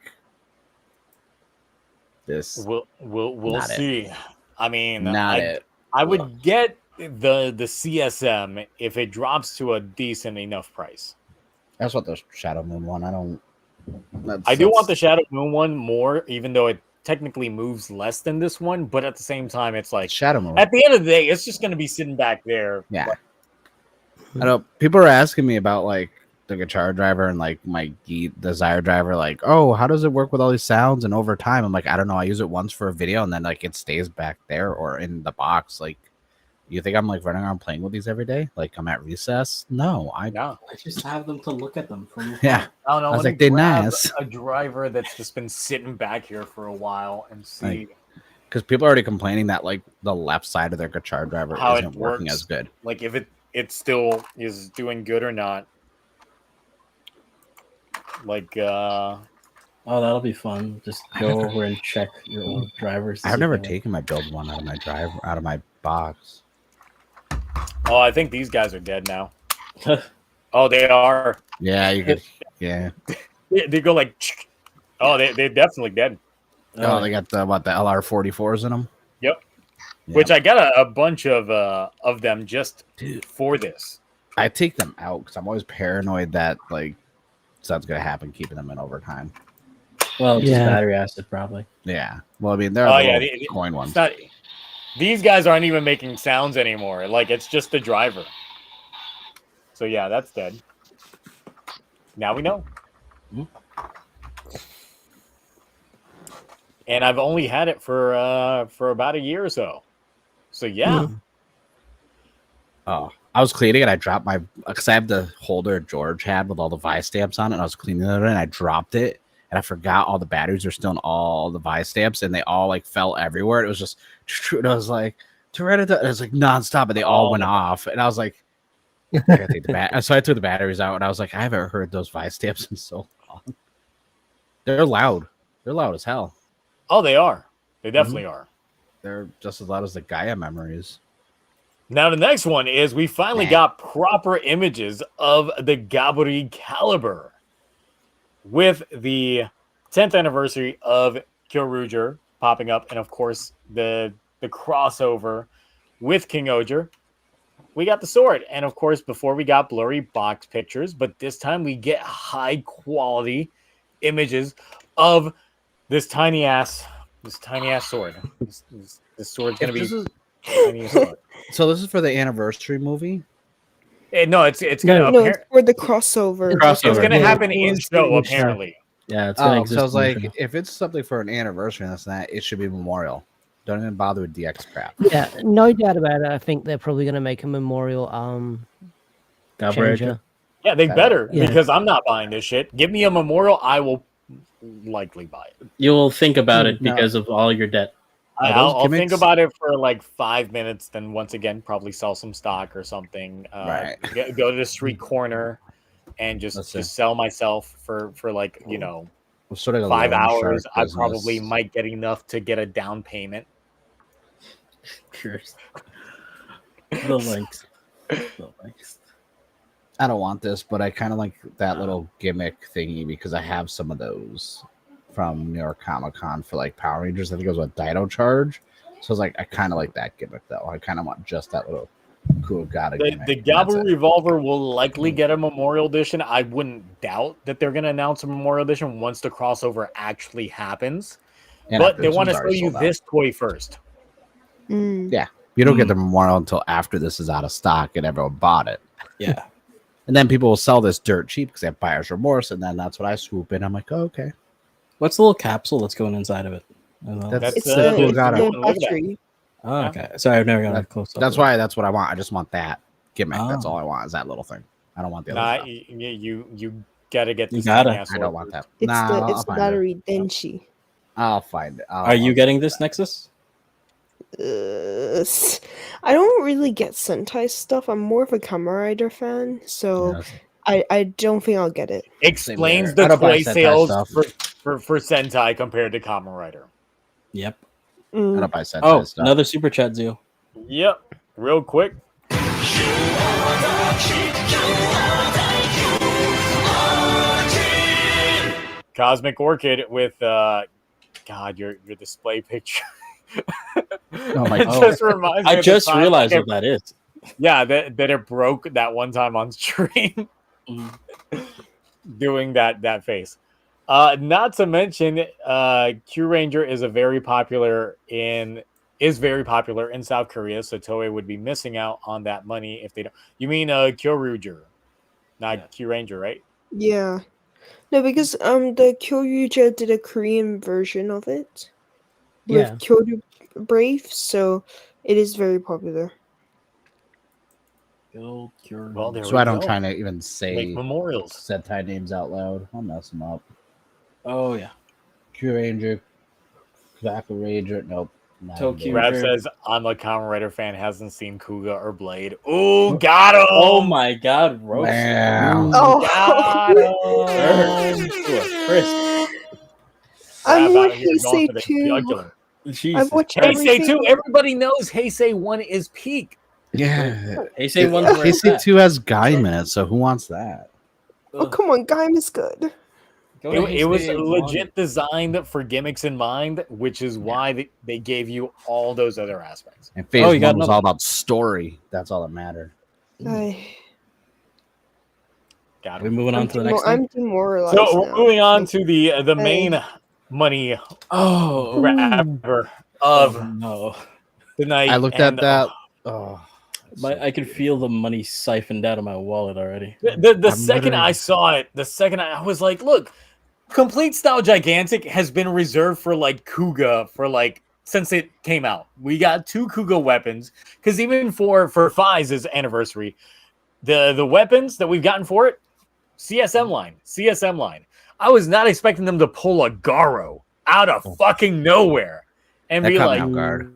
this. We'll see. It. I mean, it. I would get the CSM if it drops to a decent enough price. That's what the Shadow Moon one. I do want the Shadow Moon one more, even though technically moves less than this one, but at the same time, it's like Shadow mode. at the end of the day, it's just going to be sitting back there. Yeah. I know people are asking me about like the Gotchard driver and like my Desire driver, like, oh, how does it work with all these sounds and over time? I'm like, I don't know. I use it once for a video and then like it stays back there or in the box. Like, you think I'm like running around playing with these every day? Like I'm at recess? No, I just have them to look at them from yeah. I don't know. I was Let like, me they grab nice. a driver that's just been sitting back here for a while and see Because people are already complaining that like the left side of their Gotchard driver how isn't it working works. as good. Like if it still is doing good or not. Like Oh, that'll be fun. Just go over and check your old drivers. I've never taken my build one out of my box. oh, I think these guys are dead now. Oh, they are. Yeah, you could. Yeah. They go like. Oh, they're definitely dead. Oh, they got the LR44s in them. Yep. Yeah. Which I got a bunch of them just for this. I take them out because I'm always paranoid that like something's gonna happen keeping them in overtime. Well, just Yeah. battery acid, probably. Yeah. Well, I mean, they're the coin ones. It's not, these guys aren't even making sounds anymore. Like it's just the driver. So yeah, that's dead. Now we know. Mhm. And I've only had it for about a year or so. So yeah. Oh, I was cleaning and I dropped my because I have the holder George had with all the Vi stamps on it. And I was cleaning it and I dropped it and I forgot all the batteries are still in all the Vi stamps and they all like fell everywhere. It was just and I was like, it was like nonstop, and they all went off. And I was like, I gotta take the so I took the batteries out and I was like, I haven't heard those Vi stamps in so long. They're loud. They're loud as hell. Oh, they are. They definitely are. They're just as loud as the Gaia memories. Now the next one is we finally got proper images of the Gaburi caliber with the 10th anniversary of KingOhger popping up, and of course the crossover with KingOhger. We got the sword, and of course before we got blurry box pictures, but this time we get high quality images of this tiny ass sword. This sword's gonna be tiny as fuck. So this is for the anniversary movie. No, it's gonna No, it's for the crossover. it's gonna happen in show Yeah. apparently. Yeah, it's gonna Oh, exist. so I was in the like, show. if it's something for an anniversary, that's not. It should be memorial. Don't even bother with DX crap. Yeah, no doubt about it. I think they're probably going to make a memorial Gabriel. changer. Yeah, they better Yeah. because I'm not buying this shit. Give me a memorial, I will likely buy it. You'll think about it No. because of all your debt. Are those I'll think gimmicks? about it for like 5 minutes, then once again probably sell some stock or something. Right. Go to the street corner and Let's see. just sell myself for like It's sort of a 5 loan hours. shark I business. probably might get enough to get a down payment. Cheers. The links. The links. I don't want this, but I kind of like that little gimmick thingy because I have some of those from New York Comic Con for like Power Rangers. I think it was with Dino Charge. So I was like, I kind of like that gimmick though. I kind of want just that little cool Gotcha gimmick. The and that's Gabu it. Revolver will likely get a Memorial Edition. I wouldn't doubt that they're going to announce a Memorial Edition once the crossover actually happens. And But after they this want to one's show already you sold out. this toy first. Mm. You don't get the memorial until after this is out of stock and everyone bought it. Yeah. And then people will sell this dirt cheap because they have buyer's remorse. And then that's what I swoop in. I'm like, oh, okay. What's the little capsule that's going inside of it? I don't know. That's- It's the cool the Gotcha. look at that. battery. Oh, okay. Sorry, I've never got that close up. That's why that's what I want. I just want that gimmick. That's Oh. all I want is that little thing. I don't want the other Nah, stuff. you gotta get You this. gotta. tiny ass I don't sword want first. that. It's Nah, the I'll it's the find battery Denshi. I'll find it. Are you getting this, Nexus? I don't really get Sentai stuff. I'm more of a Kamen Rider fan, so I don't think I'll get it. Explains Same here. the I don't buy toy Sentai sales stuff. for Sentai compared to Kamen Rider. Yep. I Mm. don't buy Sentai Oh, stuff. another super chat, Zio. Yep, real quick. Cosmic Orchid with God, your display picture. Oh my It God. just reminds me I of the just time, realized like, what that is. yeah, that it broke that one time on stream Mm. doing that face. Not to mention, Q Ranger is very popular in South Korea, so Toei would be missing out on that money if they don't. You mean KyoRuger, not Q Ranger, right? Yeah. No, because the KyoRuja did a Korean version of it with Yeah. Kyoto Brave, so it is very popular. Well, there So we I don't go. try to even Make say memorials. Sentai names out loud. I'll mess them up. Oh yeah. Q Ranger, Tobacco Ranger. Nope. not Tokyo even. Rap Ranger. says, I'm a Kamen Rider fan, hasn't seen Kuga or Blade. Ooh, got him! Oh my God, roast. Wow. Oh. Got him! Chris. I'm Rap more out here going Heisei for the 2. jugular. I've watched Heisei everything. 2, everybody knows Heisei 1 is peak. Yeah. Heisei one's where it's Heisei at. 2 has Gaim in it, so who wants that? Oh, come on, Gaim is good. It was legit designed for gimmicks in mind, which is why they gave you all those other aspects. And Phase you got 1 was another all one. about story. That's all that mattered. Got We're him. moving on to the next I'm one. demoralized So we're now. moving on to the main money Oh, grabber of no. the night. I looked and, at that. Oh, I could feel the money siphoned out of my wallet already. The I'm second literally- I saw it, I was like, look, Complete Style Gigantic has been reserved for like Kuga for like since it came out. We got 2 Kuga weapons because even for Fi's anniversary, the weapons that we've gotten for it, CSM line. I was not expecting them to pull a Garo out of fucking nowhere and that be caught like, me off guard.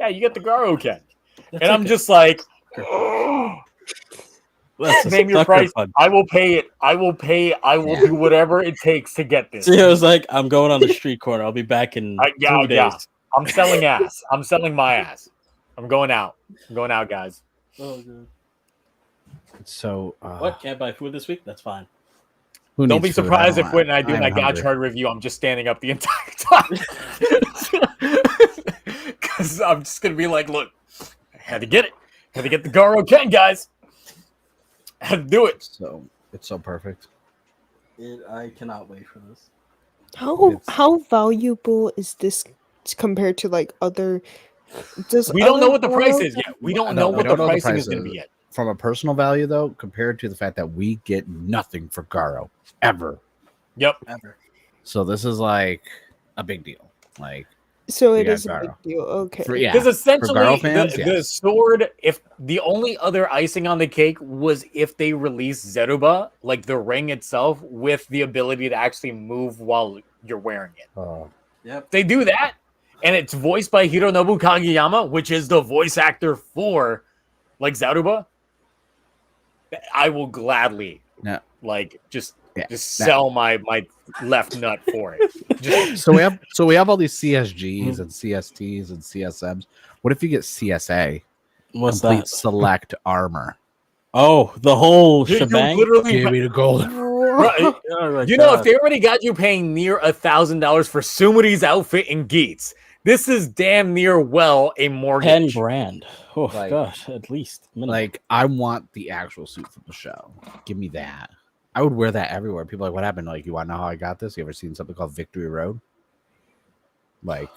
yeah, you get the Garo Ken. That's And I'm okay. just like, That's a name your sucker price. punch. I will pay it. I will do whatever it takes to get this. See, I was like, I'm going on the street corner. I'll be back in 3 days. I'm selling ass. I'm selling my ass. I'm going out. Guys. Oh, good. So, What? Can't buy food this week? That's fine. who Don't needs be food? surprised don't if when I do I'm my hungry. Gotchard review, I'm just standing up the entire time. Because I'm just going to be like, look, I had to get it. Had to get the Garo Ken, guys. I had to do it. So, it's so perfect. I cannot wait for this. How valuable is this compared to like other? We don't know other what the price Garo is yet. We don't No, know we what don't the know the pricing is price going to be is. yet. From a personal value, though, compared to the fact that we get nothing for Garo ever. Yep. Ever. So this is like a big deal. Like, So we it got is a big Garo. deal. Okay. Because essentially, Garo fans, the yes. sword, if the only other icing on the cake was if they released Zeruba, like the ring itself, with the ability to actually move while you're wearing it. Yep. If they do that, and it's voiced by Hironobu Kageyama, which is the voice actor for like Zeruba, I will gladly just sell my left nut for it. Just, So we have all these CSGs and CSTs and CSMs. What if you get CSA? What's Complete that? select armor. Oh, the whole you shebang. literally Give me the gold. right, Oh my you know, if God. they already got you paying near $1,000 for Sumeri's outfit in Geats, this is damn near a mortgage. 10 grand. Oh Like- gosh, at least. Minimum. Like, I want the actual suit from the show. Give me that. I would wear that everywhere. People are like, what happened? Like, you want to know how I got this? You ever seen something called Victory Road? Like,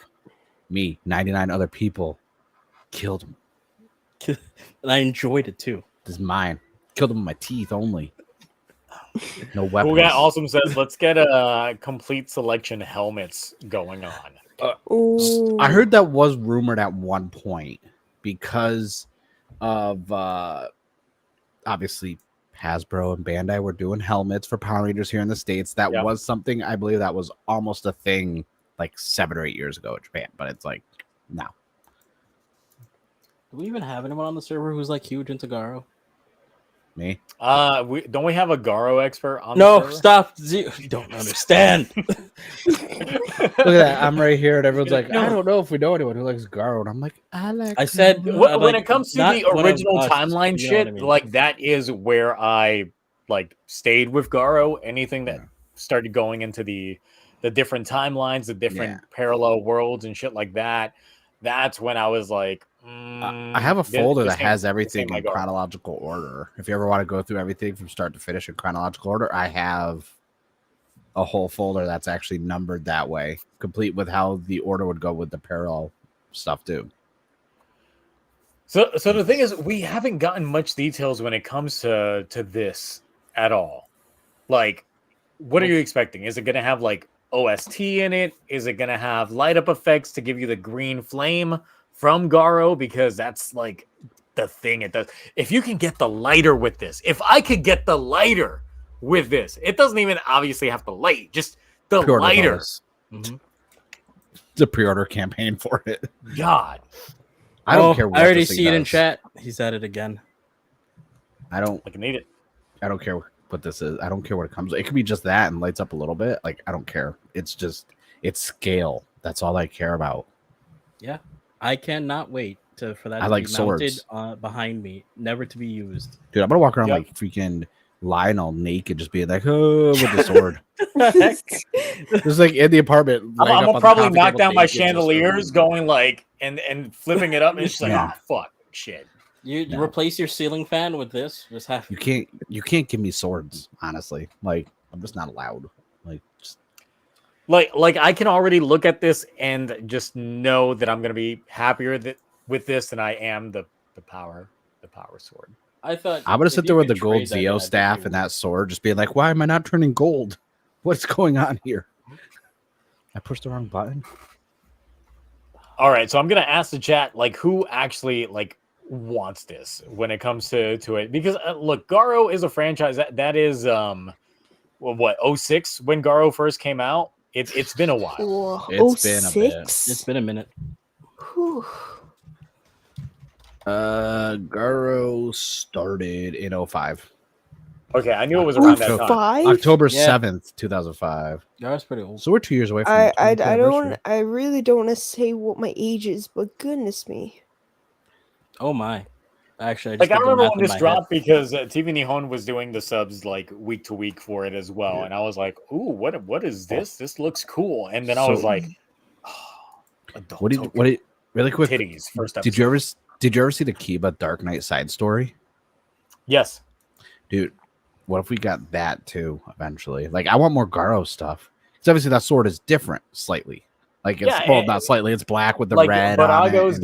me, 99 other people killed him. and I enjoyed it too. This is mine. Killed him with my teeth only. No weapons. Cool Guy Awesome says, let's get a complete selection helmets going on. Ooh. I heard that was rumored at one point because of obviously Hasbro and Bandai were doing helmets for Power Rangers here in the States. That Yeah. was something I believe that was almost a thing like 7 or 8 years ago in Japan, but it's like no. Do we even have anyone on the server who's like huge into Garo? Me? Don't we have a Garo expert on No, the server? stop. You don't understand. Look at that. I'm right here and everyone's like, I don't know if we know anyone who likes Garo. And I'm like, I like I said Garo. When it comes to not the one of original us, timeline you know what shit, I mean. like that is where I like stayed with Garo. Anything that Yeah. started going into the different timelines, the different parallel worlds and shit like that, that's when I was like, I have a this- folder this that ain't- has this ain't everything my in Garo. chronological order. If you ever want to go through everything from start to finish in chronological order, I have a whole folder that's actually numbered that way, complete with how the order would go with the parallel stuff too. So the thing is, we haven't gotten much details when it comes to this at all. Like, what are you expecting? Is it going to have like OST in it? Is it going to have light up effects to give you the green flame from Garo? Because that's like the thing it does. If you can get the lighter with this, if I could get the lighter with this, it doesn't even obviously have the light, just the Pre-order lighter. bonus. The pre-order campaign for it. God. I don't care what I already this thing see it in does. chat. He's at it again. I don't I can need it. care what this is. I don't care what it comes with. It could be just that and lights up a little bit. Like, I don't care. It's scale. That's all I care about. Yeah, I cannot wait for that I to like be mounted swords. behind me, never to be used. Dude, I'm gonna walk around Yep. like freaking Lionel naked, just being like, oh, with the sword. Just like in the apartment. I'm laying up gonna on the probably coffee knock table down my naked, just chandeliers, going like and flipping it up, and it's just like, Yeah. fuck, shit. You No. replace your ceiling fan with this. Just have You can't give me swords, honestly. Like, I'm just not allowed. Like, just, Like I can already look at this and just know that I'm gonna be happier with this than I am the power sword. I thought I'm gonna if sit you there with could the gold trade that in, Zeo I think staff you and would. that sword, just being like, why am I not turning gold? What's going on here? I pushed the wrong button. All right, so I'm gonna ask the chat like who actually like wants this when it comes to it, because look, Garo is a franchise that is what 06 when Garo first came out. It's been a while. Oh, It's been a bit. 06? It's been a minute. Whew. Garo started in 05. Okay, I knew it was around that time. 05? October Yeah. 7th, 2005. That's pretty old. So we're 2 years away from I the 20th anniversary. don't I really don't want to say what my age is, but goodness me. Oh my! Actually, I just Like I did the remember math when in this my head. dropped because TV Nihon was doing the subs like week to week for it as well, and I was like, "Ooh, what is this? This looks cool." And then I was So- like, oh, adult What did really quick? titties first episode. Did you ever see the Kiba Dark Knight side story? Yes. Dude, what if we got that too eventually? Like, I want more Garo stuff. Because obviously that sword is different slightly. Like, it's Yeah, well, not slightly, it's black with the Like red on it. Barago's and-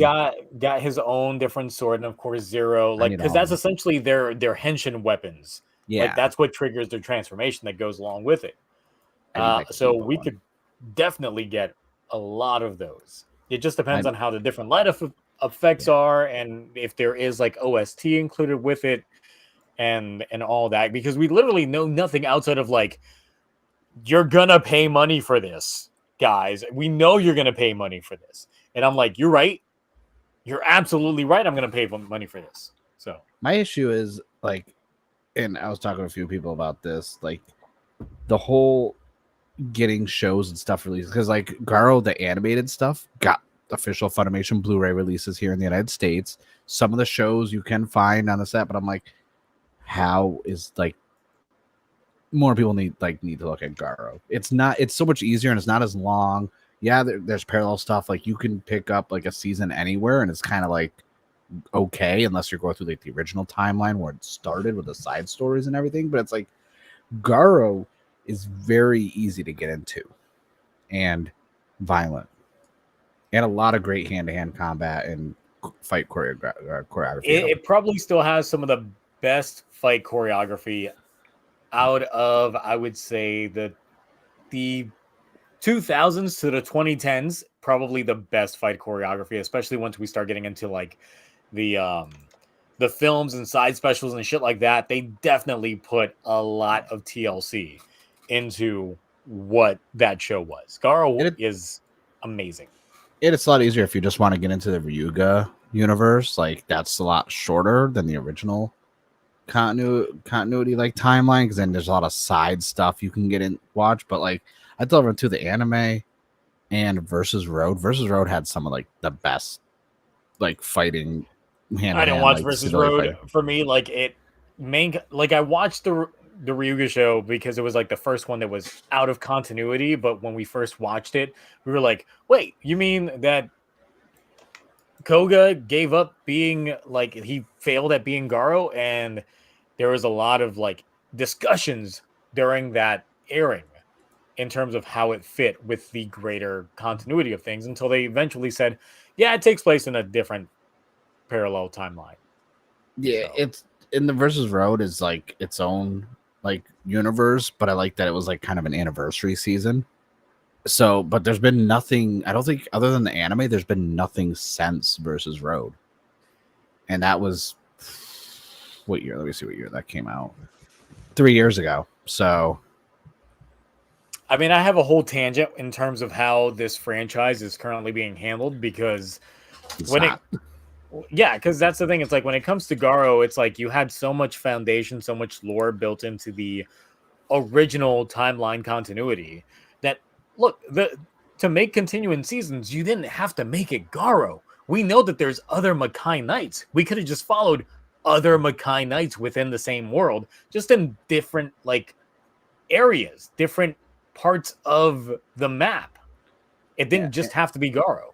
got his own different sword, and of course Zero, like need because all that's of them. essentially their henshin weapons. yeah. Like that's what triggers their transformation that goes along with it. I need that So Kiba we one. could definitely get a lot of those. It just depends I'm- on how the different light effects are, and if there is like OST included with it, and all that. Because we literally know nothing outside of like, you're gonna pay money for this, guys. We know you're gonna pay money for this, and I'm like, you're right. You're absolutely right. I'm gonna pay money for this. So My issue is like, and I was talking to a few people about this, like the whole getting shows and stuff released, because like Garo, the animated stuff, got official Funimation Blu-ray releases here in the United States. Some of the shows you can find on the set, but I'm like, how is like more people need to look at Garo? It's so much easier and it's not as long. Yeah, there's parallel stuff, like you can pick up like a season anywhere and it's kind of like okay, unless you're going through like the original timeline where it started with the side stories and everything. But it's like Garo is very easy to get into and violent, and a lot of great hand-to-hand combat and fight choreography. it probably still has some of the best fight choreography out of, I would say, the 2000s to the 2010s. Probably the best fight choreography, especially once we start getting into like the films and side specials and shit like that. They definitely put a lot of TLC into what that show was. Garo is amazing. It's a lot easier if you just want to get into the Ryuga universe. Like, that's a lot shorter than the original continuity like timeline, because then there's a lot of side stuff you can get in watch. But like, I tell everyone too, the anime and Versus Road had some of like the best like fighting hand. I didn't watch Versus Road. For me, like I watched the Ryuga show because it was like the first one that was out of continuity. But when we first watched it, we were like, wait, you mean that Koga gave up being like, he failed at being Garo? And there was a lot of like discussions during that airing in terms of how it fit with the greater continuity of things until they eventually said, yeah, it takes place in a different parallel timeline. Yeah, So. it's in the Versus Road is like its own like universe, but I like that it was like kind of an anniversary season. So, but there's been nothing, I don't think, other than the anime, there's been nothing since Versus Road. And that was what year? Let me see what year that came out. 3 years ago. So, I mean, I have a whole tangent in terms of how this franchise is currently being handled because because that's the thing. It's like when it comes to Garo, it's like you had so much foundation, so much lore built into the original timeline continuity that look, to make continuing seasons, you didn't have to make it Garo. We know that there's other Makai Knights. We could have just followed other Makai Knights within the same world, just in different like areas, different parts of the map. It didn't just have to be Garo.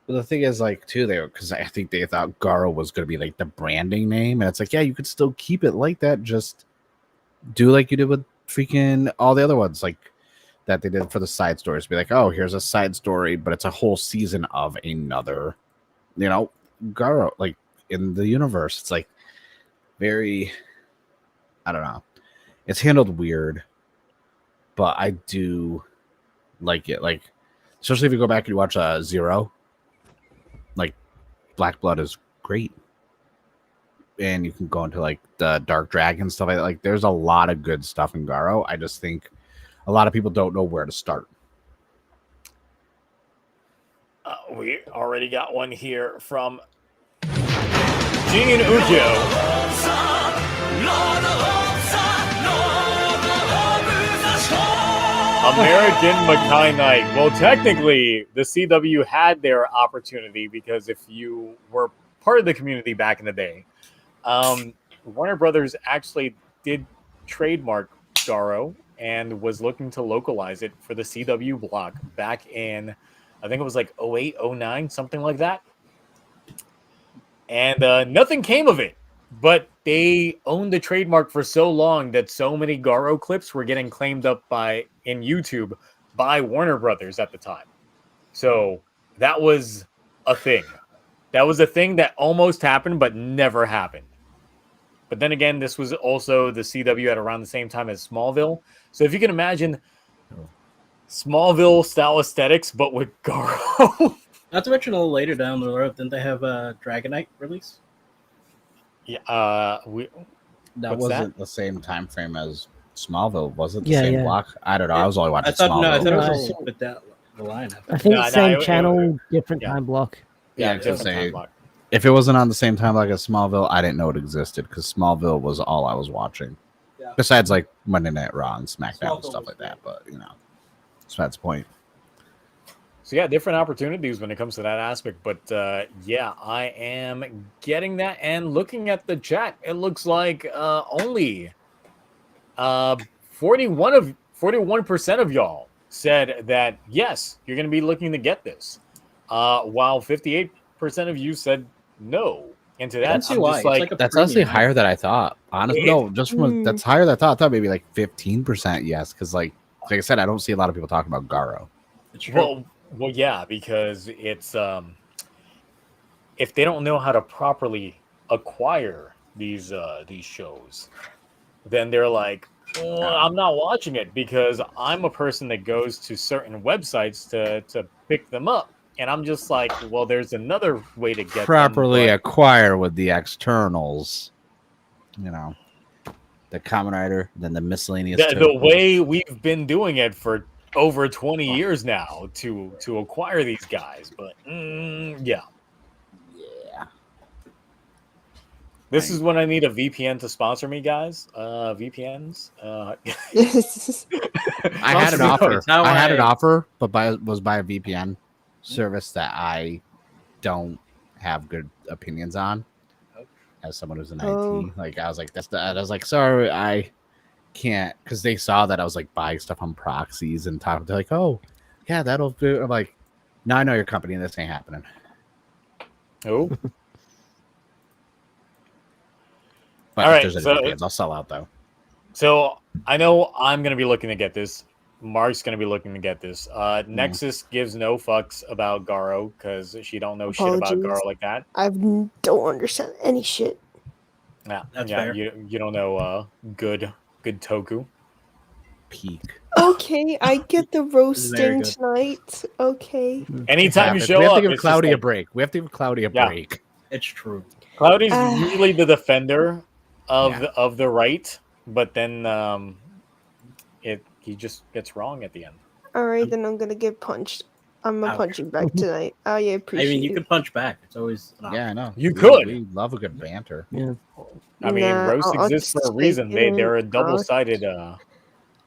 Well, the thing is, like, too, because I think they thought Garo was going to be like the branding name, and it's like, yeah, you could still keep it like that. Just do like you did with freaking all the other ones, like that they did for the side stories. Be like, oh, here's a side story, but it's a whole season of another, Garo, like in the universe. It's like very, I don't know. It's handled weird, but I do like it. Like, especially if you go back and you watch Zero. Like, Black Blood is great, and you can go into like the Dark Dragon stuff like that. Like, there's a lot of good stuff in Garo. I just think a lot of people don't know where to start. We already got one here from KingOhger. American Makai Knight. Well, technically, the CW had their opportunity because if you were part of the community back in the day, Warner Brothers actually did trademark Garo and was looking to localize it for the CW block back in, I think it was like 08, 09, something like that. And nothing came of it. But they owned the trademark for so long that so many Garo clips were getting claimed up in YouTube by Warner Brothers at the time. So that was a thing. That was a thing that almost happened, but never happened. But then again, this was also the CW at around the same time as Smallville. So if you can imagine Smallville style aesthetics, but with Garo. Not to mention a little later down the road, didn't they have a Dragonite release? Yeah, that wasn't the same time frame as Smallville, was it? The Yeah, same yeah. block? I don't know. I was only watching Smallville. No, I thought it was Right. just with that the lineup. I think No, same no, channel, different yeah. time block. Yeah, I was gonna different say, time block. if it wasn't on the same time block as Smallville, I didn't know it existed because Smallville was all I was watching. Yeah. Besides, like Monday Night Raw and SmackDown and Smallville stuff was like that, but so that's the point. So yeah, different opportunities when it comes to that aspect. But yeah, I am getting that. And looking at the chat, it looks like only 41% of y'all said that yes, you're going to be looking to get this, while 58% of you said no. Into that, That's like a That's honestly premium. higher than I thought. Honestly, no, just from that's higher than I thought. I thought maybe like 15% yes, because like I said, I don't see a lot of people talking about Garo. It's true. Well, yeah, because it's if they don't know how to properly acquire these shows, then they're like, I'm not watching it because I'm a person that goes to certain websites to pick them up, and I'm just like, well, there's another way to get Properly them, acquire with the externals, the Kamen Rider, then the miscellaneous. The way we've been doing it for over 20 years now to acquire these guys, but yeah. This is when I need a VPN to sponsor me, guys. VPNs. I had an offer. I had an offer, but was by a VPN service that I don't have good opinions on. As someone who's in IT, like I was like, I was like, sorry, I can't, because they saw that I was like buying stuff on proxies and talking. They're like, oh, yeah, that'll do. I'm like, no, I know your company, and this ain't happening. Oh. But all if right, there's any VPNs, I'll sell out though. So I know I'm going to be looking to get this Mark's gonna be looking to get this. Nexus gives no fucks about Garo because she don't know shit about Apologies. Garo like that. I don't understand any shit. Yeah, That's yeah. fair. You don't know good Toku. Peak. Okay, I get the roasting good. tonight. Okay. Anytime you show we have up, to give it's just Cloudy a like, break. We have to give Cloudy a Yeah. break. It's true. Cloudy's Ah. usually the defender of Yeah. of the right, but then he just gets wrong at the end. Alright, then I'm gonna get punched. I'm a Ouch. punching back tonight. I appreciate I mean, you it. can punch back. It's always an option. Yeah, I know. You could. We love a good banter. I mean, Nah, roast I'll exists for just a reason. take it They're a and double-sided.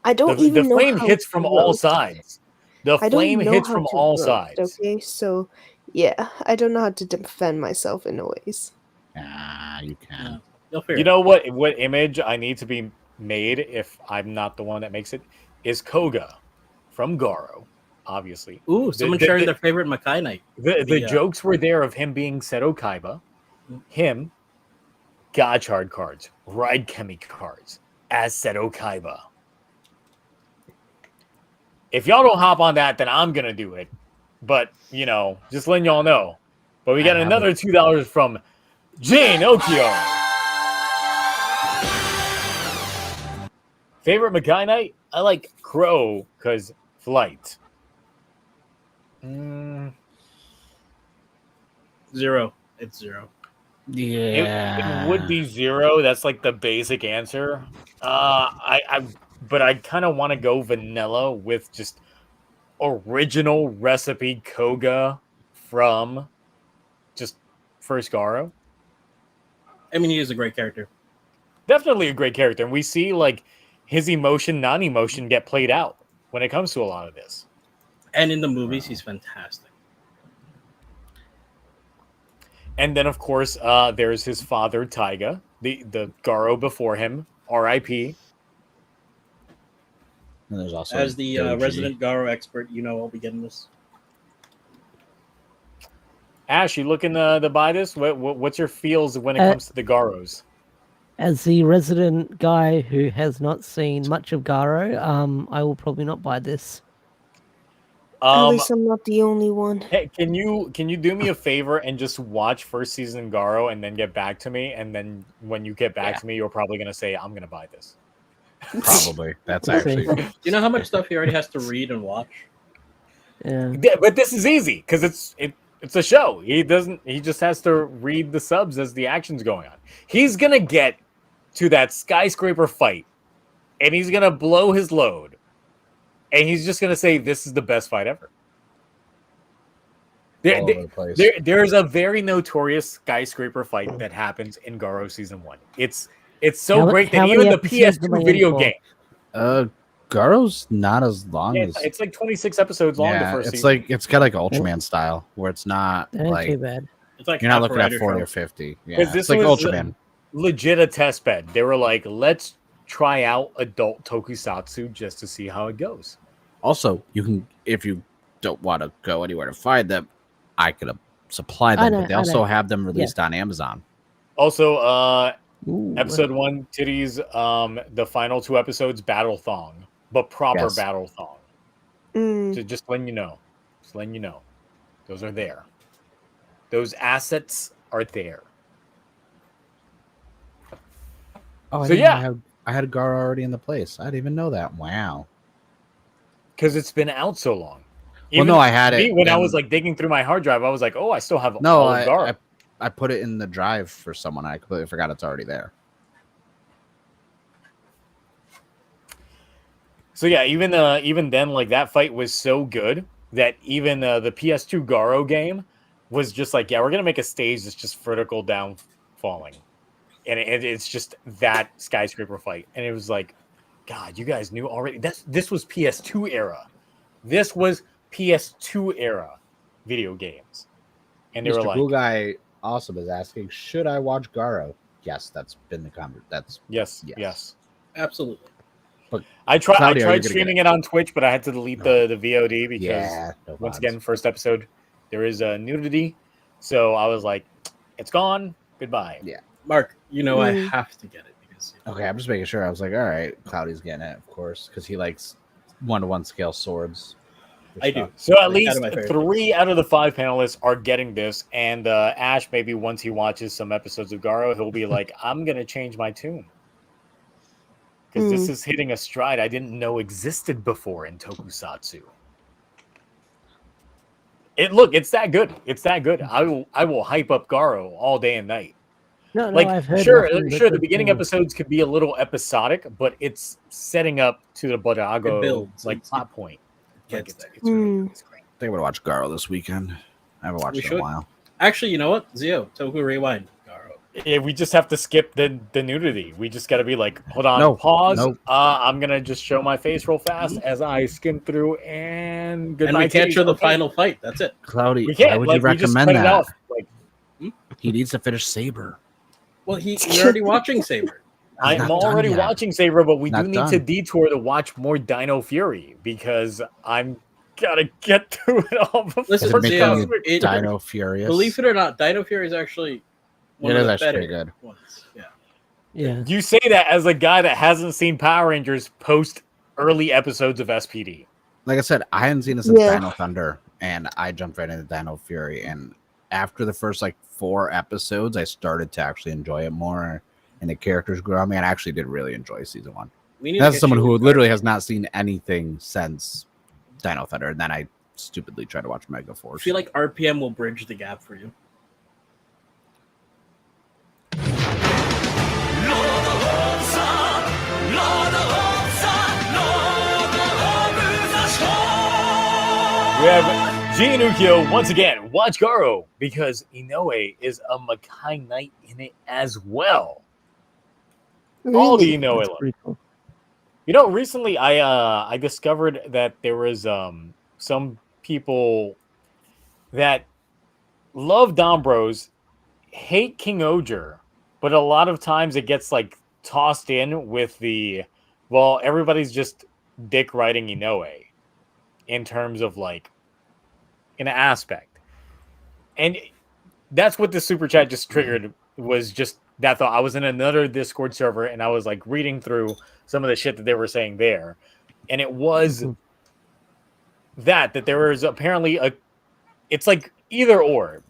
I don't The even know flame how hits to from all roast. sides. The I don't flame know hits how from to all roast, sides. Okay, so yeah, I don't know how to defend myself in ways. Ah, you can. You'll figure You it know what image I need to be made if I'm not the one that makes it is Koga from Garo, obviously. out. Ooh, someone sharing their favorite Makai Knight. The jokes were there of him being Seto Kaiba, him, Gotchard cards, Ride Chemi cards as Seto Kaiba. If y'all don't hop on that, then I'm gonna do it. But just letting y'all know. But we got I have another $2 from Jane Okio. Favorite Makai Knight? I like Crow because flight. 0. It's 0. It would be 0. That's like the basic answer. But I kind of want to go vanilla with just original recipe Koga from just first Garo. I mean, he is a great character. Definitely a great character, and we see like his emotion, non-emotion get played out when it comes to a lot of this. And in the movies, he's fantastic. And then, of course, there's his father, Taiga, the Garo before him, R.I.P. And there's also As the Doji. resident Garo expert, I'll be getting this. Ash, you looking to buy this? What's your feels when it comes to the Garos? As the resident guy who has not seen much of Garo, I will probably not buy this. At least I'm not the only one. Hey, can you do me a favor and just watch first season Garo and then get back to me? And then when you get back to me, you're probably gonna say, "I'm gonna buy this." Probably. That's We'll see. actually. Do you know how much stuff he already has to read and watch? Yeah. Yeah, but this is easy because it's a show. He just has to read the subs as the action's going on. He's gonna get to that skyscraper fight, and he's gonna blow his load. And he's just going to say, this is the best fight ever. All over the place. There's a very notorious skyscraper fight that happens in Garo Season 1. It's so great that even the PS2 video game. Garo's not as long as... It's like 26 episodes long the first it's season. It's got like Ultraman style, where it's not That ain't like... too bad. It's like You're not half a looking at writer 40 show. or 50. Yeah, Because it's this like was Ultraman. legit a test bed. They were like, let's try out adult tokusatsu just to see how it goes. Also, you can, if you don't want to go anywhere to find them, I could supply them, but they also have them released on Amazon. Also, Ooh, episode 1, titties, the final 2 episodes, battle thong, but proper battle thong. So just letting you know. Those are there. Those assets are there. Oh, So yeah. I had a Garo already in the place. I didn't even know that. Wow. Because it's been out so long. I had it when I was like digging through my hard drive. I was like, oh, I still have all of Garo. I put it in the drive for someone. I completely forgot it's already there. So yeah, even then, like that fight was so good that even the PS2 Garo game was just like, yeah, we're gonna make a stage that's just vertical down falling, and it's just that skyscraper fight, and it was like, God, you guys knew already. This was PS2 era. This was PS2 era video games, and they Mr. were like, Cool Guy Awesome is asking, should I watch Garo? Yes, that's been the conversation. That's yes. Absolutely. But I tried Claudio, streaming it on Twitch, but I had to delete the VOD because once mods. again, first episode, there is a nudity. So I was like, it's gone. Goodbye. Yeah. Mark, I have to get it because Okay, I'm just making sure. I was like, all right, Cloudy's getting it, of course, because he likes 1-to-1 scale swords. I do. So at Like, least out of my favorite 3 out of the 5 panelists are getting this, and Ash, maybe once he watches some episodes of Garo, he'll be like, I'm going to change my tune. Because this is hitting a stride I didn't know existed before in Tokusatsu. It's that good. It's that good. I will hype up Garo all day and night. No, Like, I've heard sure, nothing but the good beginning things. episodes could be a little episodic, but it's setting up to the It Bodago builds. like It's- plot point. Like, gets it's there. really it's great. I think I'm gonna watch Garo this weekend. I haven't watched We it in should. a while. Actually, you know what? Zio, Toku Rewind. Garo. Yeah, we just have to skip the nudity. We just got to be like, hold on, No, pause. no. I'm gonna just show my face real fast as I skim through, and good And night. we can't titties. show the Okay. final fight. That's it. Cloudy, We can't. why would Like, you we just recommend cut it that? off. Like, He needs to finish Saber. Well, you're already watching Saber. I'm not done already yet. watching Saber, but we Not do need to done. detour to watch more Dino Fury because I'm gotta get through it all before Listen, Is it Zio, making you it- Dino Furious? Believe it or not, Dino Fury is actually one It of is the actually better pretty good. ones. Yeah. Yeah. You say that as a guy that hasn't seen Power Rangers post early episodes of SPD. Like I said, I hadn't seen it since Yeah. Dino Thunder, and I jumped right into Dino Fury. And after the first 4 episodes, I started to actually enjoy it more, and the characters grew on me. And I actually did really enjoy season 1. We need to That's get someone you who a- literally has not seen anything since Dino Thunder, and then I stupidly tried to watch Mega I Force. feel like RPM will bridge the gap for you. We have G and Ukyo once again. Watch Garo because Inoue is a Makai Knight in it as well. All the Really? Inoue That's love. pretty cool. You know, recently I discovered that there was some people that love Dombros, hate KingOhger, but a lot of times it gets like tossed in with the everybody's just dick riding Inoue in terms of like an aspect. And that's what the super chat just triggered, was just that thought. I was in another Discord server and I was like reading through some of the shit that they were saying there. And it was that there was apparently it's like either or.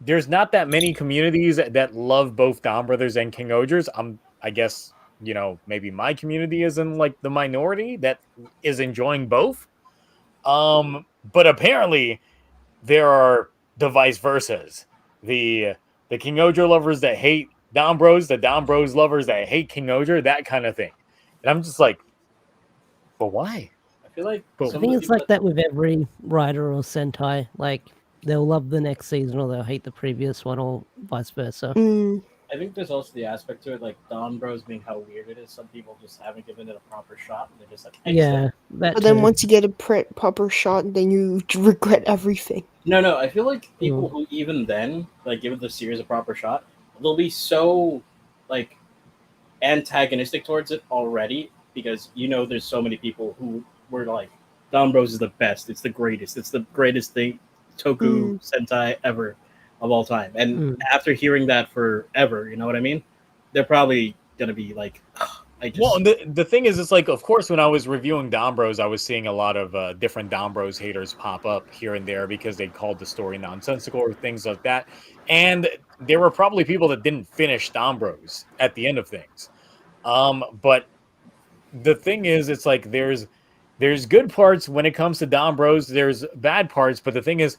There's not that many communities that love both Dom Brothers and KingOhgers. I guess, maybe my community is in like the minority that is enjoying both. But apparently there are the vice versas. The KingOhger lovers that hate Dom Bros, the Dom Bros lovers that hate KingOhger, that kind of thing. And I'm just like, but why? I feel like But I some think of the it's like people that with every writer or Sentai. Like, they'll love the next season or they'll hate the previous one or vice versa. I think there's also the aspect to it, like Don Bros being how weird it is. Some people just haven't given it a proper shot, and they're just like, Yeah, that But then too. once you get a proper shot, then you regret everything. No. I feel like people who even then like give the series a proper shot, they'll be so like antagonistic towards it already because there's so many people who were like, Don Bros is the best. It's the greatest. It's the greatest thing Toku Sentai ever of all time. And after hearing that forever, you know what I mean? They're probably gonna be like, I just. Well, the thing is, it's like, of course, when I was reviewing Dom Bros, I was seeing a lot of different Dom Bros haters pop up here and there because they called the story nonsensical or things like that. And there were probably people that didn't finish Dom Bros at the end of things. But the thing is, it's like there's good parts when it comes to Dom Bros. There's bad parts, but the thing is,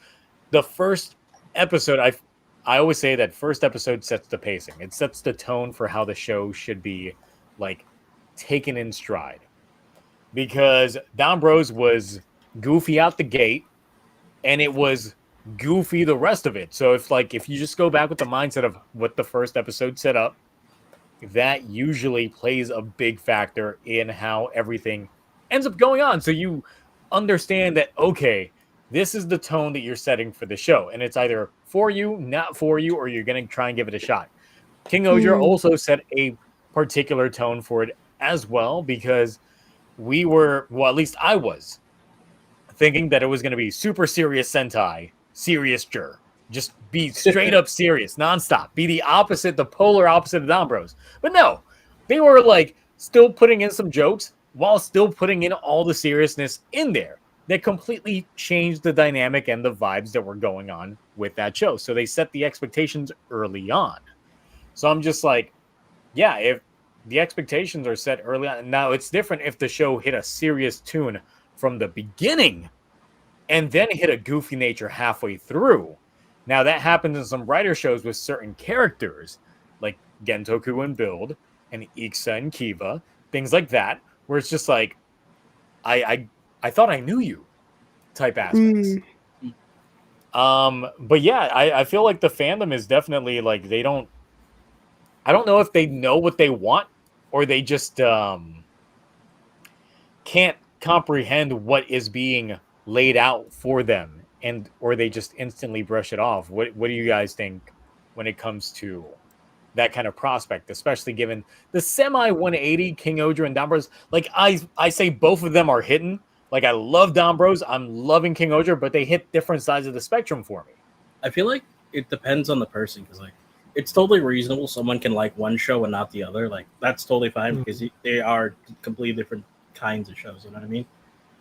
the first episode, I always say that first episode sets the pacing. It sets the tone for how the show should be like taken in stride. Because Dom Bros was goofy out the gate, and it was goofy the rest of it. So if you just go back with the mindset of what the first episode set up, that usually plays a big factor in how everything ends up going on. So you understand that, okay, this is the tone that you're setting for the show. And it's either for you, not for you, or you're going to try and give it a shot. KingOhger also set a particular tone for it as well, because we were, well, at least I was, thinking that it was going to be super serious Sentai, serious Jur. Just be straight up serious, nonstop. Be the opposite, the polar opposite of Dom Bros. But no, they were like still putting in some jokes, while still putting in all the seriousness in there that completely changed the dynamic and the vibes that were going on with that show. So they set the expectations early on. So I'm just like, yeah, if the expectations are set early on, now it's different if the show hit a serious tune from the beginning and then hit a goofy nature halfway through. Now that happens in some writer shows with certain characters like Gentoku and Build and Iksa and Kiva, things like that, where it's just like, I thought I knew you type aspects. But yeah, I feel like the fandom is definitely like I don't know if they know what they want or they just can't comprehend what is being laid out for them, or they just instantly brush it off. What do you guys think when it comes to that kind of prospect, especially given the semi 180 KingOhger and Dombros? Like I say both of them are hitting. Like I love Dombros, I'm loving KingOhger, but they hit different sides of the spectrum for me. I feel like it depends on the person because like it's totally reasonable someone can like one show and not the other. Like that's totally fine because they are completely different kinds of shows. You know what I mean?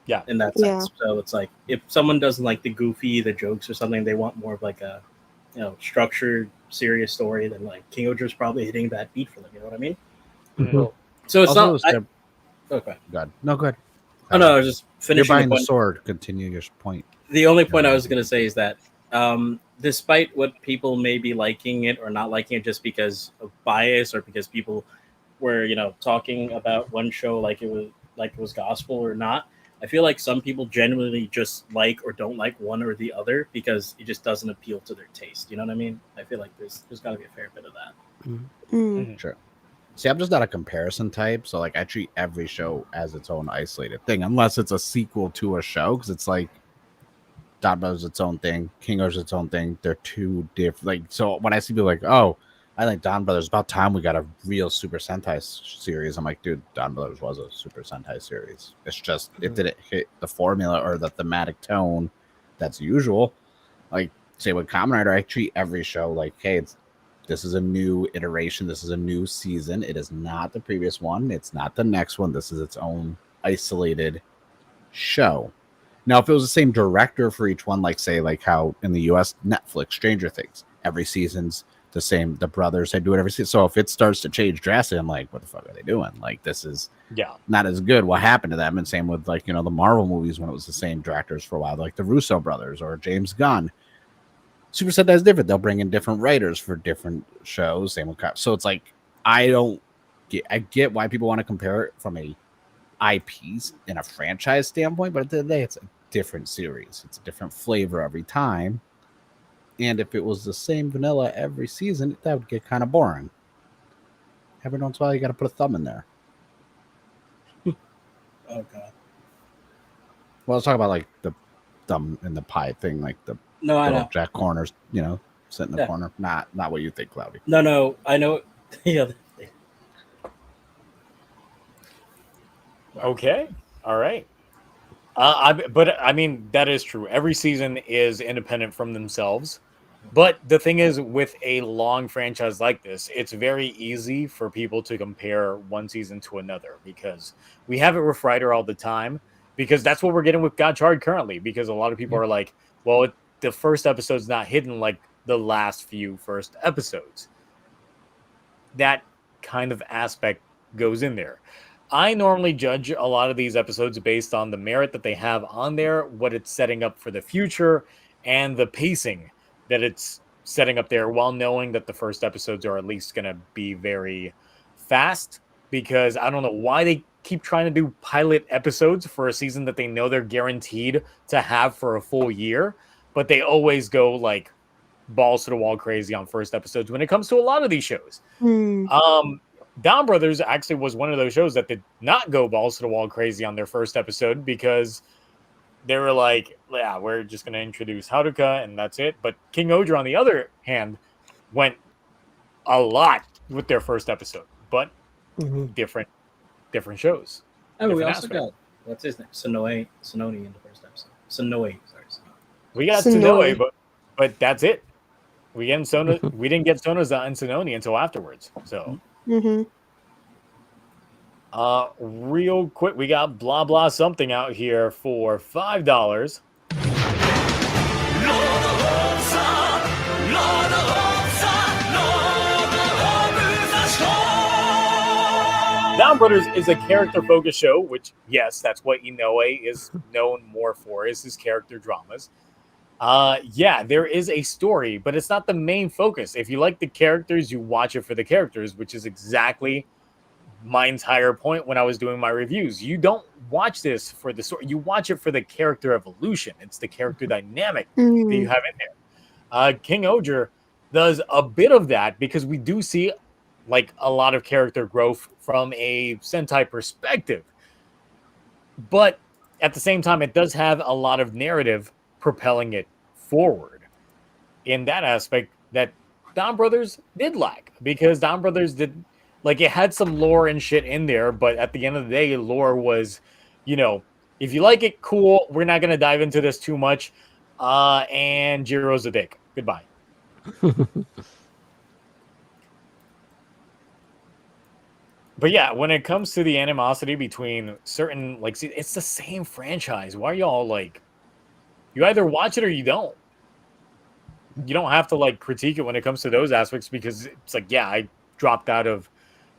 Yeah. In that sense. So it's like if someone doesn't like the goofy, the jokes or something, they want more of like a structured, serious story. Then like KingOhger is probably hitting that beat for them. You know what I mean? So it's Also, not. Okay. God, no, go ahead. Oh no, I was just finishing. You're buying the the sword. Continue your point. The only point I was going to say is that despite what people may be liking it or not liking it just because of bias or because people were talking about one show like it was gospel or not, I feel like some people genuinely just like or don't like one or the other because it just doesn't appeal to their taste. You know what I mean? I feel like there's got to be a fair bit of that. Sure. See, I'm just not a comparison type, so like I treat every show as its own isolated thing, unless it's a sequel to a show, because it's like Don Brothers its own thing, KingOhger's its own thing. They're two different. Like, so when I see people like, oh, I like Don Brothers, about time we got a real Super Sentai series. I'm like, dude, Don Brothers was a Super Sentai series. It's just it didn't hit the formula or the thematic tone that's usual. Like, say with Kamen Rider, I treat every show like, hey, this is a new iteration. This is a new season. It is not the previous one. It's not the next one. This is its own isolated show. Now, if it was the same director for each one, like say, like how in the US, Netflix, Stranger Things, every season's the same. The brothers, they do it every season. So if it starts to change drastically, I'm like, what the fuck are they doing? Like, this is not as good. What happened to them? And same with like, the Marvel movies when it was the same directors for a while, like the Russo brothers or James Gunn. Super Sentai is different. They'll bring in different writers for different shows. Same with so it's like I get why people want to compare it from a IPs in a franchise standpoint, but at the end of the day, it's a different series. It's a different flavor every time. And if it was the same vanilla every season, that would get kind of boring. Every once in a while, you got to put a thumb in there. Oh god. Well, let's talk about like the thumb in the pie thing, like the I know. Jack Corners, sit in the corner. Not what you think, Cloudy. No, I know. Yeah. Okay. All right. But I mean, that is true. Every season is independent from themselves. But the thing is, with a long franchise like this, it's very easy for people to compare one season to another because we have it with Rider all the time because that's what we're getting with Gotchard currently because a lot of people are like, well, the first episode's not hidden like the last few first episodes. That kind of aspect goes in there. I normally judge a lot of these episodes based on the merit that they have on there, what it's setting up for the future, and the pacing that it's setting up there while knowing that the first episodes are at least going to be very fast because I don't know why they keep trying to do pilot episodes for a season that they know they're guaranteed to have for a full year. But they always go like balls to the wall crazy on first episodes when it comes to a lot of these shows. Down Brothers actually was one of those shows that did not go balls to the wall crazy on their first episode because they were like, yeah, we're just going to introduce Haruka and that's it. But KingOhger, on the other hand, went a lot with their first episode, but different shows. Oh, we also got, what's his name? Sononi in the first episode. Sonoi, sorry. We got Sonoe, but that's it. We didn't get Sonoza and Sononi until afterwards. So Real quick, we got blah blah something out here for $5. Down Brothers is a character-focused show, which, yes, that's what Inoue is known more for, is his character dramas. Yeah, there is a story, but it's not the main focus. If you like the characters, you watch it for the characters, which is exactly my entire point when I was doing my reviews. You don't watch this for the story. You watch it for the character evolution. It's the character dynamic that you have in there. KingOhger does a bit of that because we do see like a lot of character growth from a Sentai perspective. But at the same time, it does have a lot of narrative propelling it forward. In that aspect, that Down Brothers did lack, because Down Brothers did, like, it had some lore and shit in there, but at the end of the day, lore was, you know, if you like it, cool. We're not going to dive into this too much. And Jiro's a dick. Goodbye. But yeah, when it comes to the animosity between certain, like, see, it's the same franchise. Why are y'all like, you either watch it or you don't. You don't have to like critique it when it comes to those aspects, because it's like, yeah, I dropped out of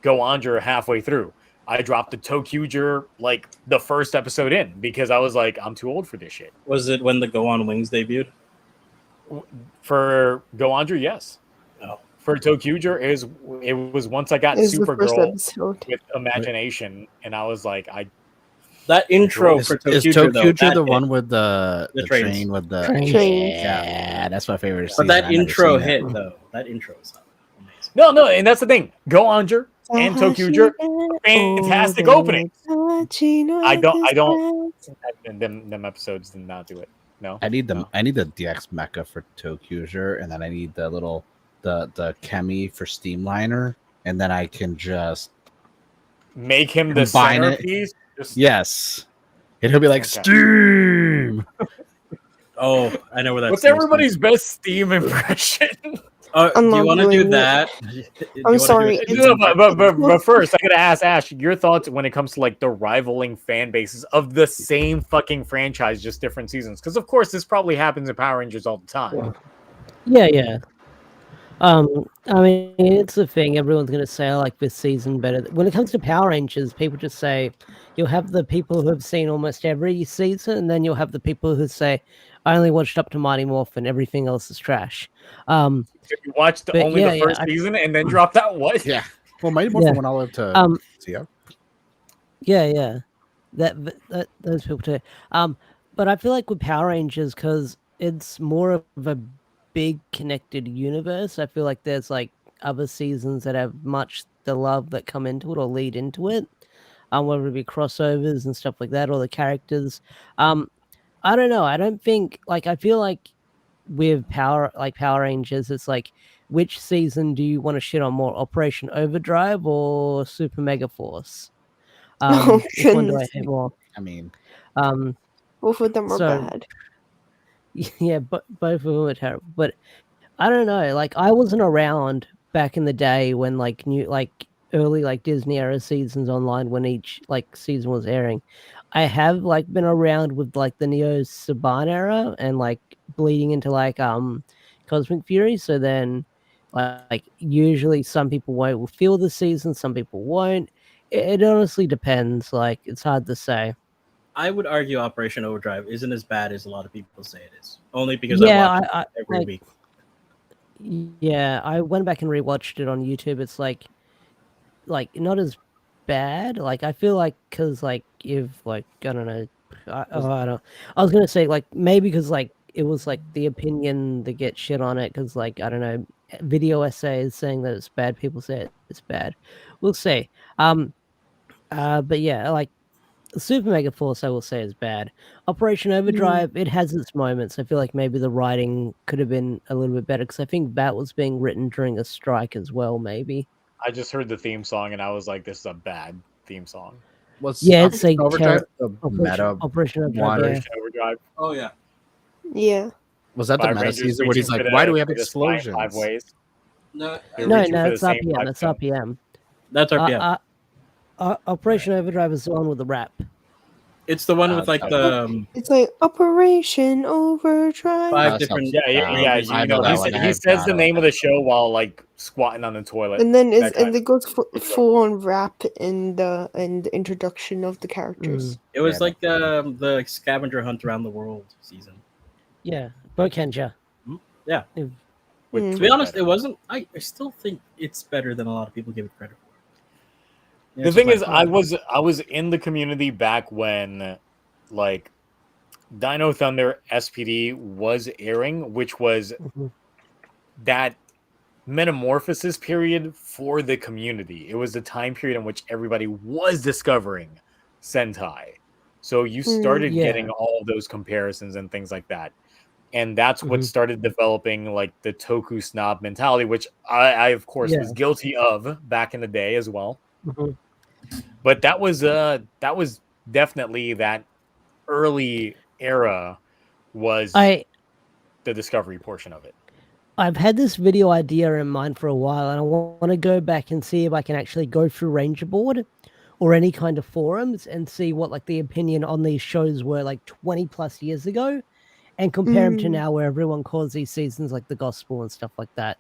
KingOhger halfway through. I dropped the TokuTonic like the first episode in because I was like, I'm too old for this shit. Was it when the Go On Wings debuted? For KingOhger, yes. Oh. For TokuTonic, it was once I got Supergirl with Imagination, and I was like, that intro for TokuTonic. Is TokuTonic the one with the train with the trains. Yeah, that's my favorite. But that intro hit though. That intro is amazing. No, and that's the thing. KingOhger and TokuTonic, fantastic openings. I don't. Them episodes did not do it. No. I need them. I need the DX mecha for TokuTonic, and then I need the little the Kemi for Steamliner, and then I can just make him the centerpiece. Yes, and he'll be like Steam. Oh, I know where that's. What's everybody's best Steam impression? Do you want to do that? I'm sorry. But first, I gotta ask Ash your thoughts when it comes to like the rivaling fan bases of the same fucking franchise, just different seasons. Because of course, this probably happens in Power Rangers all the time. Yeah. I mean, it's the thing. Everyone's going to say, I like this season better. When it comes to Power Rangers, people just say, you'll have the people who have seen almost every season, and then you'll have the people who say, I only watched up to Mighty Morphin, everything else is trash. So you watched only the first season and then dropped out? What? Yeah. Well, Mighty Morphin went all up to Yeah. That those people too. But I feel like with Power Rangers, because it's more of a big connected universe, I feel like there's like other seasons that have much the love that come into it or lead into it, whether it be crossovers and stuff like that, or the characters. I don't know. I don't think, like, I feel like with Power Rangers, it's like, which season do you want to shit on more, Operation Overdrive or Super Mega Force? Which one do I hate more? I mean, both of them are bad. Yeah, but both of them are terrible. But I don't know. Like, I wasn't around back in the day when like early like Disney era seasons online, when each like season was airing. I have like been around with like the Neo Saban era and like bleeding into like Cosmic Fury. So then like usually some people won't feel the season, some people won't. It honestly depends. Like, it's hard to say. I would argue Operation Overdrive isn't as bad as a lot of people say it is. Only because I watch it every week. Yeah, I went back and rewatched it on YouTube. It's like not as bad. Like, I feel like, because like if like I don't know, I was gonna say like maybe because like it was like the opinion that gets shit on it, because like I don't know, video essays saying that it's bad, people say it's bad. We'll see. But yeah, like Super Mega Force, I will say, is bad. Operation Overdrive, it has its moments. I feel like maybe the writing could have been a little bit better, because I think that was being written during a strike as well, maybe. I just heard the theme song and I was like, this is a bad theme song. It's like Overdrive, Operation Overdrive. Oh, yeah. Yeah. Was that the meta season where he's like, why do we have explosions? 5 ways. No, it's RPM. It's RPM. That's RPM. Operation Overdrive is the one with the rap. It's the one with like the It's like Operation Overdrive. five different. Yeah. movies. You know, he says the name of the show while like squatting on the toilet. And then That kind it goes full on rap in the introduction of the characters. It was like the scavenger hunt around the world season. Yeah, Bokenja. Yeah. with To be honest, better. it wasn't. I still think it's better than a lot of people give it credit for. Yeah, The it's thing just is, like, I was in the community back when, like, Dino Thunder SPD was airing, which was Mhm. that metamorphosis period for the community. It was the time period in which everybody was discovering Sentai. So you started yeah. getting all of those comparisons and things like that. And that's what Mhm. started developing like the Toku snob mentality, which I of course Yeah. was guilty of back in the day as well. Mhm. But that was definitely that early era was I the discovery portion of it. I've had this video idea in mind for a while, and I want to go back and see if I can actually go through Ranger Board or any kind of forums and see what like the opinion on these shows were like 20 plus years ago, and compare them to now, where everyone calls these seasons like the gospel and stuff like that.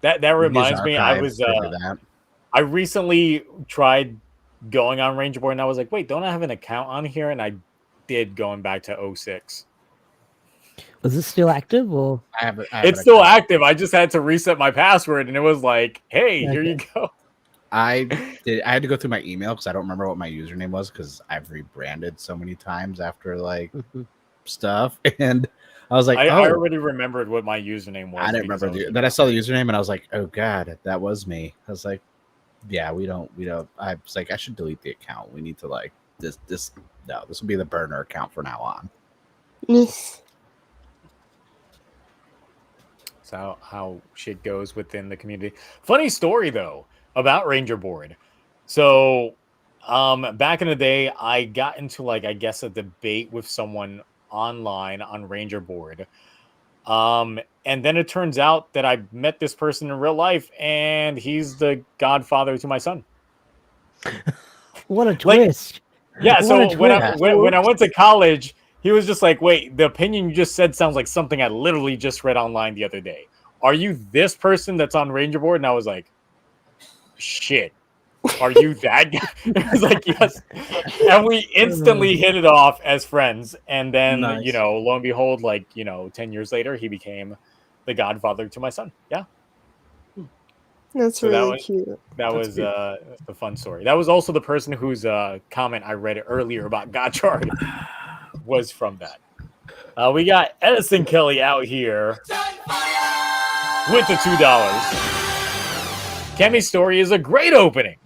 That reminds me, I recently tried going on Ranger Board and I was like, wait, don't I have an account on here? And I did, going back to 06. Was this still active or? It's still active. I just had to reset my password and it was like, hey, here you go. I had to go through my email because I don't remember what my username was because I've rebranded so many times after like stuff, and I was like, I already remembered what my username was. I didn't remember. Then I saw the username and I was like, oh god, that was me. I was like, yeah, we don't. I was like, I should delete the account. We need to like this will be the burner account from now on. Yes. That's how shit goes within the community. Funny story though about Ranger Board. So back in the day, I got into like I guess a debate with someone online on Ranger Board. And then it turns out that I met this person in real life and he's the godfather to my son. What a twist. Yeah, so when I went to college, he was just like, wait, the opinion you just said sounds like something I literally just read online the other day. Are you this person that's on Ranger Board? And I was like, shit. Are you that guy? It was like, yes. And we instantly hit it off as friends. And then, Nice. Lo and behold, 10 years later, he became the godfather to my son. Yeah. That's So really cute. That was the fun story. That was also the person whose comment I read earlier about Gotchard was from that. We got Edison Kelly out here with the $2. Kemi's story is a great opening.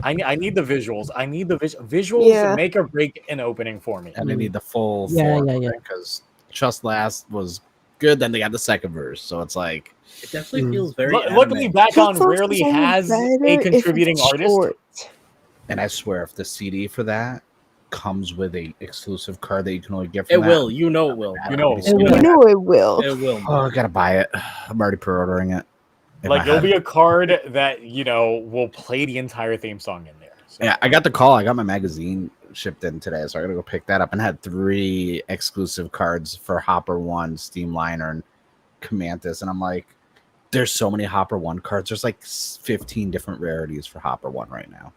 I need the visuals. I need the visuals make or break an opening for me. And I need the full form because Just Last was good. Then they got the second verse, so it's like it definitely feels very. Luckily, Back On rarely has a contributing artist. And I swear, if the CD for that comes with a exclusive card that you can only get from it will. You know it will. You know it will. It will. Oh, I gotta buy it. I'm already pre-ordering it. Like it'll be a card that will play the entire theme song in there. So. Yeah, I got the call. I got my magazine shipped in today, so I gotta go pick that up. And had 3 exclusive cards for Hopper 1, Steamliner, and Comanthus. And I'm like, there's so many Hopper 1 cards. There's like 15 different rarities for Hopper 1 right now,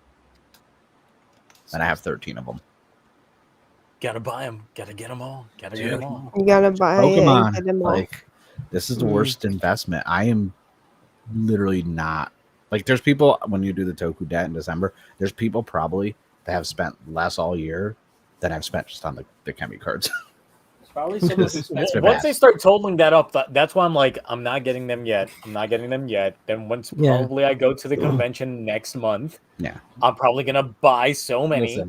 and I have 13 of them. Gotta buy them. Gotta get them all. Gotta get them all. You gotta buy Pokemon. it and get them all. Like, this is the worst investment. I am literally not. Like, there's people, when you do the Toku debt in December, there's people probably that have spent less all year than I've spent just on the Kemi cards. Probably some of once they start totaling that up, that's why I'm like, I'm not getting them yet. Then once probably I go to the convention next month, I'm probably gonna buy so many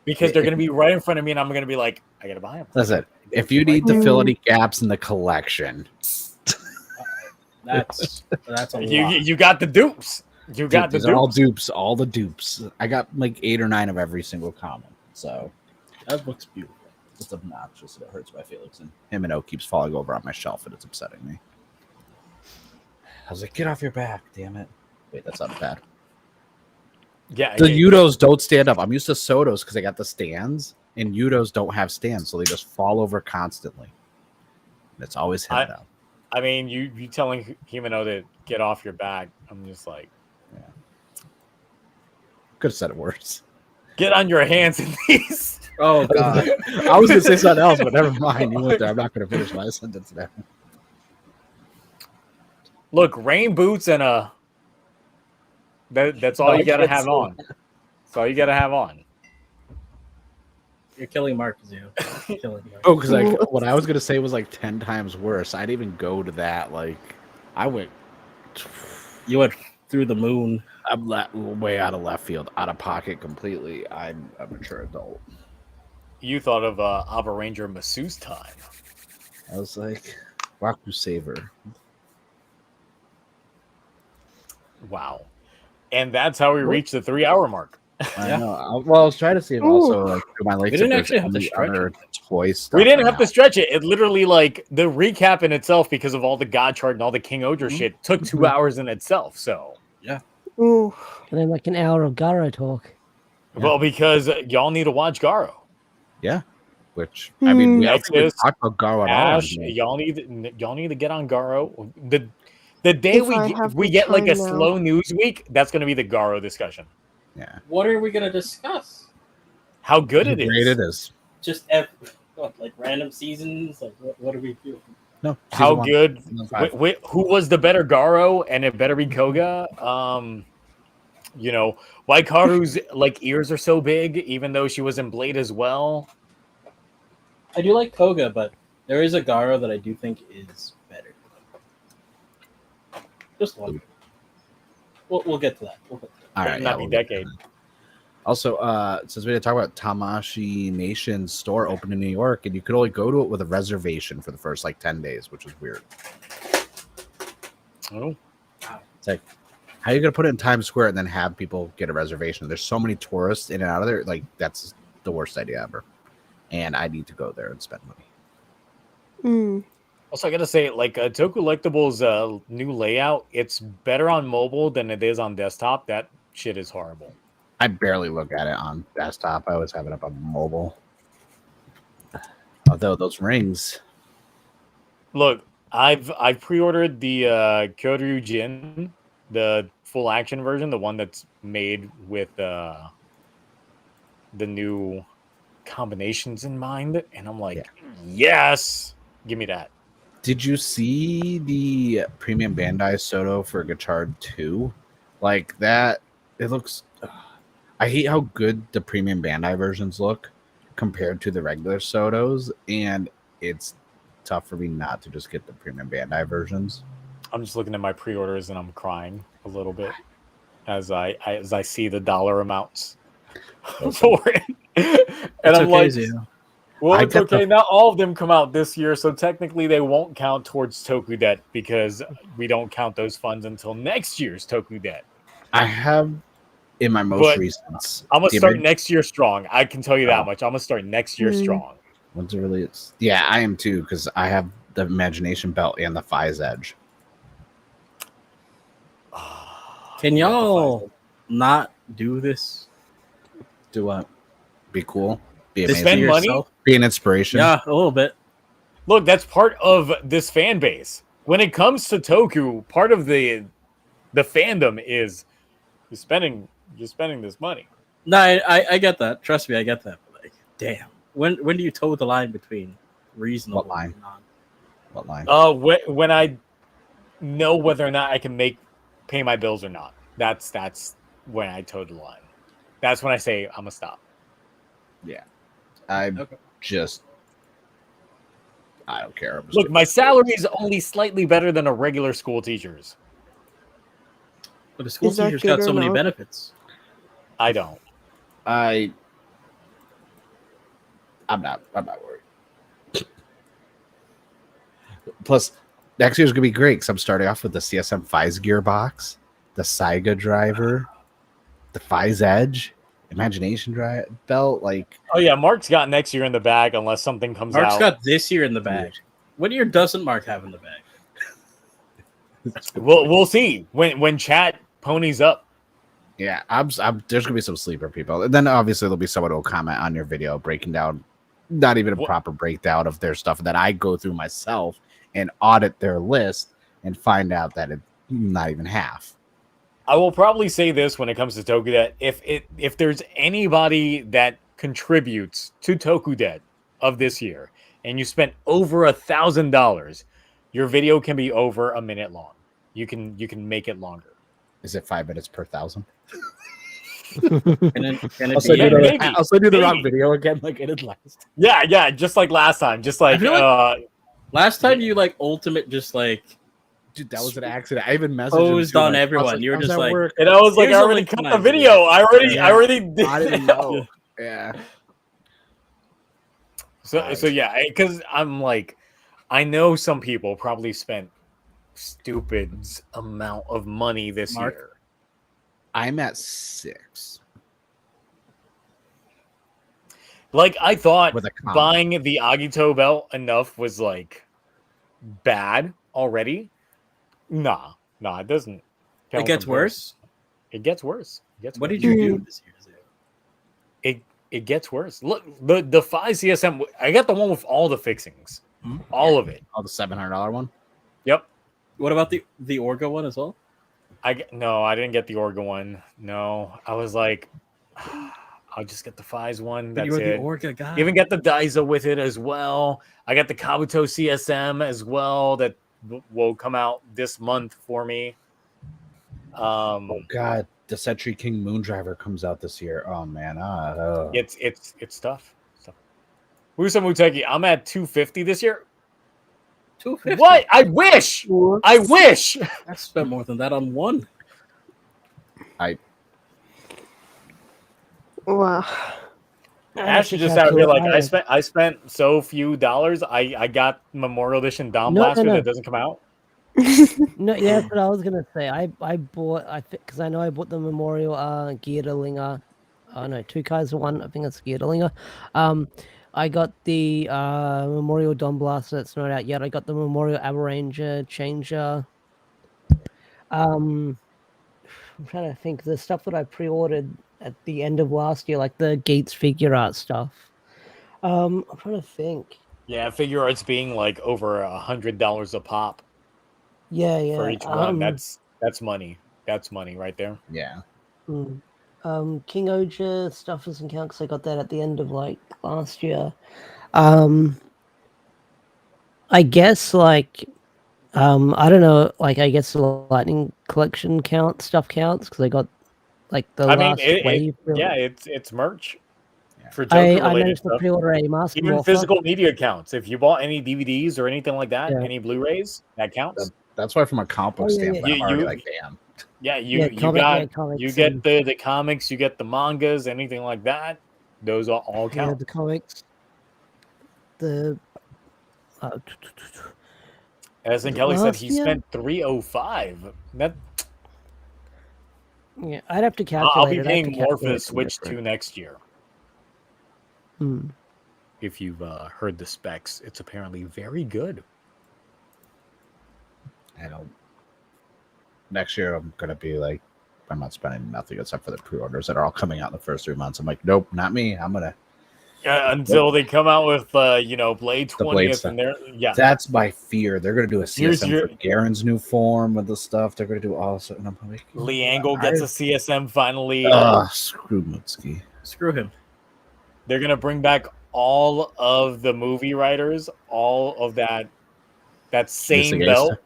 because they're gonna be right in front of me, and I'm gonna be like, I gotta buy them. Listen, if you need to fill any gaps in the collection, that's a lot. You got the dupes. You got the dupes. All the dupes. I got like 8 or 9 of every single common. So that looks beautiful. It's obnoxious. It hurts my feelings, and him and O keeps falling over on my shelf, and it's upsetting me. I was like, "Get off your back, damn it!" Wait, that's not bad. Yeah, The Udos don't stand up. I'm used to Sotos because they got the stands, and Udos don't have stands, so they just fall over constantly. It's always him down. I mean, you telling Himeno to get off your back. I'm just like, could have said it worse. Get on your hands and knees. Oh god. I was gonna say something else, but never mind. You went there. I'm not gonna finish my sentence now. Look, rain boots and that's all you gotta have on. That's all you gotta have on. You're killing Mark, Zio. You're killing Mark. Oh, because like what I was gonna say was like 10 times worse. I didn't even go to that. Like I went. You went through the moon. I'm way out of left field, out of pocket completely. I'm a mature adult. You thought of Ava Ranger masseuse time. I was like, Raku Saver. Wow. And that's how we reached the 3-hour mark. I know. I was trying to see if also like my legs. We didn't actually have to stretch it. Toy stuff. We didn't have to stretch it. It literally, like, the recap in itself, because of all the Gotchard and all the KingOhger shit, took 2 hours in itself. So, Ooh. And then like an hour of Garo talk. well, because y'all need to watch Garo. Yeah. Which I mean, we Nexus, talked about Garo at Ash, all. y'all need to get on Garo. The day If I have we the get like a time now. slow news week, that's going to be the Garo discussion. Yeah. What are we gonna discuss? How good it Great is. it is. Just like random seasons? Like what are we doing? No. How good? Season 5. Who was the better Garo? And it better be Koga. You know, why Karu's like ears are so big, even though she was in Blade as well. I do like Koga, but there is a Garo that I do think is better. Just one. We'll get to that. We'll get to that. All right. Not we'll be get decade. to that. Also, since we didn't talk about Tamashi Nation's store open in New York, and you could only go to it with a reservation for the first like 10 days, which is weird. Oh, It's like, how are you gonna put it in Times Square and then have people get a reservation? There's so many tourists in and out of there. Like that's the worst idea ever. And I need to go there and spend money. also I gotta say, like Toku Collectibles' new layout, it's better on mobile than it is on desktop. That shit is horrible. I barely look at it on desktop. I always have it up on mobile. Although those rings, Look, I've pre-ordered the Kyoryu Jin, the full action version, the one that's made with the new combinations in mind, and I'm like, yes, give me that. did you see the premium Bandai Soto for Gotchard 2? Like that, it looks. I hate how good the premium Bandai versions look compared to the regular Sotos, and it's tough for me not to just get the premium Bandai versions. I'm just looking at my pre-orders and I'm crying a little bit as I see the dollar amounts for it, and I'm like, Zio. well, I it's got okay. Not all of them come out this year, so technically they won't count towards Toku Debt because we don't count those funds until next year's Toku Debt. I have in my most But recent. I'm gonna the start Ameri- next year strong. I can tell you that Oh. much. I'm gonna start next year strong. When's it really? Yeah, I am too because I have the Imagination Belt and the Fize Edge. Can y'all not do this? Do what? Be cool. Be This amazing. spend money? yourself? Be an inspiration. Yeah, a little bit. Look, that's part of this fan base. When it comes to Toku, part of the fandom is you're spending this money. No, I get that. Trust me, I get that. But like, damn. When do you toe the line between reasonable What line? and non? What line? When I know whether or not I can pay my bills or not. That's when I toe the line. That's when I say I'm gonna stop. I Okay. just. I don't care. I'm just Look, doing my it. salary is only slightly better than a regular school teacher's. But the school Is that teacher's good got or so many not? benefits. I don't. I'm not worried. Plus, next year's gonna be great because I'm starting off with the CSM Fize gearbox, the Saiga driver, the Fize Edge, Imagination belt. Like, Oh yeah, Mark's got next year in the bag unless something comes Mark's out. got this year in the bag. What year doesn't Mark have in the bag? We'll see when chat ponies up. Yeah, there's gonna be some sleeper people, and then obviously there'll be someone who will comment on your video breaking down, not even a proper breakdown of their stuff that I go through myself and audit their list and find out that it's not even half. I will probably say this when it comes to TokuDebt: if there's anybody that contributes to TokuDebt of this year, and you spent over $1,000, your video can be over a minute long. You can make it longer. Is it 5 minutes per 1,000? Can it Also, be, do the wrong video again, like it did last. Yeah, just like last time. Just like, last time you like ultimate just like dude, that was an accident. I even messaged posed him on like, everyone. You were just like, and I was like, here's I a already link to cut my the video. video. I already did. I didn't know. Yeah. So yeah, because I'm like, I know some people probably spent stupid amount of money this year. I'm at 6. Like, I thought With a comment. buying the Agito belt enough was like bad already. Nah, it doesn't. it gets worse. It gets worse. What did you do this year? It gets worse. Look, the 5 CSM. I got the one with all the fixings, all of it. Oh, the $700 one. Yep. What about the Orga one as well? I didn't get the Orga one. No, I was like, I'll just get the Fies one. But That's you were it. the Orga guy. Even get the Daiza with it as well. I got the Kabuto CSM as well that will come out this month for me. Oh God, the Sentry King Moondriver comes out this year. Oh man, it's tough. Musa Muteki, I'm at 250 this year. 250. What? I wish. I spent more than that on one. Wow. Ash is just out here like I spent so few dollars. I got Memorial Edition Dawn Blaster that doesn't come out. No, yeah, that's what I was gonna say. I bought because I know I bought the Memorial Gearlinger. Oh no, 2 Kaiser one. I think it's Gearlinger. I got the Memorial Dawn Blaster that's not out yet. I got the Memorial Aberanger Changer. I'm trying to think the stuff that I pre-ordered at the end of last year, like the Gates figure art stuff. I'm trying to think. Yeah, figure arts being like over $100 a pop. Yeah. For each one, that's money. That's money right there. Yeah. KingOhger stuff doesn't count because I got that at the end of like last year. I guess like I don't know, like I guess the Lightning Collection stuff counts because I got like the last wave. It's merch. Yeah. For Joker I managed to pre-order a Master even Morpher. physical media counts. If you bought any DVDs or anything like that, any Blu-rays, that counts. That's why, from a comic book standpoint, I'm already like, damn. Yeah, you get the comics, you get the mangas, anything like that. Those all count. Yeah, the comics. The as in Kelly said, he spent $305. That yeah, I'd have to calculate. I'll be paying more for the Switch 2 next year. If you've heard the specs, it's apparently very good. I don't. Next year, I'm gonna be like, I'm not spending nothing except for the pre-orders that are all coming out in the first 3 months. I'm like, nope, not me. I'm gonna. Until they come out with Blade 20th, and that's my fear. They're gonna do a CSM for Garen's new form with the stuff. They're gonna do also, and I'm like, Lee Angle gets a CSM finally. Screw Mutsuki. Screw him. They're gonna bring back all of the movie writers, all of that same belt.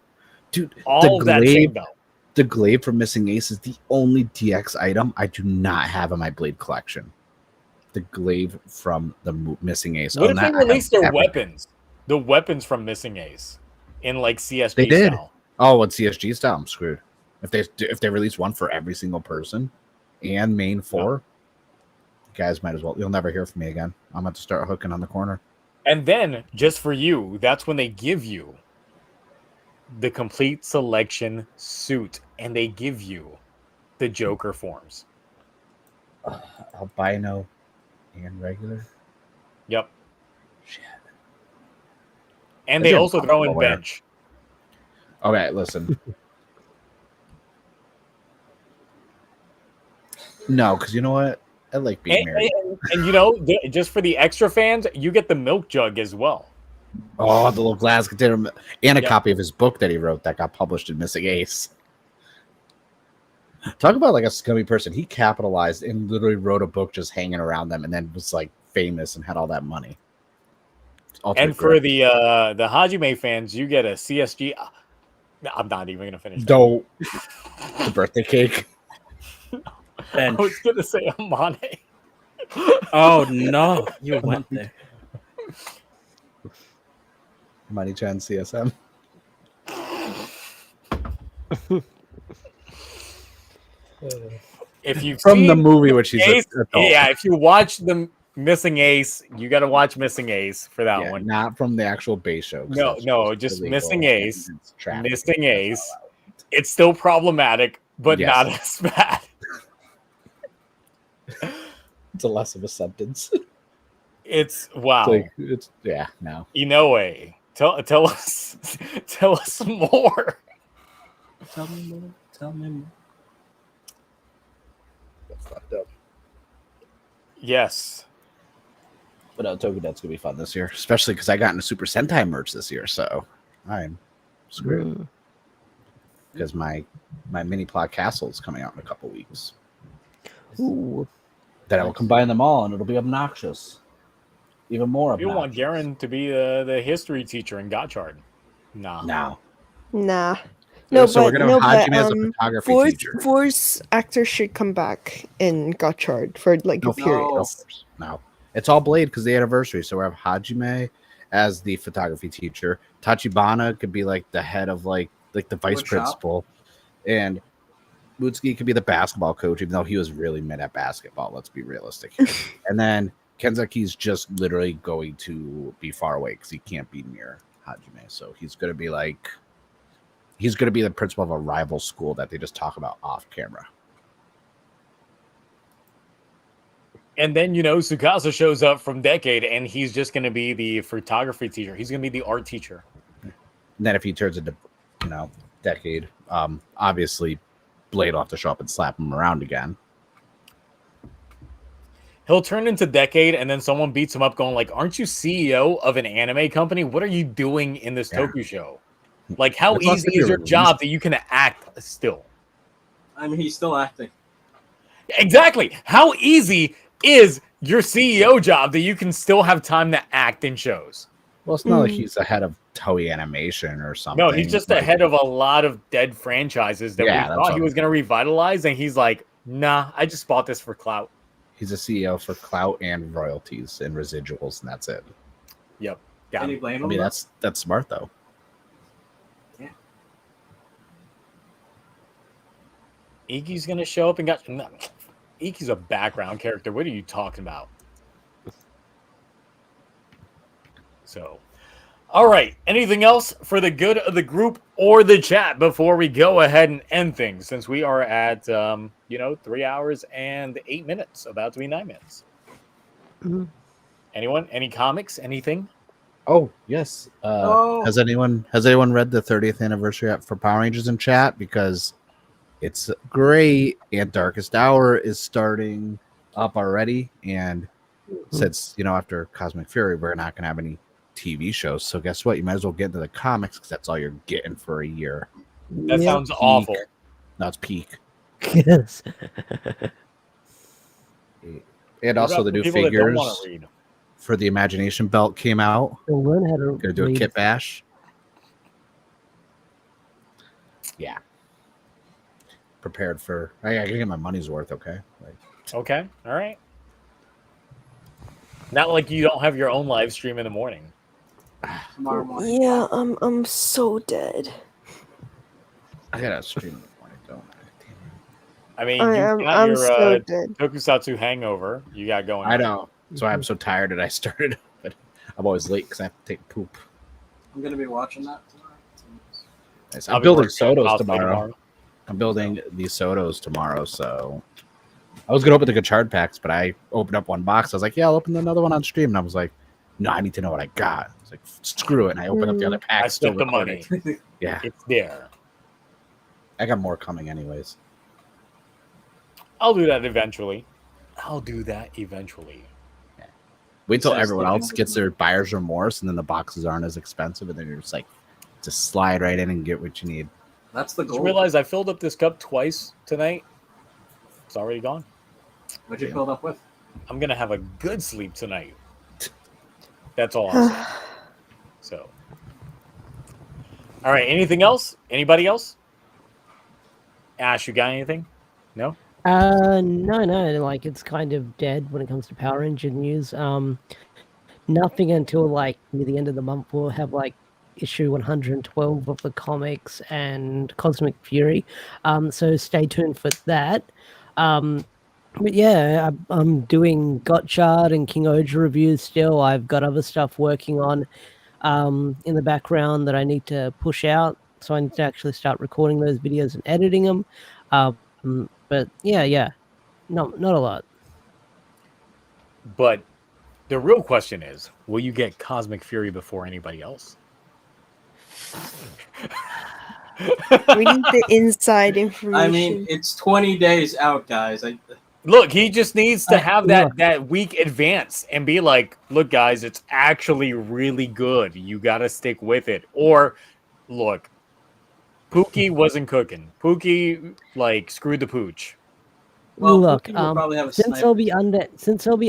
Dude, all that same belt. The Glaive from Missing Ace is the only DX item I do not have in my Blade collection. The Glaive from the Missing Ace. What if they released their weapons? The weapons from Missing Ace in like CSG they did. style. Oh, in CSG style, I'm screwed. If they release one for every single person and main 4, guys might as well. You'll never hear from me again. I'm about to start hooking on the corner. And then, just for you, that's when they give you the complete selection suit, and they give you the Joker forms. Albino and regular. Yep. Shit. And they also throw in bench. Okay, listen. No, because you know what? I like being married. And you know, just for the extra fans, you get the milk jug as well. Oh, the little glass container, and a Yep. copy of his book that he wrote that got published in Missing Ace. Talk about like a scummy person. He capitalized and literally wrote a book just hanging around them, and then was like famous and had all that money. And for the Hajime fans, you get a CSG. I'm not even gonna finish. Don't the birthday cake. I was gonna say Amane. Oh no, you went there. Money Chan CSM. If you From the movie, which he's Ace, adult. if you watch the Missing Ace, you got to watch Missing Ace for that Yeah, one. not from the actual base show. No, just illegal Missing Ace. and it's trafficking. Missing Ace. It's still problematic, but Yes. not as bad. It's a less of a sentence. It's wow. No. Inoue, tell us more. Tell me more. Tell me more. That's fucked up. Yes. But TokuTonic's gonna be fun this year, especially because I got into Super Sentai merch this year, so I'm screwed. Because my mini plot castle is coming out in a couple weeks. Ooh. Then I will combine them all, and it'll be obnoxious. Even more You obnoxious. want Garen to be the history teacher in Gotchard? Nah. Nah. No, So we're but gonna no, have but Hajime as a photography voice teacher. voice actors should come back in Gotchard for like a period. No. It's all Blade because the anniversary. So we have Hajime as the photography teacher. Tachibana could be like the head of like the vice Woodshop. principal, and Mutsuki could be the basketball coach, even though he was really mid at basketball. Let's be realistic here. And then Kenzaki's just literally going to be far away because he can't be near Hajime. So he's going to be the principal of a rival school that they just talk about off camera. And then, you know, Tsukasa shows up from Decade, and he's just going to be the photography teacher. He's going to be the art teacher. And then if he turns into, Decade, obviously Blade will have to show up and slap him around again. He'll turn into Decade, and then someone beats him up going like, aren't you CEO of an anime company? What are you doing in this Toku show? Like, how It's also easy is your released. job that you can act still? I mean, he's still acting. Exactly. How easy is your CEO job that you can still have time to act in shows? Well, it's not like he's the head of Toei Animation or something. No, he's just ahead of a lot of dead franchises that Yeah, we that's thought he what- was going to revitalize, and he's like, nah, I just bought this for clout. He's a CEO for clout and royalties and residuals, and that's it. Yep. Got Can it. you blame I him? mean, though? that's smart though. Iki's going to show up and got... No, Iki's a background character. What are you talking about? So... All right. Anything else for the good of the group or the chat before we go ahead and end things? Since we are at, 3 hours and 8 minutes, about to be 9 minutes. Mhm. Anyone? Any comics? Anything? Oh yes. Has anyone read the 30th anniversary for Power Rangers in chat? Because it's great, and Darkest Hour is starting up already. And since after Cosmic Fury, we're not going to have any TV shows. So guess what? You might as well get into the comics because that's all you're getting for a year. That sounds awful. No, it's peak. Yes. And What also about the new people that don't wanna figures read? for the Imagination Belt came out. We'll learn how to Gonna do a read. kit bash. Yeah. Prepared for. I gotta get my money's worth. Okay. Okay. All right. Not like you don't have your own live stream in the morning. Tomorrow morning. Yeah, I'm so dead. I gotta stream in the morning, don't I? I mean, I'm you got so your dead. Tokusatsu hangover. You got going. I on. know. So I'm so tired that I started, but I'm always late because I have to take poop. I'm gonna be watching that tomorrow. Nice. I'll I'm be building working on Sotos cosplay tomorrow. I'm building the Sotos tomorrow, so I was gonna open the Gotchard packs, but I opened up one box. I was like, "Yeah, I'll open another one on stream," and I was like, "No, I need to know what I got." I was like, "Screw it!" And I opened up the other pack. I still spent the recording. money. Yeah, It's there. I got more coming anyways. I'll do that eventually. I'll do that eventually. Wait till Says everyone the else guy. gets their buyer's remorse, and then the boxes aren't as expensive, and then you're just like, just slide right in and get what you need. That's the Just goal. realize I filled up this cup twice tonight. It's already gone. What'd you fill it up with? I'm gonna have a good sleep tonight. That's all I'll say. So, all right. Anything else? Anybody else? Ash, you got anything? No. No, like it's kind of dead when it comes to Power Engine news. Nothing until like near the end of the month. We'll have like issue 112 of the comics and Cosmic Fury. So stay tuned for that. But yeah, I'm doing Gotchard and KingOhger reviews still. I've got other stuff working on in the background that I need to push out. So I need to actually start recording those videos and editing them. But yeah, not a lot. But the real question is, will you get Cosmic Fury before anybody else? We need the inside information. I mean, it's 20 days out, guys. Look, he just needs to have yeah. that week advance and be like, look, guys, it's actually really good. You got to stick with it. Or, look, Pookie wasn't cooking. Pookie, like, screwed the pooch. Well, Look, Pookie will probably have a since sniper. he'll be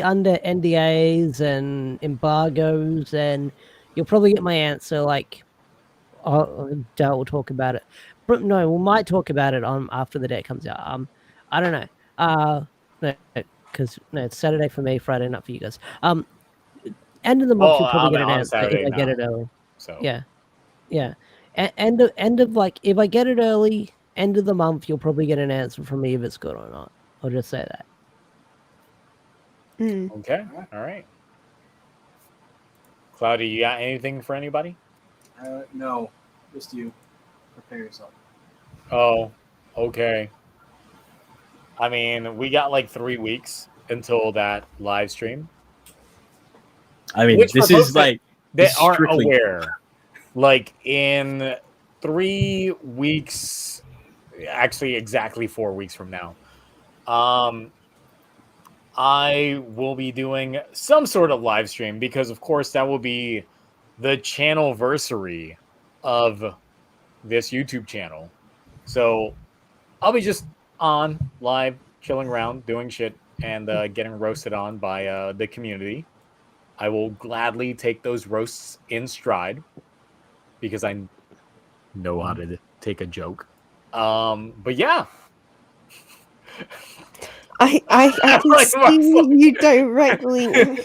under NDAs and embargoes, and you'll probably get my answer. Like, Dale will talk about it. But no, we might talk about it on after the day comes out. I don't know. No, because it's Saturday for me, Friday night for you guys. End of the month, Well, you'll probably get I'm an on answer Saturday if I get now. it early. So Yeah. End of like if I get it early, end of the month, you'll probably get an answer from me if it's good or not. I'll just say that. Okay. All right. Cloudy, you got anything for anybody? No, just you. Prepare yourself. Oh, okay. I mean, we got like 3 weeks until that live stream. I mean, Which this for folks is that- like They It's aren't strictly- aware. Like in 3 weeks, actually exactly 4 weeks from now, I will be doing some sort of live stream because, of course, that will be the channelversary of this YouTube channel. So I'll be just on live, chilling around, doing shit, and getting roasted on by the community. I will gladly take those roasts in stride because I know how to take a joke. But yeah. I can Like, see you directly.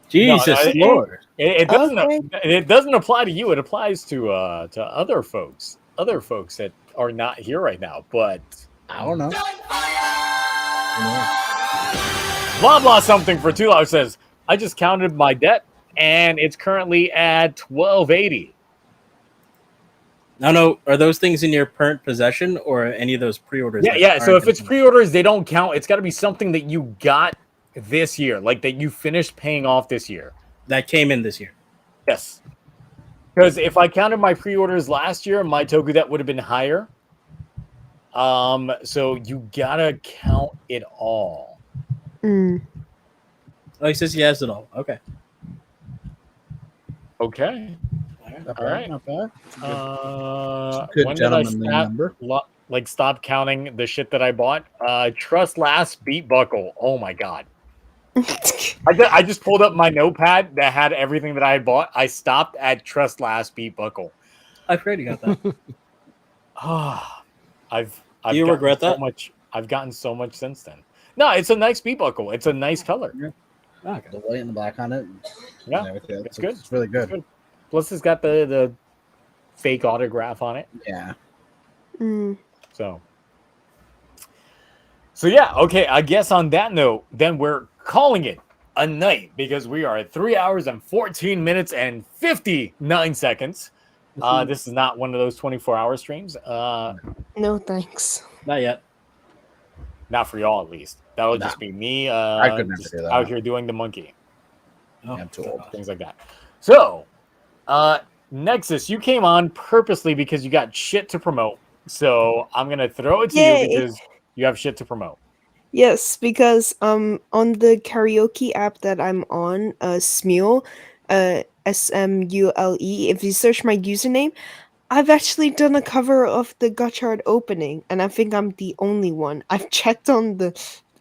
Jesus it- Lord. It doesn't. Okay. It doesn't apply to you. It applies to other folks that are not here right now. But I don't know. blah blah something for $2 says I just counted my debt and it's currently at $12.80. No. Are those things in your current possession or any of those pre-orders? Yeah. So aren't if it's in- pre-orders, they don't count. It's got to be something that you got this year, like that you finished paying off this year. that came in this year. Yes. Because if I counted my pre-orders last year, my Toku debt would have been higher. So you gotta count it all. Mm. Oh, he says he has it all. Okay. Okay. Not All right. Not bad. When Good did I gentlemanly stop, number. stop counting the shit that I bought? Trust Last Beat Buckle. Oh my god. I just pulled up my notepad that had everything that I had bought. I stopped at Trust Last Beat Buckle. I forgot you got that. I've Do you gotten regret so that? much. I've gotten so much since then. No, it's a nice beat buckle. It's a nice color. Okay. The white and the black on it. Yeah, and everything. it's good. It's really good. It's good. Plus, it's got the fake autograph on it. Yeah. Mm. So yeah. Okay. I guess on that note, then we're calling it a night because we are at 3 hours and 14 minutes and 59 seconds. This is not one of those 24-hour streams. No thanks. Not yet. Not for y'all, at least. That would Nah. just be me. I could never just do that. out here doing the monkey. Oh, I'm too old. Things like that. So, Nexus, you came on purposely because you got shit to promote. So I'm gonna throw it to Yay. you because You have shit to promote. Yes, because on the karaoke app that I'm on, Smule, Smule, if you search my username, I've actually done a cover of the Gotchard opening, and I think I'm the only one. I've checked on the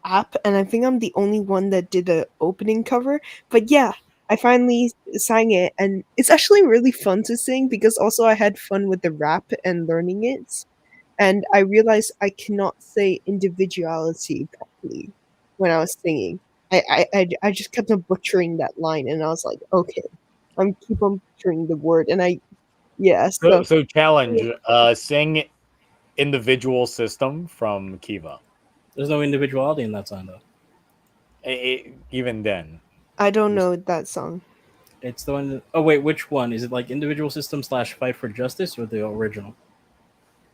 app, and I think I'm the only one that did a opening cover. But yeah, I finally sang it, and it's actually really fun to sing because also I had fun with the rap and learning it. And I realized I cannot say individuality properly when I was singing. I just kept on butchering that line, and I was like, okay, I'm keep on butchering the word, and So challenge, sing individual system from Kiva. There's no individuality in that song though. Even then, I don't know that song. It's the one. Oh wait, which one is it? Like individual system / fight for justice or the original?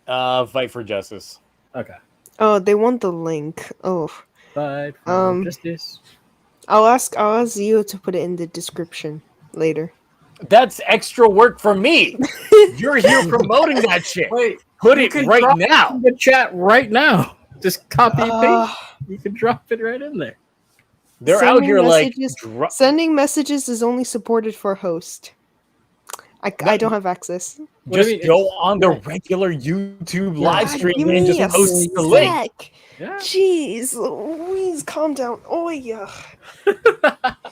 fight for justice. Okay. Oh, they want the link. Oh, Fight for justice. I'll ask you to put it in the description later. That's extra work for me. You're here promoting that shit. Wait, Put you it can right drop now. it in the chat right now. Just copy and Uh, paste. You can drop it right in there. They're out here like sending messages is only supported for host. I don't have access. just go on the regular YouTube live stream Give and me just a post the link. sec. Yeah. Jeez, Louise, calm down. Oh yeah.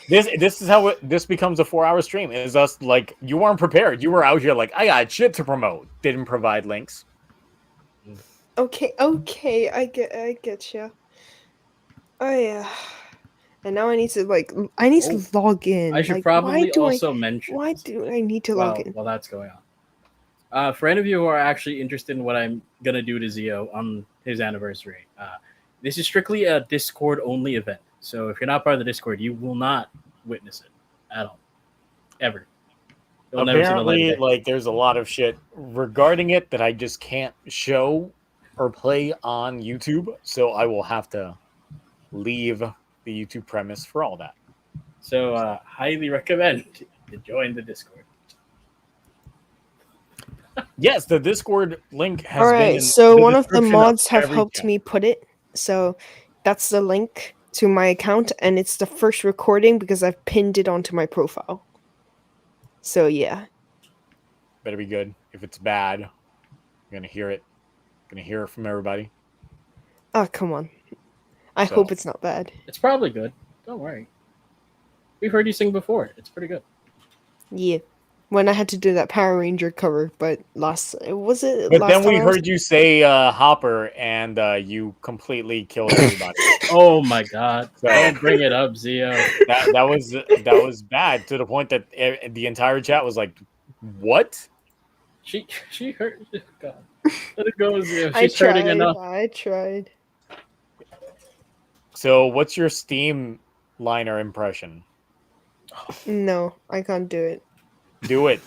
This is how this becomes a 4-hour stream. Is us like you weren't prepared. You were out here like I got shit to promote. Didn't provide links. Okay, I get you. Oh yeah. And now I need to log in. I should Like, probably also mention. Why do I need to log in? While that's going on. For any of you who are actually interested in what I'm gonna do to Zio on his anniversary, this is strictly a Discord only event. So if you're not part of the Discord, you will not witness it at all, ever. You'll never see the light Apparently, of day. like there's a lot of shit regarding it that I just can't show or play on YouTube. So I will have to leave the YouTube premise for all that. So highly recommend to join the Discord. Yes, the Discord link has All been right, in so the one of the description mods have every helped chat. me put it. So that's the link to my account, and it's the first recording because I've pinned it onto my profile. So yeah. Better be good. If it's bad, I'm gonna hear it. Gonna hear it from everybody. Oh, come on. I So- hope it's not bad. It's probably good. Don't worry. We've heard you sing before. It's pretty good. Yeah. When I had to do that Power Ranger cover, but last But last then we time I was- heard you say Hopper, and you completely killed everybody. Oh my god! So- Don't bring it up, Zio. that was bad to the point that the entire chat was like, "What?" She hurt. God, let it go, Zio. I She's hurting tried. enough. I tried. So, what's your Steam liner impression? No, I can't do it. Do it.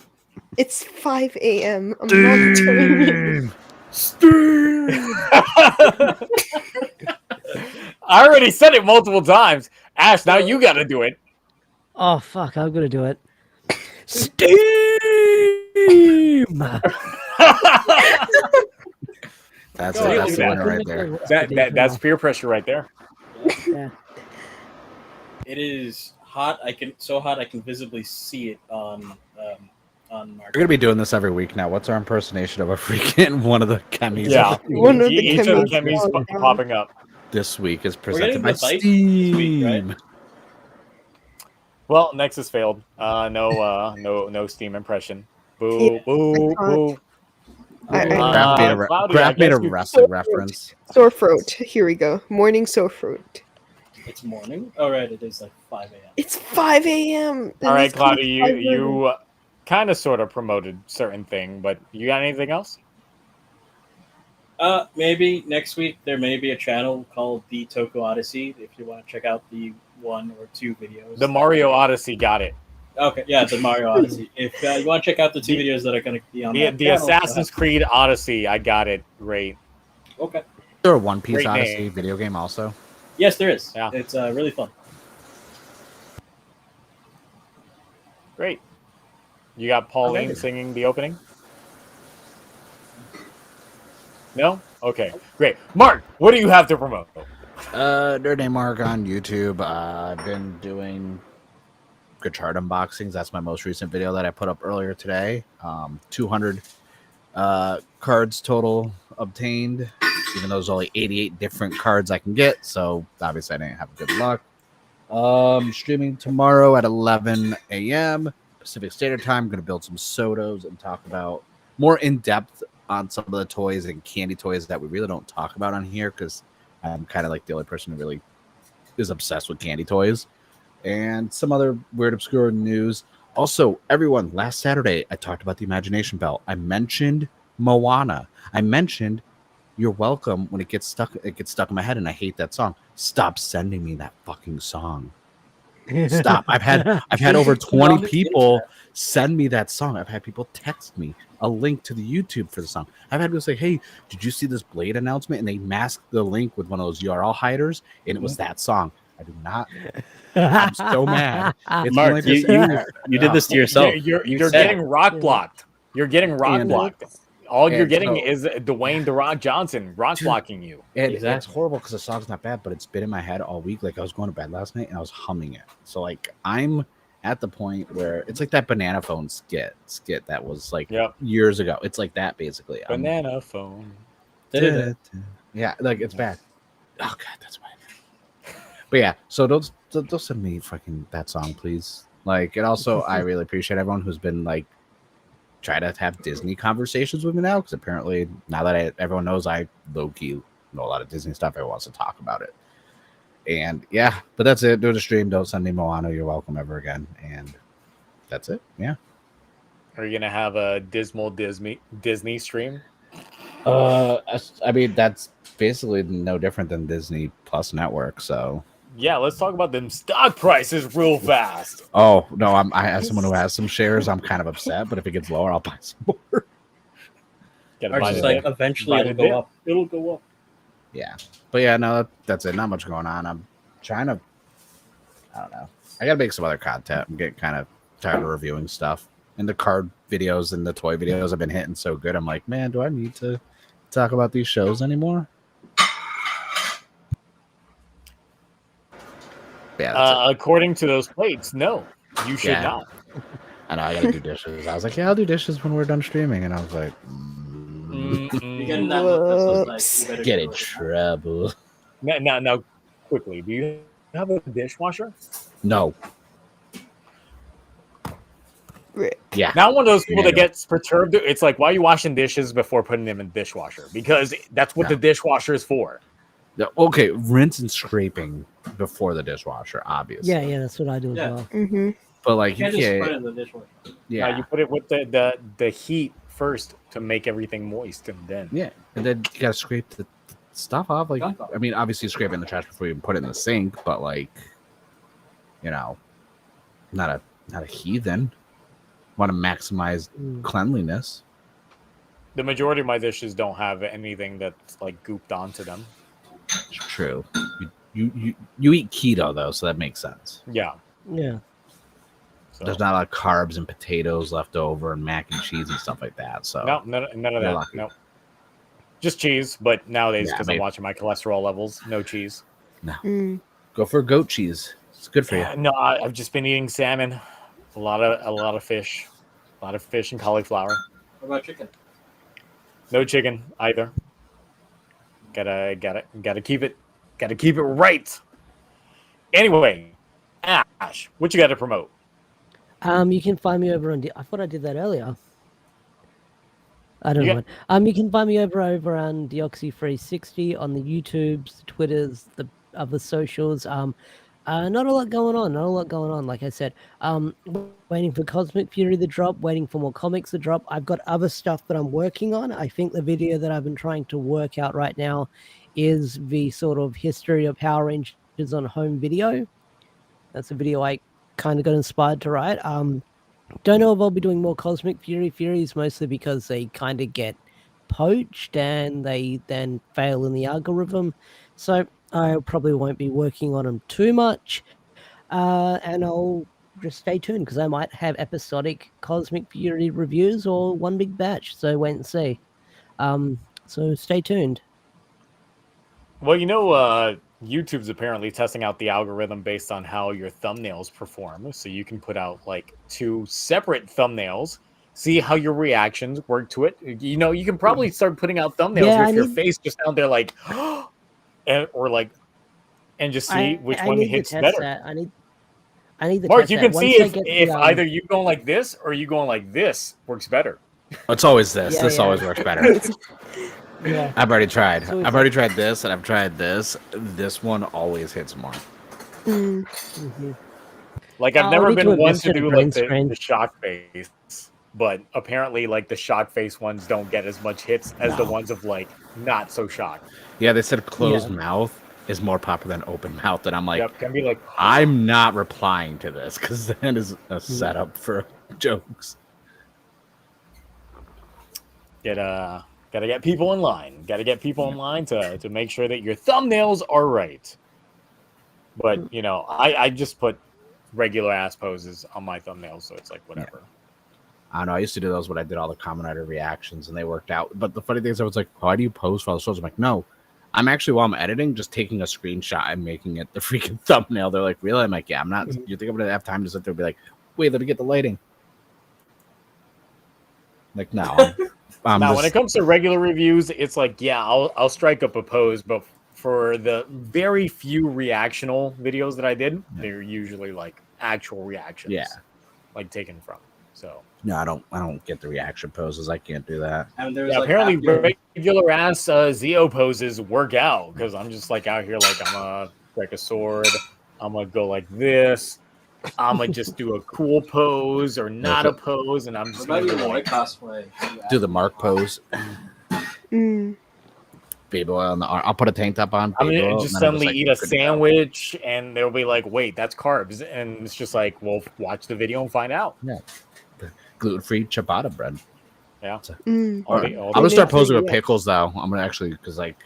It's 5 a.m. I'm not doing it. I already said it multiple times. Ash, now you got to do it. Oh fuck! I'm gonna do it. Steam. That's Go it. on, That's do the that. winner right there. That's peer pressure right there. Yeah. It is hot. I can visibly see it on We're gonna be doing this every week now. What's our impersonation of a freaking one of the chemis? Yeah, One of the each of the chemis. chemis popping up. This week is getting presented by the bike this Steam. week, right? Well, Nexus failed. No Steam impression. Boo, Yeah, boo, I can't. boo. Cloudy, I Graph made a guess you- wrestling reference. Sore throat. Here we go. Morning sore throat. It's morning. Oh right, it is like 5 a.m. It's 5 a.m. All right, Cloudy, you kind of sort of promoted certain thing, but you got anything else? Maybe next week there may be a channel called the Toku Odyssey if you want to check out the 1 or 2 videos. The Mario Odyssey got it. Okay, yeah, the Mario Odyssey. If you want to check out the 2 videos that are going to be on The channel, Assassin's Creed Odyssey, I got it. Great. Okay. Is there a One Piece Great Odyssey name. video game also? Yes, there is. Yeah. It's really fun. Great. You got Pauline Okay. singing the opening? No? Okay, great. Mark, what do you have to promote? Nerd Mark on YouTube. I've been doing Gotchard unboxings. That's my most recent video that I put up earlier today. 200 cards total obtained, even though there's only 88 different cards I can get. So obviously I didn't have good luck. Streaming tomorrow at 11 a.m. Pacific Standard Time. I'm going to build some Sotos and talk about more in depth on some of the toys and candy toys that we really don't talk about on here, because I'm kind of like the only person who really is obsessed with candy toys, and some other weird obscure news. Also, everyone, last Saturday I talked about the Imagination Belt. I mentioned Moana. I mentioned You're Welcome when it gets stuck in my head, and I hate that song. Stop sending me that fucking song. Stop. I've had over 20 people send me that song. I've had people text me a link to the YouTube for the song. I've had people say, "Hey, did you see this Blade announcement?" And they masked the link with one of those URL hiders, and it was that song. I do not. I'm so mad. It's Mark, you did this to yourself. You're getting rock blocked. You're getting rock blocked. All you're getting so, is Dwayne "The Rock" Johnson rock blocking you. And that's horrible because the song's not bad, but it's been in my head all week. Like, I was going to bed last night and I was humming it. So like, I'm at the point where it's like that Banana Phone skit that was like years ago. It's like that basically. Banana Phone. Yeah, like it's bad. Oh god, that's bad. But yeah, so don't send me fucking that song, please. Like, and also I really appreciate everyone who's been like try to have Disney conversations with me now, because apparently now that everyone knows I low-key know a lot of Disney stuff, everyone wants to talk about it. And yeah, but that's it. Do the stream. Don't send me Moana. You're welcome ever again. And that's it. Yeah. Are you gonna have a dismal Disney stream? I mean, that's basically no different than Disney Plus Network. So yeah, let's talk about them stock prices real fast. Oh no, I have someone who has some shares. I'm kind of upset, but if it gets lower, I'll buy some more. Eventually it'll go up. It'll go up. Yeah, but yeah, no, that's it. Not much going on. I'm trying to. I don't know. I gotta make some other content. I'm getting kind of tired of reviewing stuff, and the card videos and the toy videos have been hitting so good. I'm like, man, do I need to talk about these shows anymore? Yeah, according to those plates, no, you should not. I know I gotta do dishes. I was like, yeah, I'll do dishes when we're done streaming, and I was like, get in trouble. Now, quickly, do you have a dishwasher? No. Yeah. Not one of those people that gets perturbed. It's like, why are you washing dishes before putting them in the dishwasher? Because that's what the dishwasher is for. Okay, rinse and scraping before the dishwasher, obviously. Yeah, that's what I do as well. Mm-hmm. But like, you can't just put it in the dishwasher. Yeah, you put it with the heat first to make everything moist, and then and then you gotta scrape the stuff off. Like, I mean, obviously you scrape it in the trash before you put it in the sink, but like, you know, not a heathen. Want to maximize cleanliness. The majority of my dishes don't have anything that's like gooped onto them. True. You eat keto though, so that makes sense. Yeah. So there's not a lot of carbs and potatoes left over and mac and cheese and stuff like that. So no, none of that. Lucky. No. Just cheese, but nowadays because I'm watching my cholesterol levels, no cheese. No. Go for goat cheese. It's good for you. No, I've just been eating salmon, a lot of fish, and cauliflower. What about chicken? No chicken either. Gotta keep it right. Anyway, Ash, what you got to promote? You can find me over on. I thought I did that earlier. I don't know. You can find me over on Deoxy360 on the YouTubes, the Twitters, the other socials. Not a lot going on. Like I said, waiting for Cosmic Fury to drop, waiting for more comics to drop. I've got other stuff that I'm working on. I think the video that I've been trying to work out right now is the sort of history of Power Rangers on home video. That's a video I kind of got inspired to write. Don't know if I'll be doing more Cosmic Furies, mostly because they kind of get poached and they then fail in the algorithm. So I probably won't be working on them too much. And I'll just stay tuned because I might have episodic Cosmic Fury reviews or one big batch. So wait and see. So stay tuned. Well, YouTube's apparently testing out the algorithm based on how your thumbnails perform. So you can put out like 2 separate thumbnails, see how your reactions work to it. You can probably start putting out thumbnails Yeah, with your face just down there like, and just see which I one need to hits test better. that. I need to Mark, test you that. can Once see I if, get if the, either you going like this or you going like this works better. It's always this. Yeah, This yeah. always works better. yeah. I've already tried. So I've already tried this, and I've tried this. This one always hits more. Mm. Mhm. Like I've I'll never need to been one invest to in a do green like the screen. shock face, but apparently like the shock face ones don't get as much hits as the No. ones of like not so shocked. Yeah, they said closed mouth is more popular than open mouth, and I'm like, Yep, can be like I'm not replying to this because that is a setup for jokes. gotta get people in line. Gotta get people in line to make sure that your thumbnails are right. But I just put regular ass poses on my thumbnails, so it's like whatever. I don't know. I used to do those when I did all the commenter reactions, and they worked out. But the funny thing is, I was like, why do you pose for all the shows? I'm like, no, I'm actually, while I'm editing, just taking a screenshot and making it the freaking thumbnail. They're like, really? I'm like, yeah, I'm not. You think I'm going to have time to sit there and be like, wait, let me get the lighting? Like, no. I'm Now, just, when it comes to regular reviews, it's like, yeah, I'll strike up a pose, but for the very few reactional videos that I did, they're usually like actual reactions. Yeah. Like taken from. So no, I don't get the reaction poses. I can't do that. And there's yeah, like apparently after- regular ass Zeo poses work out because I'm just like out here like I'm gonna break a sword, I'm gonna go like this, I'm gonna just do a cool pose or not a pose, and I'm just What about gonna your go white like, cosplay? Do the Mark pose. Mm. Baby oil on the arm. I'll put a tank top on. I'm baby gonna oil, just and then I'm suddenly like, eat a good to go. sandwich, and they'll be like, "Wait, that's carbs," and it's just like, "Well, watch the video and find out." Gluten-free ciabatta bread. Mm. All I'm the- gonna start Gluten-free, posing with yeah. pickles though. I'm gonna actually, because like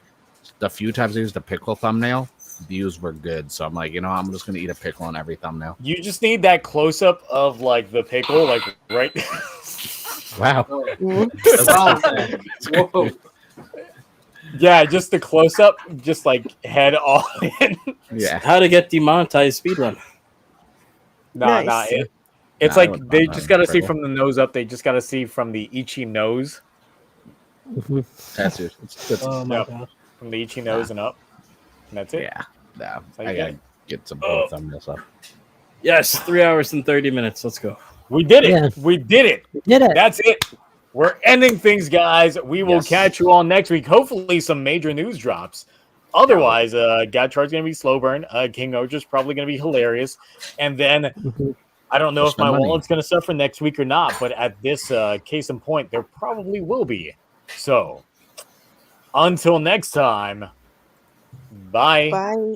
the few times I used the pickle thumbnail, views were good. So I'm like, I'm just gonna eat a pickle on every thumbnail. You just need that close up of like the pickle, like right. Wow. Mm. Whoa. Yeah, just the close up, just like head all in. Yeah. How to get demonetized speedrun? Nah, Nice. it's Nah, I like wouldn't they want just that gotta see pickle. from the nose up. They just gotta see from the Ichi nose, That's it. It's Oh my Yep. god. from the Ichi nose and up, and that's it. yeah. No, how you I get gotta it. get some more thumbnails up. Yes, 3 hours and 30 minutes. Let's go. We did it. Yeah. We did it. Did it? That's it. We're ending things, guys. We will Yes. catch you all next week. Hopefully, some major news drops. Otherwise, Gotchard's going to be slow burn. KingOhger's probably going to be hilarious. And then I don't know Just if my spend money. wallet's going to suffer next week or not, but at this case in point, there probably will be. So, until next time, bye. Bye.